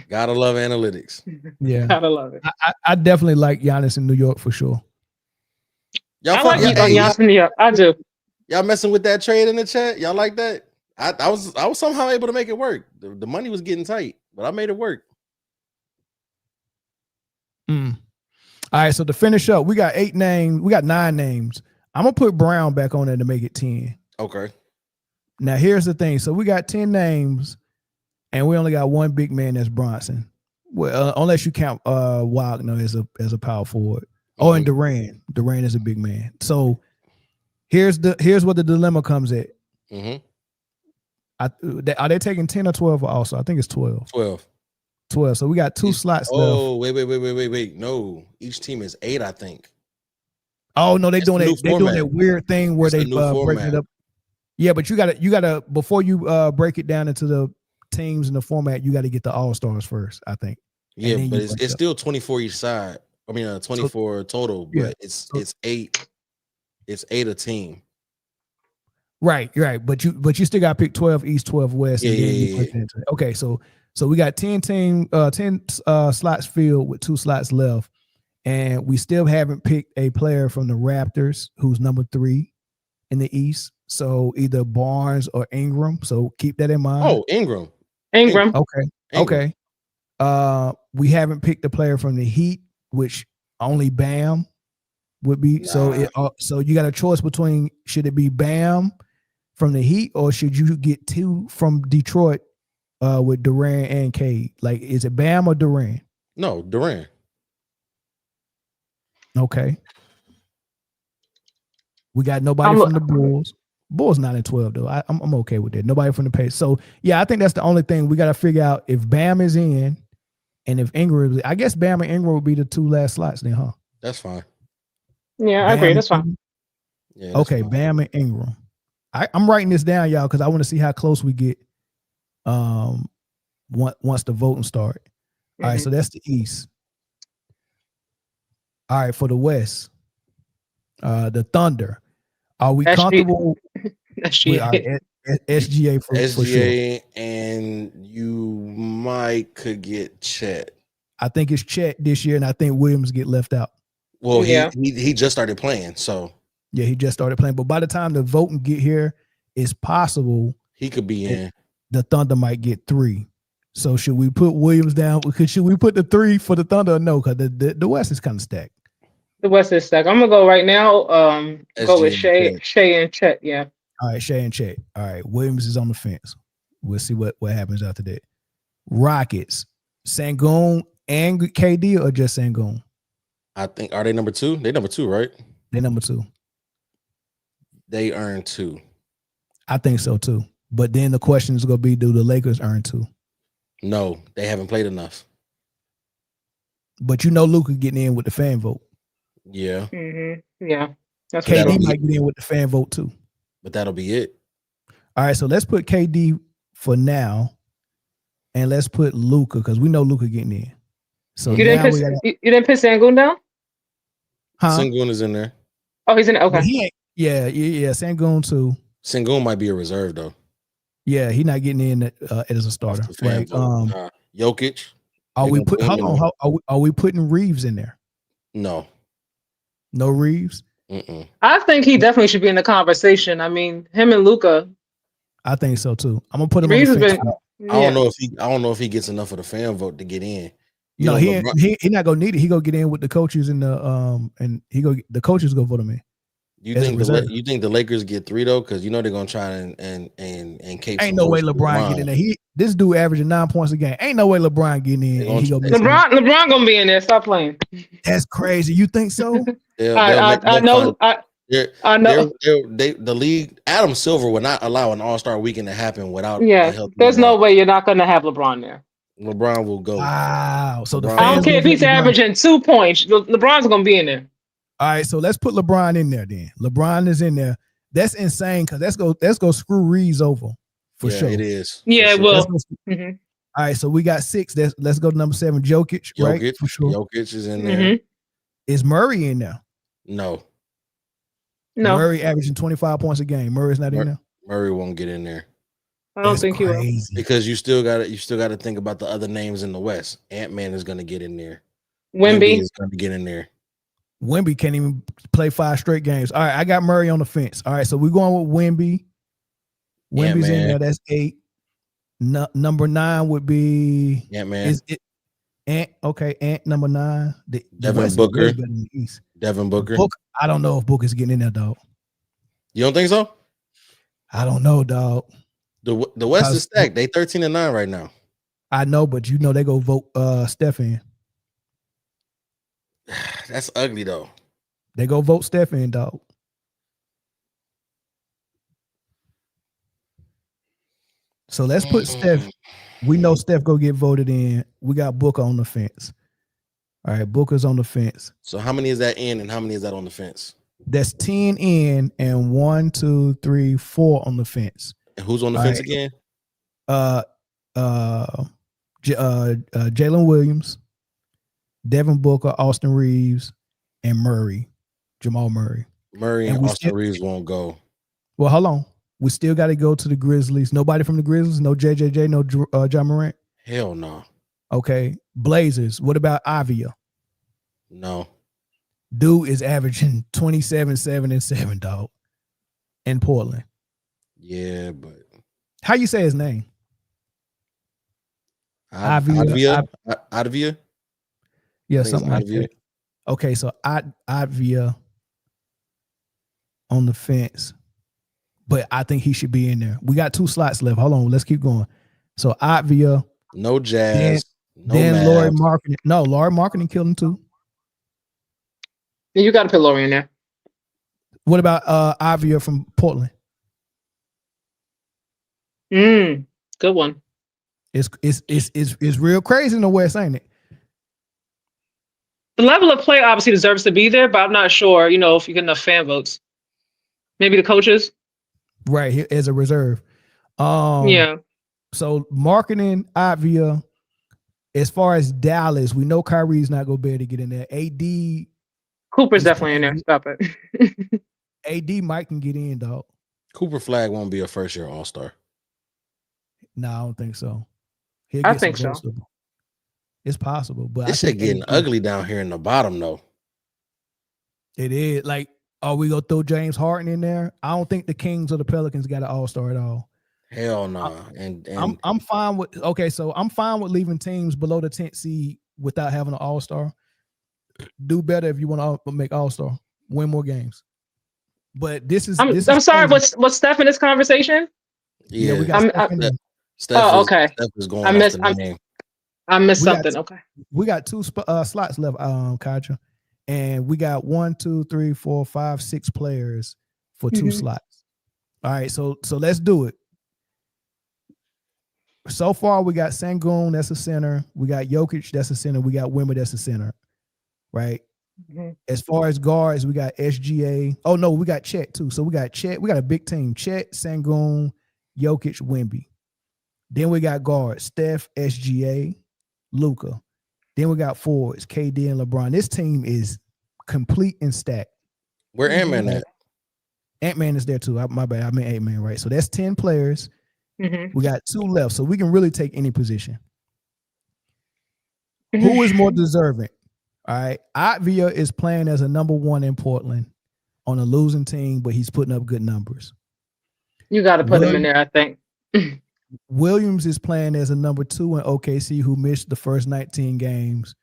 Gotta love analytics. Yeah. Gotta love it. I definitely like Giannis in New York for sure. I like Giannis in New York. I do. Y'all messing with that trade in the chat? Y'all like that? I was somehow able to make it work. The money was getting tight, but I made it work. All right, so to finish up, we got 8 names. We got 9 names. I'm gonna put Brown back on there to make it 10. Okay. Now here's the thing. So we got 10 names, and we only got one big man. That's Bronson. Well, unless you count Wagner as a power forward. Oh, and Durant. Durant is a big man. So here's what the dilemma comes at. Are they taking 10 or 12 also? I think it's 12. 12. So we got 2 slots left. Oh, wait. No. Each team is 8, I think. Oh no, they're doing that weird thing where they breaking it up. Yeah, but you gotta before you break it down into the teams in the format, you got to get the all-stars first, I think. Yeah, but it's still 24 each side. I mean 24 total, but it's 8. It's 8 a team. Right. But you still got to pick 12 East, 12 West. Yeah. Okay, so we got 10 slots filled with 2 slots left, and we still haven't picked a player from the Raptors who's number 3 in the East. So either Barnes or Ingram. So keep that in mind. Oh, Ingram. Okay. We haven't picked a player from the Heat, which only Bam would be. So you got a choice between should it be Bam from the Heat or should you get 2 from Detroit with Durant and Cade? Like, is it Bam or Durant? No, Durant. Okay. We got nobody from the Bulls. Bulls not in 12 though. I'm okay with that. Nobody from the Pacers. So yeah, I think that's the only thing we got to figure out if Bam is in, and if Ingram. I guess Bam and Ingram will be the 2 last slots then, huh? That's fine. Yeah, I agree. That's fine. Yeah. Okay, Bam and Ingram. I'm writing this down, y'all, because I want to see how close we get. Once the voting start. All right, so that's the East. All right, for the West, the Thunder. Are we comfortable? SGA. SGA for sure. And you could get Chet. I think it's Chet this year, and I think Williams get left out. Well, he just started playing, so yeah, he just started playing. But by the time the voting get here, it's possible he could be in. The Thunder might get 3. So should we put Williams down? Should we put the 3 for the Thunder or no? Because the West is kind of stacked. The West is stacked. I'm gonna go right now. Go with Shea and Chet. Yeah. All right, Shea and Chet. All right, Williams is on the fence. We'll see what happens after that. Rockets, Sengun and KD or just Sengun? I think are they number 2? They number 2, right? They number 2. They earn 2. I think so too. But then the question is gonna be: do the Lakers earn 2? No, they haven't played enough. But Luka getting in with the fan vote. Yeah. Yeah. KD might get in with the fan vote too. But that'll be it. All right, so let's put KD for now, and let's put Luka because we know Luka getting in. So you didn't put Sengun down? Sengun is in there. Oh, he's in it. Okay. But he ain't. Yeah. Sengun too. Sengun might be a reserve though. Yeah, he's not getting in as a starter. Right. Jokic. Are we put? Hold on. Are we putting Reeves in there? No. No Reeves. I think he definitely should be in the conversation. I mean, him and Luka. I think so too. I'm gonna put him Reeves on the has fence. been. I don't know if he gets enough of the fan vote to get in. No, he not gonna need it. He gonna get in with the coaches and the coaches go vote him in. You think the Lakers get 3 though? Because you know they're gonna try and cape. Ain't no way LeBron get in there. This dude averaging 9 points a game. Ain't no way LeBron getting in. LeBron gonna be in there. Stop playing. That's crazy. You think so? I know. The league, Adam Silver would not allow an All-Star weekend to happen without. There's no way you're not gonna have LeBron there. LeBron will go. Wow. So I don't care if he's averaging 2 points. LeBron's gonna be in there. All right, so let's put LeBron in there then. LeBron is in there. That's insane because let's go screw Reeves over for sure. It is. Yeah, well. All right, so we got 6. Let's go to number 7, Jokic, right? For sure. Jokic is in there. Is Murray in there? No. Murray averaging 25 points a game. Murray's not in there. Murray won't get in there. I don't think he will. Because you still got to think about the other names in the West. Ant-Man is going to get in there. Wemby is going to get in there. Wemby can't even play 5 straight games. All right, I got Murray on the fence. All right, so we're going with Wemby. Wemby's in there. That's 8. Number 9 would be Ant-Man. Ant number 9. Devin Booker. Devin Booker. I don't know if Booker's getting in there, dog. You don't think so? I don't know, dog. The West is stacked. They 13-9 right now. I know, but you know they go vote Steph in. That's ugly though. They go vote Steph in, dog. So let's put Steph. We know Steph go get voted in. We got Booker on the fence. All right, Booker's on the fence. So how many is that in and how many is that on the fence? That's 10 in and 1, 2, 3, 4 on the fence. And who's on the fence again? Jalen Williams, Devin Booker, Austin Reeves, and Jamal Murray. Murray and Austin Reeves won't go. Well, hold on. We still got to go to the Grizzlies. Nobody from the Grizzlies? No JJJ, no John Morant? Hell no. Okay. Blazers. What about Avia? No. Dude is averaging 27, 7, and 7, dog. In Portland. Yeah, but how you say his name? Avia. Yeah, something like that. Okay, so Avia on the fence. But I think he should be in there. We got 2 slots left. Hold on, let's keep going. So Avia. No Jazz. Then Laurie Marketing. No, Laurie Marketing killed him too. You got to put Laurie in there. What about Avia from Portland? Good one. It's real crazy in the West, ain't it? The level of play obviously deserves to be there, but I'm not sure, if you get enough fan votes. Maybe the coaches. Right, as a reserve. Yeah. So Marketing, Avia. As far as Dallas, we know Kyrie's not going to be able to get in there. AD. Cooper's definitely in there. Stop it. AD Mike can get in, dog. Cooper Flag won't be a first-year All-Star. No, I don't think so. I think so. It's possible, but this shit getting ugly down here in the bottom, though. It is. Like, are we gonna throw James Harden in there? I don't think the Kings or the Pelicans got an All-Star at all. Hell no. And I'm fine with. Okay, so I'm fine with leaving teams below the 10th seed without having an All-Star. Do better if you want to make All-Star. Win more games. But this is. I'm sorry. What's Steph in this conversation? Yeah, we got Steph. Okay. Steph is going. I missed something. Okay. We got 2 slots left, Kaja, and we got 1, 2, 3, 4, 5, 6 players for 2 slots. All right, so let's do it. So far, we got Sengun, that's a center. We got Jokic, that's a center. We got Wemby, that's a center. Right. As far as guards, we got SGA. Oh no, we got Chet too. So we got Chet. We got a big team. Chet, Sengun, Jokic, Wemby. Then we got guards, Steph, SGA, Luka. Then we got forwards, KD and LeBron. This team is complete and stacked. Where Ant-Man at? Ant-Man is there too. My bad. I mean Ant-Man, right? So that's 10 players. Mm-hmm. We got 2 left. So we can really take any position. Who is more deserving? All right. Otvia is playing as a number 1 in Portland on a losing team, but he's putting up good numbers. You got to put him in there, I think. Williams is playing as a number 2 in OKC who missed the first 19 games.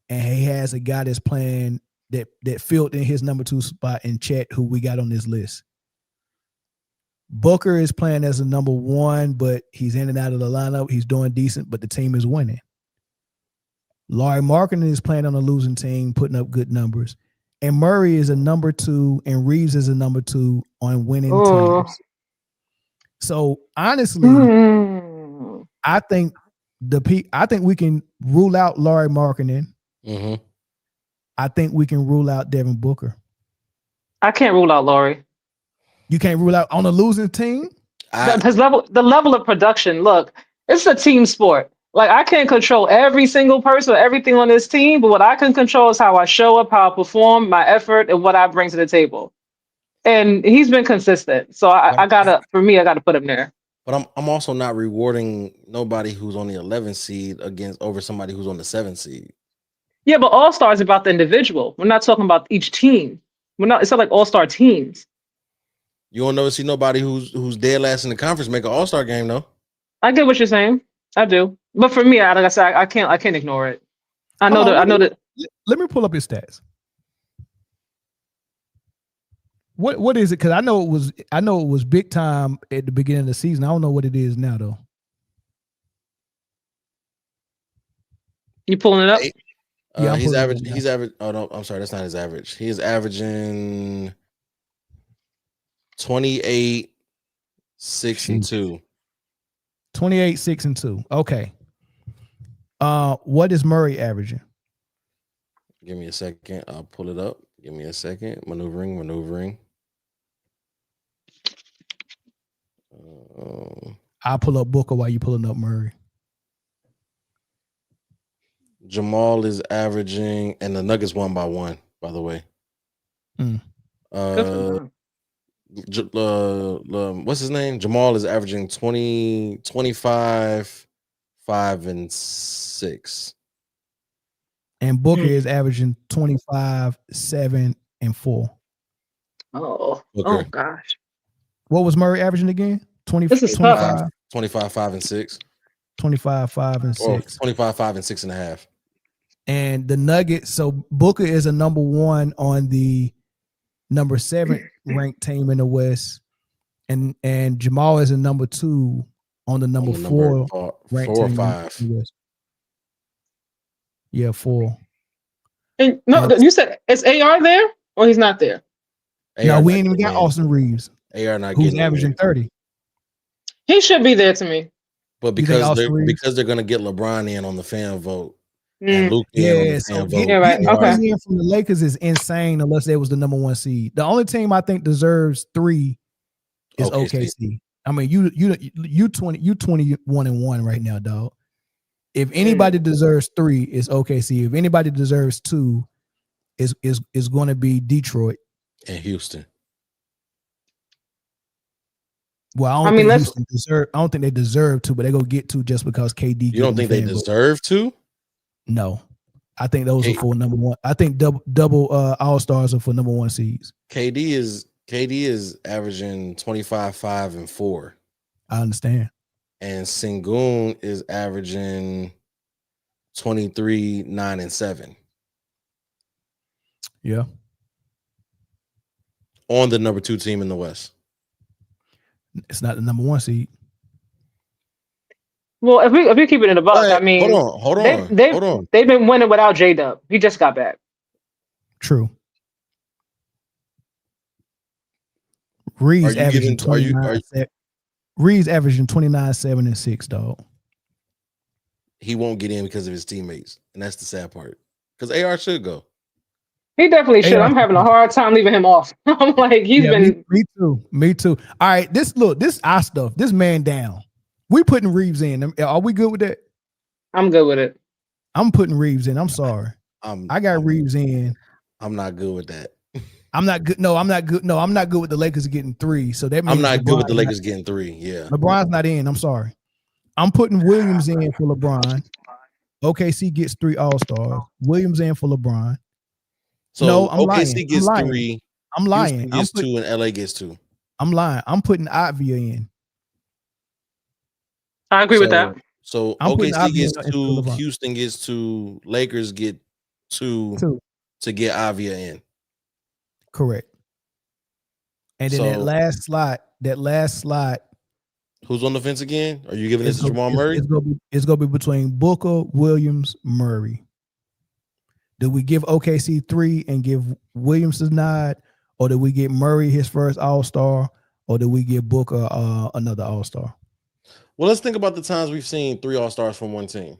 And he has a guy that's playing that filled in his number 2 spot in Chet, who we got on this list. Booker is playing as a number 1, but he's in and out of the lineup. He's doing decent, but the team is winning. Lauri Markkanen is playing on a losing team, putting up good numbers. And Murray is a number 2, and Reeves is a number 2 on winning teams. So honestly, I think we can rule out Lauri Markkanen. Mm-hmm. I think we can rule out Devin Booker. I can't rule out Lauri. You can't rule out on a losing team? The level of production, look, it's a team sport. Like, I can't control every single person or everything on this team, but what I can control is how I show up, how I perform, my effort, and what I bring to the table. And he's been consistent. So I gotta put him there. But I'm also not rewarding nobody who's on the 11th seed over somebody who's on the 7th seed. Yeah, but All-Star is about the individual. We're not talking about each team. It's not like All-Star teams. You won't never see nobody who's dead last in the conference make an All-Star game, though. I get what you're saying. I do. But for me, like I said, I can't ignore it. I know that. Let me pull up his stats. What is it? Because I know it was big time at the beginning of the season. I don't know what it is now though. You pulling it up? Yeah, he's average. Oh no, I'm sorry, that's not his average. He is averaging 28, 6 and 2. 28, 6 and 2. Okay. What is Murray averaging? Give me a second. I'll pull it up. Give me a second. Maneuvering. I'll pull up Booker while you pulling up Murray. Jamal is averaging, and the Nuggets won by 1, by the way. What's his name? Jamal is averaging 25, 5 and 6. And Booker is averaging 25, 7 and 4. Oh gosh. What was Murray averaging again? 25, 5 and 6. 25, 5 and 6. 25, 5 and 6.5. And the Nuggets, so Booker is a number 1 on the number 7 ranked team in the West, and Jamal is a number 2 on the number 4 ranked 4 or team 5. in the West. Yeah, 4. And no, you said is AR there or he's not there? No, we ain't even got Austin Reeves. AR not who's getting averaging 30. He should be there to me. But because they're gonna get LeBron in on the fan vote. And Luke so getting in from the Lakers is insane unless they was the number 1 seed. The only team I think deserves 3 is OKC. I mean, you 21-1 right now, dog. If anybody deserves 3, it's OKC. If anybody deserves 2, is going to be Detroit and Houston. Well, I don't think they deserve 2, but they're gonna get 2 just because KD. You don't think they deserve 2? No, I think those are for number 1. I think double All-Stars are for number 1 seeds. KD is averaging 25, 5 and 4. I understand. And Sengun is averaging 23, 9 and 7. Yeah. On the number 2 team in the West. It's not the number 1 seed. Well, if we keep it in the box, I mean, hold on. They've been winning without J-Dub. He just got back. True. Reeves averaging 29. Reeves averaging 29, 7 and 6, dog. He won't get in because of his teammates, and that's the sad part. Because AR should go. He definitely should. I'm having a hard time leaving him off. I'm like, he's been. Me too. All right, this our stuff. This man down. We putting Reeves in. Are we good with that? I'm good with it. I'm putting Reeves in. I'm sorry. I got Reeves in. I'm not good with that. I'm not good. No, I'm not good. No, I'm not good with the Lakers getting 3. So that means I'm not good with the Lakers getting 3. Yeah. LeBron's not in. I'm sorry. I'm putting Williams in for LeBron. OKC gets 3 All-Stars. Williams in for LeBron. So no, I'm OKC lying. gets 3. I'm lying. Houston gets 2 and LA gets 2. I'm lying. I'm putting Avia in. I agree with that. So OKC gets 2, Houston gets 2, Lakers get 2 to get Avia in. Correct. And then that last slot. Who's on the fence again? Are you giving this to Jamal Murray? It's gonna be between Booker, Williams, Murray. Do we give OKC 3 and give Williams a nod, or do we get Murray his first All-Star, or do we give Booker another All-Star? Well, let's think about the times we've seen 3 All-Stars from one team.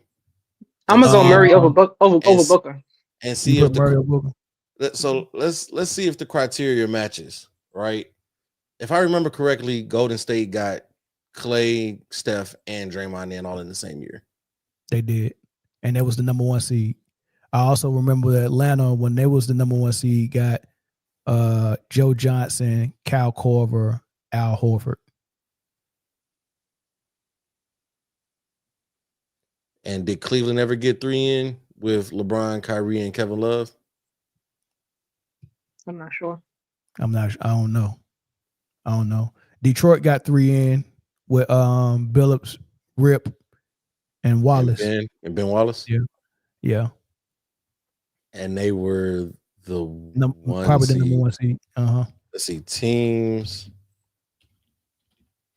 I'm gonna go Murray over Booker, and see if let's see if the criteria matches, right? If I remember correctly, Golden State got Clay, Steph, and Draymond in all in the same year. They did, and that was the number 1 seed. I also remember that Atlanta, when they was the number 1 seed, got Joe Johnson, Kyle Korver, Al Horford. And did Cleveland ever get 3 in with LeBron, Kyrie, and Kevin Love? I'm not sure. I don't know. Detroit got 3 in with Billups, Rip, and Wallace. And Ben Wallace? Yeah. And they were probably the number 1 seed. Let's see. Teams.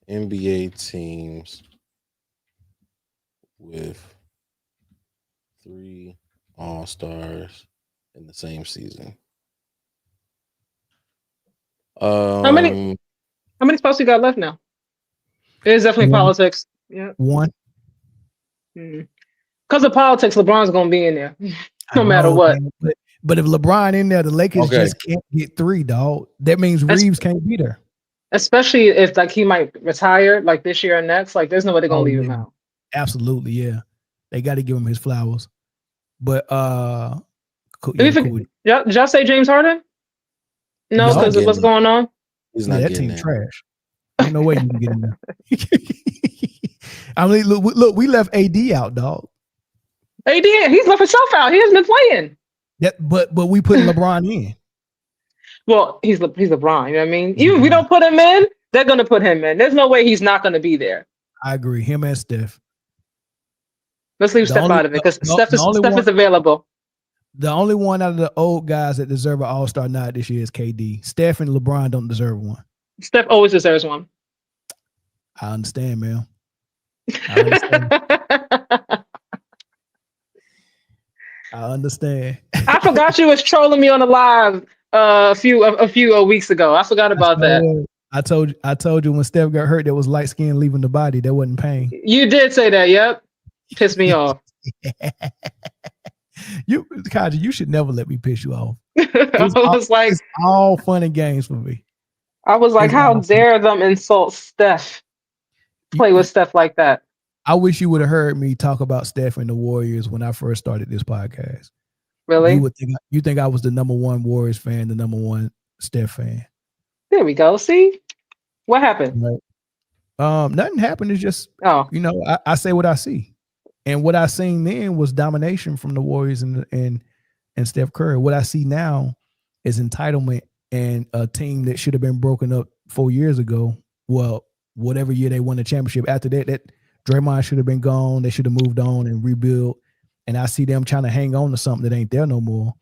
NBA teams with 3 All-Stars in the same season. How many spots you got left now? It is definitely politics. Yeah. 1. Because of politics, LeBron's gonna be in there, no matter what. But if LeBron in there, the Lakers just can't get 3, dog. That means Reeves can't be there. Especially if he might retire this year or next. There's no way they're gonna leave him out. Absolutely, yeah. They got to give him his flowers. But did y'all say James Harden? No, because of what's going on. He's not that team trash. Ain't no way you can get in there. I mean, look, we left AD out, dog. AD, he's left himself out. He hasn't been playing. Yeah, but we put LeBron in. Well, he's LeBron. You know what I mean? Even if we don't put him in, they're gonna put him in. There's no way he's not gonna be there. I agree. Him and Steph. Let's leave Steph out of it because Steph is available. The only one out of the old guys that deserve an All-Star nod this year is KD. Steph and LeBron don't deserve one. Steph always deserves one. I understand, man. I understand. I forgot you was trolling me on the live a few weeks ago. I forgot about that. I told you when Steph got hurt, there was light skin leaving the body. That wasn't pain. You did say that. Yep. Pissed me off. Kaji, you should never let me piss you off. It's all fun and games for me. I was like, how dare them insult Steph? Play with Steph like that. I wish you would have heard me talk about Steph and the Warriors when I first started this podcast. Really? You think I was the number 1 Warriors fan, the number 1 Steph fan. There we go. See? What happened? Right. Nothing happened. It's just, I say what I see. And what I seen then was domination from the Warriors and Steph Curry. What I see now is entitlement and a team that should have been broken up 4 years ago. Well, whatever year they won the championship. After that Draymond should have been gone. They should have moved on and rebuilt. And I see them trying to hang on to something that ain't there no more.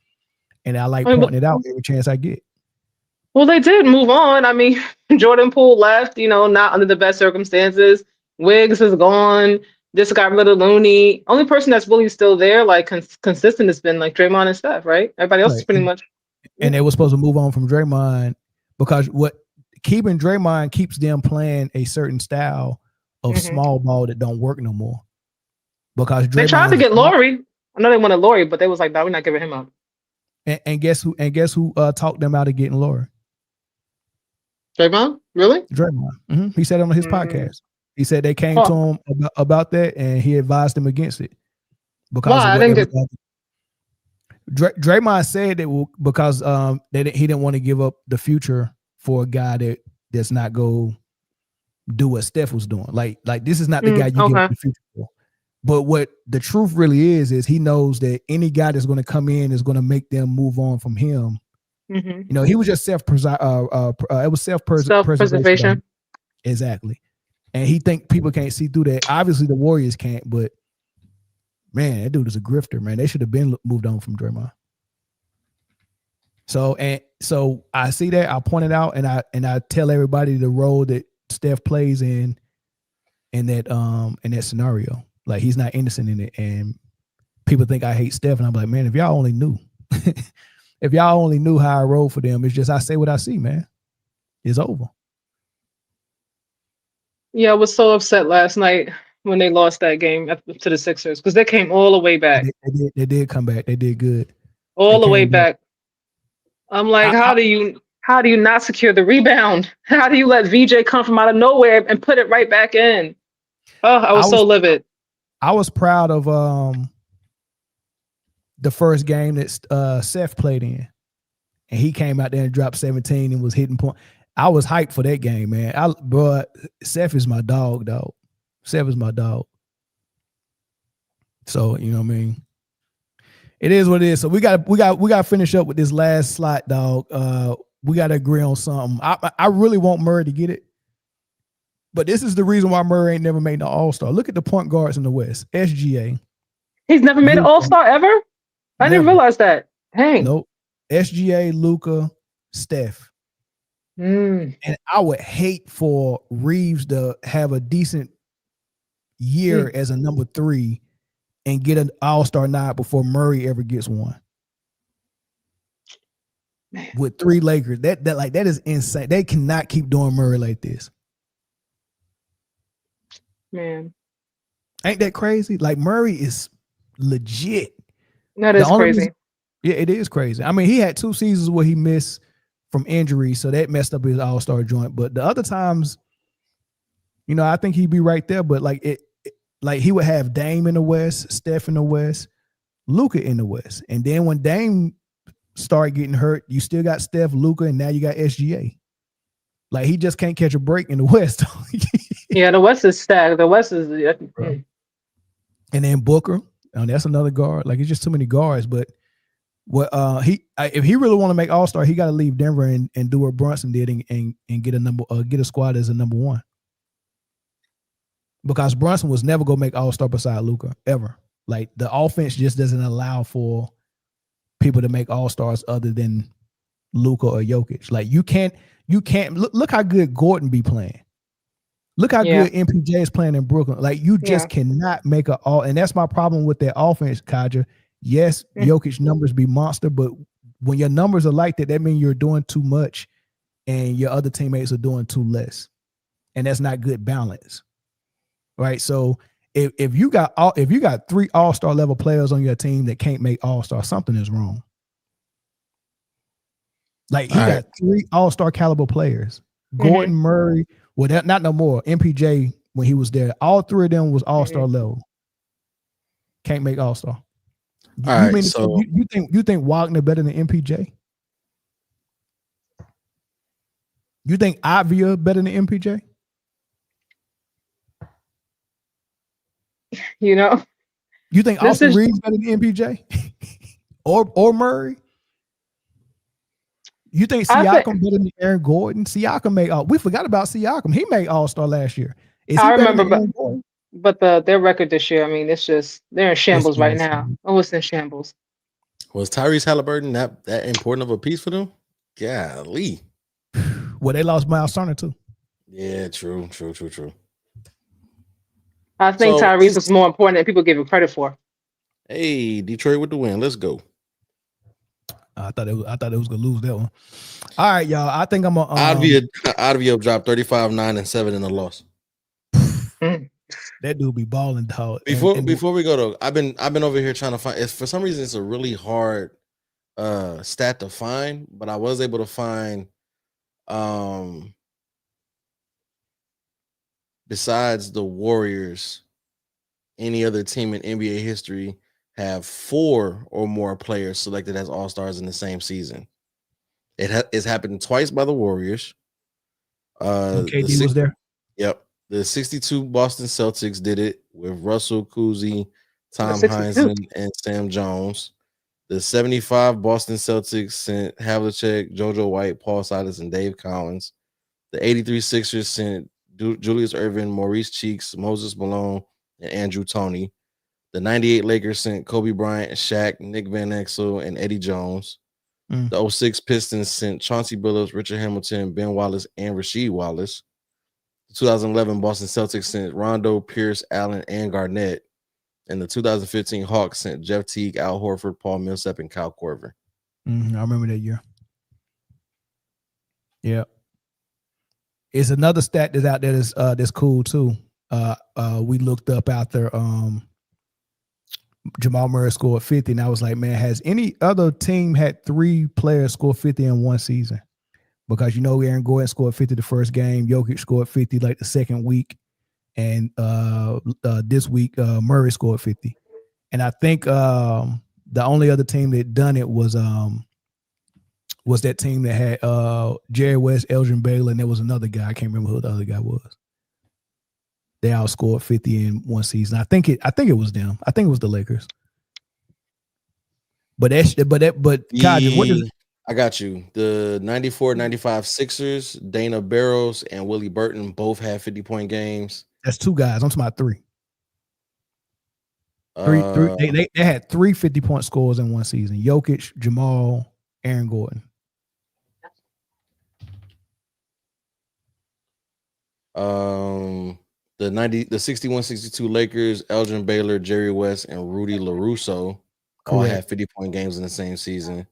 And I like pointing it out every chance I get. Well, they did move on. I mean, Jordan Poole left, not under the best circumstances. Wiggs is gone. This got rid of Looney. Only person that's really still there, consistent, has been Draymond and Steph, right? Everybody else is pretty much. And they were supposed to move on from Draymond because keeping Draymond keeps them playing a certain style of small ball that don't work no more. Because Draymond, they tried to get Laurie. I know they wanted Laurie, but they was like, no, we're not giving him up. And guess who? And guess who talked them out of getting Laura? Draymond? Really? Draymond. He said it on his podcast. He said they came to him about that, and he advised them against it because Why? of Draymond said that because he didn't want to give up the future for a guy that's not go do what Steph was doing. Like this is not the guy you give up the future for. But what the truth really is he knows that any guy that's going to come in is going to make them move on from him. You know, he was just self-preservation. Exactly. And he think people can't see through that. Obviously the Warriors can't, but man, that dude is a grifter, man. They should have been moved on from Draymond. So I see that, I point it out, and I tell everybody the role that Steph plays in that scenario. Like, he's not innocent in it. And people think I hate Steph, and I'm like, man, if y'all only knew. If y'all only knew how I roll for them, it's just I say what I see, man. It's over. Yeah, I was so upset last night when they lost that game to the Sixers because they came all the way back. They did come back. They did good. All the way back. I'm like, how do you not secure the rebound? How do you let VJ come from out of nowhere and put it right back in? Oh, I was so livid. I was proud of the first game that Seth played in, and he came out there and dropped 17 and was hitting point. I was hyped for that game, man. Seth is my dog. Seth is my dog. So, you know what I mean? It is what it is. So we got to finish up with this last slot, dog. We got to agree on something. I really want Murray to get it, but this is the reason why Murray ain't never made the All-Star. Look at the point guards in the West. SGA. He's never made an All-Star ever? I didn't realize that. Dang. Nope. SGA, Luka, Steph. And I would hate for Reeves to have a decent year as a number 3 and get an All-Star nod before Murray ever gets one. Man. With 3 Lakers. That is insane. They cannot keep doing Murray like this. Man. Ain't that crazy? Like, Murray is legit. That is crazy. Yeah, it is crazy. I mean, he had 2 seasons where he missed from injury, so that messed up his All-Star joint. But the other times, you know, I think he'd be right there. But like he would have Dame in the West, Steph in the West, Luka in the West. And then when Dame started getting hurt, you still got Steph, Luka, and now you got SGA. Like, he just can't catch a break in the West. Yeah, the West is stacked. The West is and then Booker. That's another guard. Like, it's just too many guards. But if he really want to make All-Star, he got to leave Denver and do what Brunson did and get a squad as a number 1. Because Brunson was never gonna make All-Star beside Luka ever. Like, the offense just doesn't allow for people to make All-Stars other than Luka or Jokic. Like, you can't look how good Gordon be playing. Look how good MPJ is playing in Brooklyn. Like, you just cannot make and that's my problem with their offense, Kaja. Yes, Jokic numbers be monster, but when your numbers are like that, that means you're doing too much and your other teammates are doing too less. And that's not good balance. Right? So if you got 3 All-Star level players on your team that can't make All-Star, something is wrong. Like, he got 3 All-Star caliber players. Gordon, Murray, well, not no more. MPJ, when he was there, all 3 of them was All-Star level. Can't make All-Star. You think Wagner better than MPJ? You think Avia better than MPJ? You know, you think Austin Reeves better than MPJ or Murray? You think Siakam better than Aaron Gordon? Siakam made we forgot about Siakam. He made All-Star last year. I remember, but their record this year, I mean, it's just they're in shambles right now. Oh, it's in shambles. Was Tyrese Halliburton that important of a piece for them? Golly. Well, they lost Miles Turner too. Yeah, true. I think Tyrese was more important than people give him credit for. Hey, Detroit with the win. Let's go. I thought it was gonna lose that one. All right, y'all. I think I'm gonna Advio dropped 35, 9, and 7 in the loss. That dude be balling, dog. Before we go though, I've been over here trying to find. For some reason, it's a really hard stat to find, but I was able to find besides the Warriors, any other team in NBA history have 4 or more players selected as All-Stars in the same season. It's happened twice by the Warriors. KD was there. Yep. The 62 Boston Celtics did it with Russell, Cousy, Tom Heinsohn, and Sam Jones. The 75 Boston Celtics sent Havlicek, JoJo White, Paul Silas, and Dave Collins. The 83 Sixers sent Julius Erving, Maurice Cheeks, Moses Malone, and Andrew Toney. The 98 Lakers sent Kobe Bryant, Shaq, Nick Van Exel, and Eddie Jones. The 06 Pistons sent Chauncey Billups, Richard Hamilton, Ben Wallace, and Rasheed Wallace. The 2011 Boston Celtics sent Rondo, Pierce, Allen, and Garnett. And the 2015 Hawks sent Jeff Teague, Al Horford, Paul Millsap, and Kyle Korver. I remember that year. Yeah. It's another stat that's out there that's cool too. We looked up out there. Jamal Murray scored 50, and I was like, man, has any other team had 3 players score 50 in one season? Because Aaron Gordon scored 50 the first game, Jokic scored 50 like the second week, and this week Murray scored 50. And I think the only other team that done it was that team that had Jerry West, Elgin Baylor, and there was another guy. I can't remember who the other guy was. They all scored 50 in one season. I think it was them. I think it was the Lakers. But Kaja, what is? I got you. The 94-95 Sixers, Dana Barros and Willie Burton both had 50-point games. That's 2 guys. I'm talking about 3. They had 3 50-point scores in one season. Jokic, Jamal, Aaron Gordon. The 61-62 Lakers, Elgin Baylor, Jerry West, and Rudy LaRusso all had 50-point games in the same season.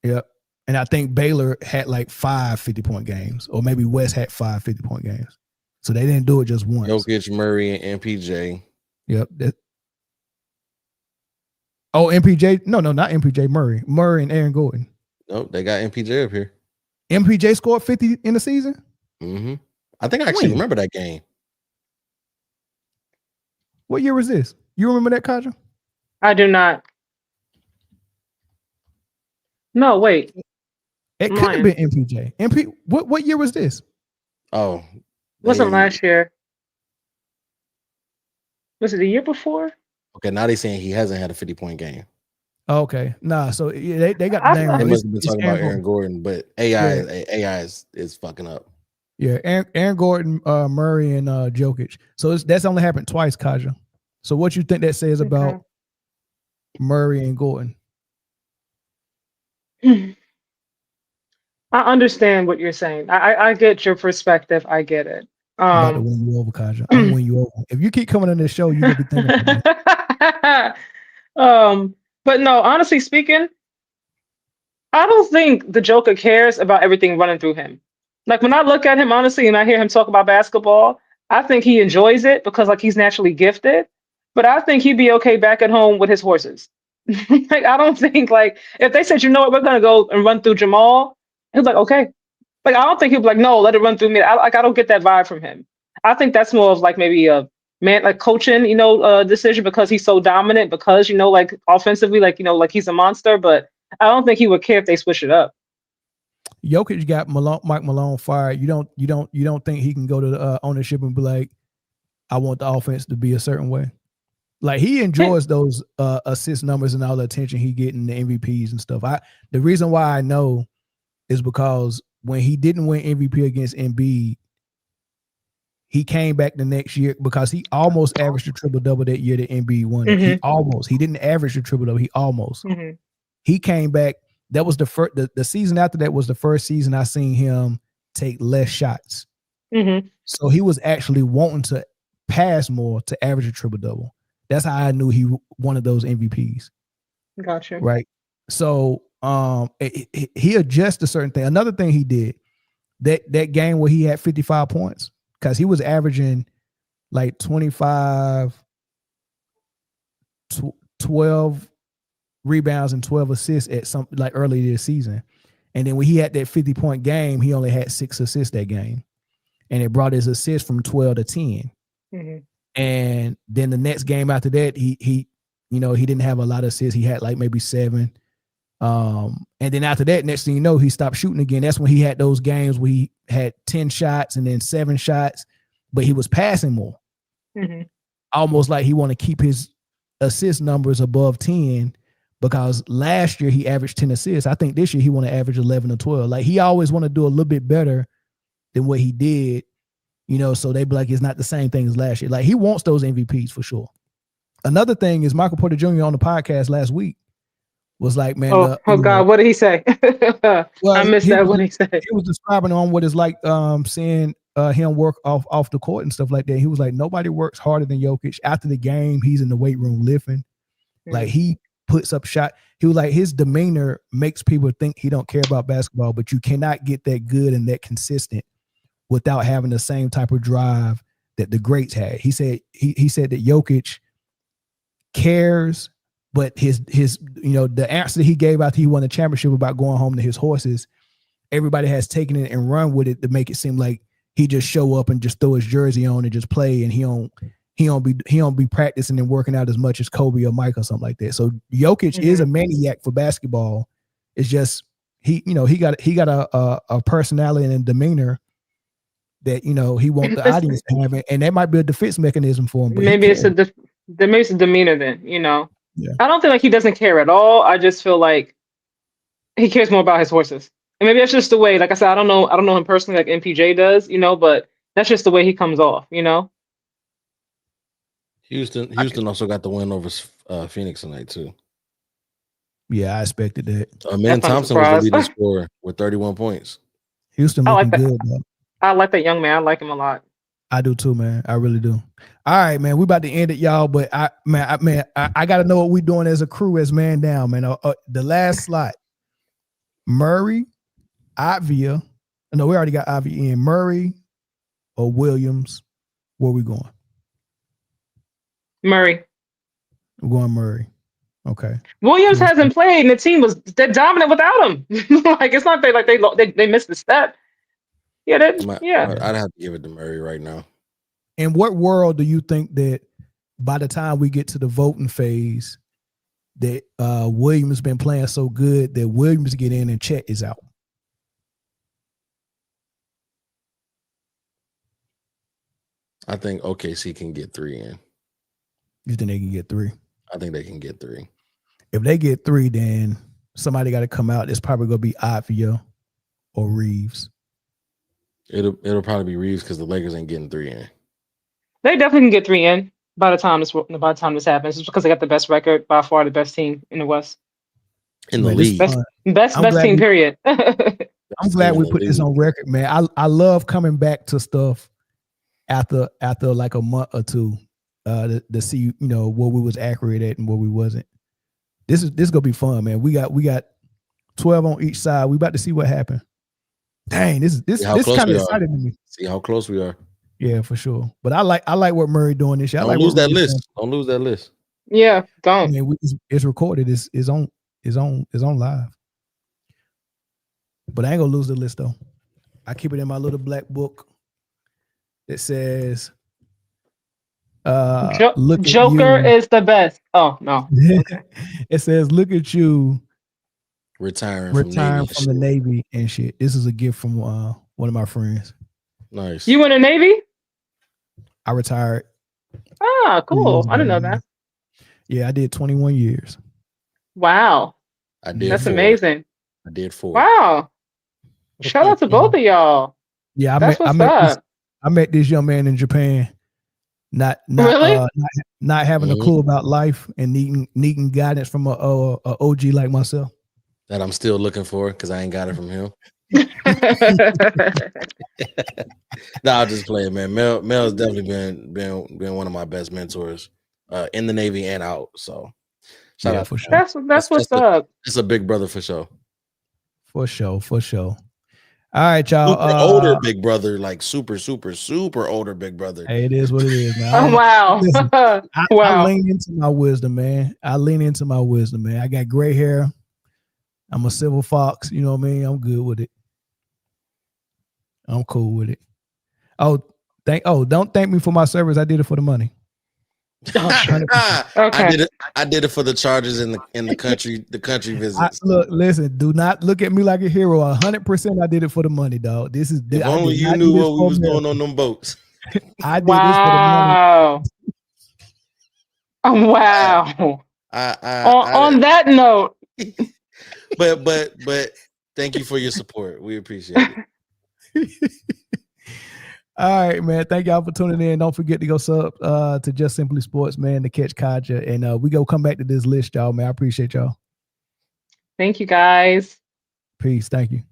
Yep. And I think Baylor had like 5 50-point games, or maybe West had 5 50-point games. So they didn't do it just once. Jokic, Murray, and MPJ. Yep. MPJ. No, not MPJ. Murray and Aaron Gordon. Nope, they got MPJ up here. MPJ scored 50 in the season? Mm-hmm. I think I actually remember that game. What year was this? You remember that, Kaja? I do not. No, wait. It could have been MPJ. What year was this? Oh. Wasn't last year. Was it the year before? Okay, now they're saying he hasn't had a 50-point game. Okay. Nah, so they got the name. They must have been talking about Aaron Gordon, but AI is fucking up. Yeah, Aaron Gordon, Murray, and Jokic. So that's only happened twice, Kaja. So what you think that says about Murray and Gordon? I understand what you're saying. I get your perspective. I get it. I'm about to win you over, Kaja. I'm gonna win you over. If you keep coming on this show, you're gonna be thinking about this. But no, honestly speaking, I don't think the Joker cares about everything running through him. Like when I look at him, honestly, and I hear him talk about basketball, I think he enjoys it because like he's naturally gifted. But I think he'd be okay back at home with his horses. Like I don't think like if they said, you know what, we're gonna go and run through Jamal, he's like, okay. Like I don't think he'd be like, no, let it run through me. I don't get that vibe from him. I think that's more of like maybe a man like coaching, decision because he's so dominant, because like offensively, like like he's a monster. But I don't think he would care if they switch it up. Jokic got Mike Malone fired. You don't think he can go to the ownership and be like, I want the offense to be a certain way? Like he enjoys those assist numbers and all the attention he getting, the MVPs and stuff. The reason why I know is because when he didn't win MVP against Embiid, he came back the next year because he almost averaged a triple-double that year that Embiid won. Mm-hmm. He didn't average a triple-double. He almost. Mm-hmm. He came back. That was the first. The season after that was the first season I seen him take less shots. Mm-hmm. So he was actually wanting to pass more to average a triple-double. That's how I knew he one of those MVPs. Gotcha. Right. So he adjusted a certain thing. Another thing he did, that game where he had 55 points, because he was averaging like 25, 12 rebounds and 12 assists at some like early this season. And then when he had that 50-point game, he only had 6 assists that game. And it brought his assists from 12 to 10. Mm-hmm. And then the next game after that, he didn't have a lot of assists. He had like maybe 7. And then after that, next thing you know, he stopped shooting again. That's when he had those games where he had 10 shots and then 7 shots, but he was passing more. Mm-hmm. Almost like he want to keep his assist numbers above 10 because last year he averaged 10 assists. I think this year he want to average 11 or 12. Like he always want to do a little bit better than what he did, so they be like, it's not the same thing as last year. Like he wants those MVPs for sure. Another thing is Michael Porter Jr. on the podcast last week was like, man. Oh God, what did he say? I missed that. What did he say? He was describing on what it's like seeing him work off the court and stuff like that. He was like, nobody works harder than Jokic. After the game, he's in the weight room lifting. Mm-hmm. Like he puts up shot. He was like, his demeanor makes people think he don't care about basketball, but you cannot get that good and that consistent without having the same type of drive that the greats had. He said he said that Jokic cares, but his the answer that he gave after he won the championship about going home to his horses, everybody has taken it and run with it to make it seem like he just show up and just throw his jersey on and just play, and he don't be practicing and working out as much as Kobe or Mike or something like that. So Jokic is a maniac for basketball. It's just he got a personality and a demeanor that he wants the audience to have, and that might be a defense mechanism for him. But maybe it's a demeanor then. Yeah. I don't feel like he doesn't care at all. I just feel like he cares more about his horses, and maybe that's just the way. Like I said, I don't know him personally like MPJ does, but that's just the way he comes off. Houston also got the win over Phoenix tonight too. Yeah, I expected that. Man Thompson was the leading scorer with 31 points. Houston looking good, though. I like that young man. I like him a lot. I do too, man. I really do. All right, man. We about to end it, y'all. But I got to know what we doing as a crew, as man down, man. The last slot, Murray, Avia. No, we already got Avia in. Murray or Williams. Where we going? Murray. We're going Murray. Okay. Williams hasn't played, and the team was dominant without him. Like it's not like they missed the step. Yeah, I'd have to give it to Murray right now. In what world do you think that by the time we get to the voting phase, that Williams has been playing so good that Williams get in and Chet is out? I think OKC can get 3 in. You think they can get 3? I think they can get 3. If they get 3, then somebody got to come out. It's probably going to be Avia or Reeves. It'll probably be Reeves because the Lakers ain't getting 3 in. They definitely can get 3 in by the time this happens. It's because they got the best record, by far the best team in the West. In the league. Best team, period. I'm glad we put this on record, man. I love coming back to stuff after like a month or two to see, where we was accurate at and where we wasn't. This is gonna be fun, man. We got 12 on each side. We about to see what happened. Dang, this kind of exciting to me. See how close we are. Yeah, for sure. But I like what Murray doing this year. Don't lose that list. Don't lose that list. Yeah, don't. I mean, it's recorded. It's on live. But I ain't gonna lose the list though. I keep it in my little black book. It says, Joker is the best. Oh no. Okay. It says, look at you retiring from the Navy and shit. This is a gift from one of my friends. Nice. You in the Navy? I retired. Ah, cool. I didn't know that. Yeah, I did 21 years. Wow. I did. That's 4. amazing. I did 4. Wow. Shout out to both of y'all. Yeah, I met this young man in Japan. Not having a clue about life and needing guidance from a OG like myself. That I'm still looking for because I ain't got it from him. No, I'll just play it, man. Mel has definitely been one of my best mentors in the Navy and out. So shout out for sure. That's what's up. It's a big brother for sure. For sure. All right, y'all. Super older big brother, like super older big brother. Hey, it is what it is, man. Oh, wow. Listen, I Wow. lean into my wisdom, man. I got gray hair. I'm a silver fox. You know what I mean? I'm good with it. I'm cool with it. Don't thank me for my service. I did it for the money. Okay. I did it for the charges in the country visits. Listen, do not look at me like a hero. 100% I did it for the money, dog. If only you knew what we was doing on them boats. I did this for the money. Wow. On that note. but thank you for your support. We appreciate it. All right, man. Thank y'all for tuning in. Don't forget to go sub to Just Simply Sports, man, to catch Kaja. And we go come back to this list, y'all, man. I appreciate y'all. Thank you, guys. Peace. Thank you.